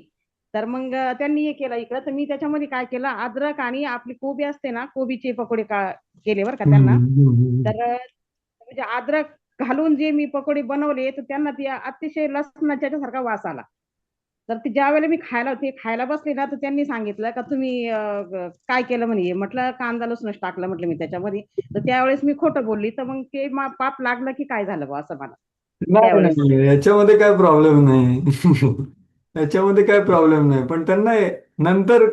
तर मग त्यांनी हे केलं इकडं. तर मी त्याच्यामध्ये काय केलं, अद्रक आणि आपली कोबी असते ना, कोबीचे पकोडे केले बरं का त्यांना. तर म्हणजे अद्रक घालून जे मी पकोडे बनवले तर त्यांना ते अतिशय लसणाच्या सारखा वास आला. तर ते ज्या वेळेला मी खायला बसले ना, तर त्यांनी सांगितलं का तुम्ही काय केलं म्हणे. म्हटलं कांदा लसूणच टाकलं म्हटलं मी त्याच्यामध्ये. तर त्यावेळेस मी खोटं बोलली, तर मग ते पाप लागलं की काय झालं बा असं मला नाही त्यावेळेस. नाही, याच्यामध्ये काय प्रॉब्लेम नाही. याच्यामध्ये काय प्रॉब्लेम नाही, पण त्यांना नंतर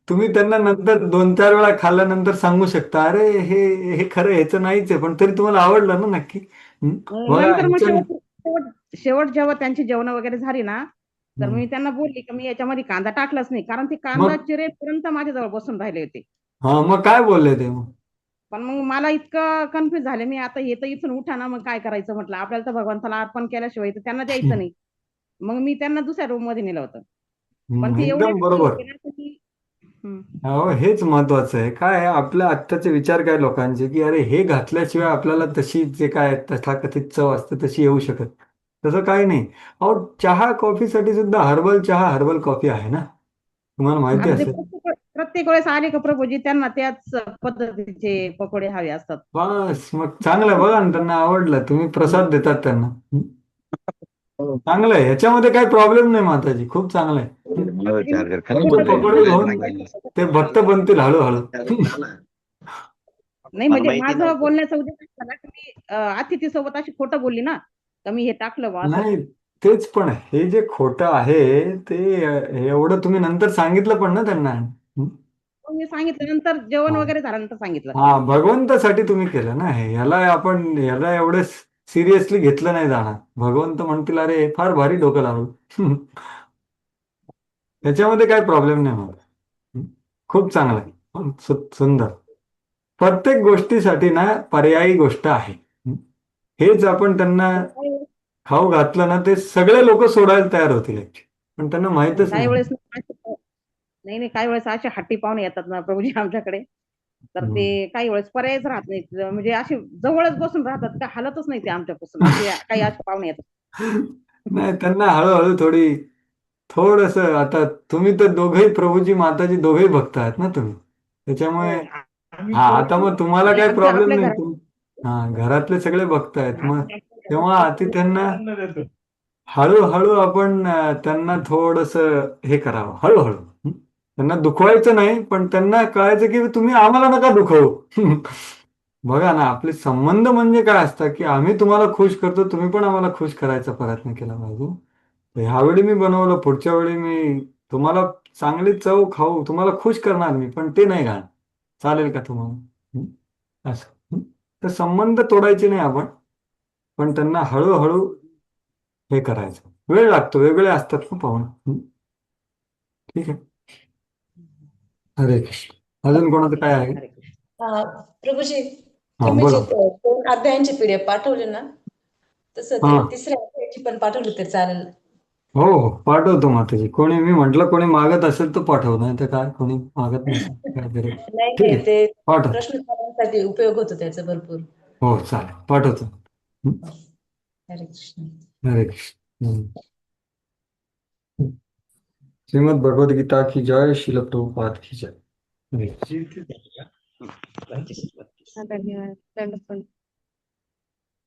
तुम्ही त्यांना नंतर 2-4 वेळा खाल्ल्यानंतर सांगू शकता, अरे हे हे खरं ह्याचं नाहीच आहे, पण तरी तुम्हाला आवडलं ना नक्की. बघा नंतर मग ह्याच्या शेवट जेव्हा त्यांची जेवण वगैरे झाली ना, तर हम्म. मी त्यांना बोलली की मी याच्यामध्ये कांदा टाकलाच नाही, कारण ते कांदा मग चिरेपर्यंत माझ्याजवळ बसून राहिले होते. हा मग काय बोलले ते मग? पण मग मला इतकं कन्फ्युज झाले मी, आता हे तर इथून उठा ना, मग काय करायचं म्हटलं, आपल्याला तर भगवंताला अर्पण केल्याशिवाय तर त्यांना द्यायचं नाही. मग मी त्यांना दुसऱ्या रूम मध्ये नेलं होतं. पण ते एवढे एकदम खाल्ले बरोबर. होते ना की हो हेच महत्वाचं आहे. काय आहे, आपल्या आत्ताचे विचार काय लोकांचे, की अरे हे घातल्याशिवाय आपल्याला तशी जे काय तथाकथित चव असते तशी येऊ शकत. तसं काही नाही. अहो चहा कॉफीसाठी सुद्धा हर्बल चहा, हर्बल कॉफी आहे ना, तुम्हाला माहिती आता ते असेल. प्रत्येक वेळेस आले का प्रभूजी त्यांना त्याच पद्धतीचे पकोडे हवे असतात. बस मग चांगलं आहे, बघा ना त्यांना आवडलं, तुम्ही प्रसाद देतात त्यांना. चांगलं आहे, ह्याच्यामध्ये काही प्रॉब्लेम नाही माताजी, खूप चांगलं आहे. चार्जर तुमचे पकोडे घेऊन ते भक्त बनतील हळूहळू. नाही म्हणजे माझं बोलण्याचा उद्देश असा झाला की मी अतिथीसोबत अशी खोटं बोलली ना, तर मी हे टाकलं बा असं. नाही तेच, पण हे जे खोटं आहे ते एवढं तुम्ही नंतर सांगितलं पण ना त्यांना. मग मी सांगितलं नंतर जेवण हा वगैरे झाल्यानंतर सांगितलं. हा, भगवंतासाठी तुम्ही केलं ना हे, याला एवढं सिरियसली घेतलं नाही जाणार. भगवंत म्हणतील अरे हे फार भारी डोकं लावलं. याच्यामध्ये काही प्रॉब्लेम नाही मला. खूप चांगलं आहे, सुंदर. प्रत्येक गोष्टीसाठी ना पर्यायी गोष्ट आहे. हेच आपण त्यांना खाऊ घातलं ना, ते सगळे लोक सोडायला तयार होतील actually. पण त्यांना माहितच काही नाही. वेळेस नाही काही वेळेस असे हट्टी पाहुणे येतात ना प्रभूजी आमच्याकडे, तर ते काही वेळेस पर्यायच राहत नाही, म्हणजे असे जवळच बसून राहतात का हलतच नाही ते आमच्यापासून, असे काही असे पाहुणे येतात. नाही त्यांना हळूहळू थोडस, आता तुम्ही तर दोघेही प्रभूजी माताजी दोघेही भक्त आहेत ना तुम्ही, त्याच्यामुळे हो. हा आता मग तुम्हाला काही आमच्या प्रॉब्लेम आपल्या नाही. घरात हा घरातले सगळे भक्त आहेत, मग तेव्हा अतिथ्यांना हळूहळू आपण त्यांना थोडस हे करावं, हळूहळू. त्यांना दुखवायचं नाही, पण त्यांना कळायचं की तुम्ही आम्हाला नका दुखवू. बघा ना, आपले संबंध म्हणजे काय असतात, की आम्ही तुम्हाला खुश करतो, तुम्ही पण आम्हाला खुश करायचा प्रयत्न केला पाहिजे. ह्यावेळी मी बनवलं, पुढच्या वेळी मी तुम्हाला चांगली चव खाऊ, तुम्हाला खुश करणार मी, पण ते नाही घाल, चालेल का तुम्हाला? असं. तर संबंध तोडायचे नाही आपण, पण त्यांना हळूहळू हे करायचं. वेळ लागतो, वेगळे असतात ना पाहुणे. ठीक आहे. हरे कृष्ण. अजून कोणाचं काय आहे? हरे कृष्ण. प्रभूजी, हा तुम्ही जे बोला. 2 अध्यायांची PDF पाठवले ना, तसं हा ते 3ऱ्या अध्यायाची पण पाठवली तर चालेल. हो हो पाठवतो माताजी. कोणी मी म्हटलं कोणी मागत असेल तर पाठव, नाही तर काय कोणी मागत नसेल काय करेल. नाही ठीक नाही, आहे ते पाठवतो. प्रश्नोत्तरांसाठी उपयोग होतो त्याचा भरपूर. हो चालेल पाठवतो. हरे कृष्ण. हरे कृष्ण. श्रीमद भगवद गीता की जय, श्रील प्रभुपाद की जय. हरे कृष्ण. धन्यवाद.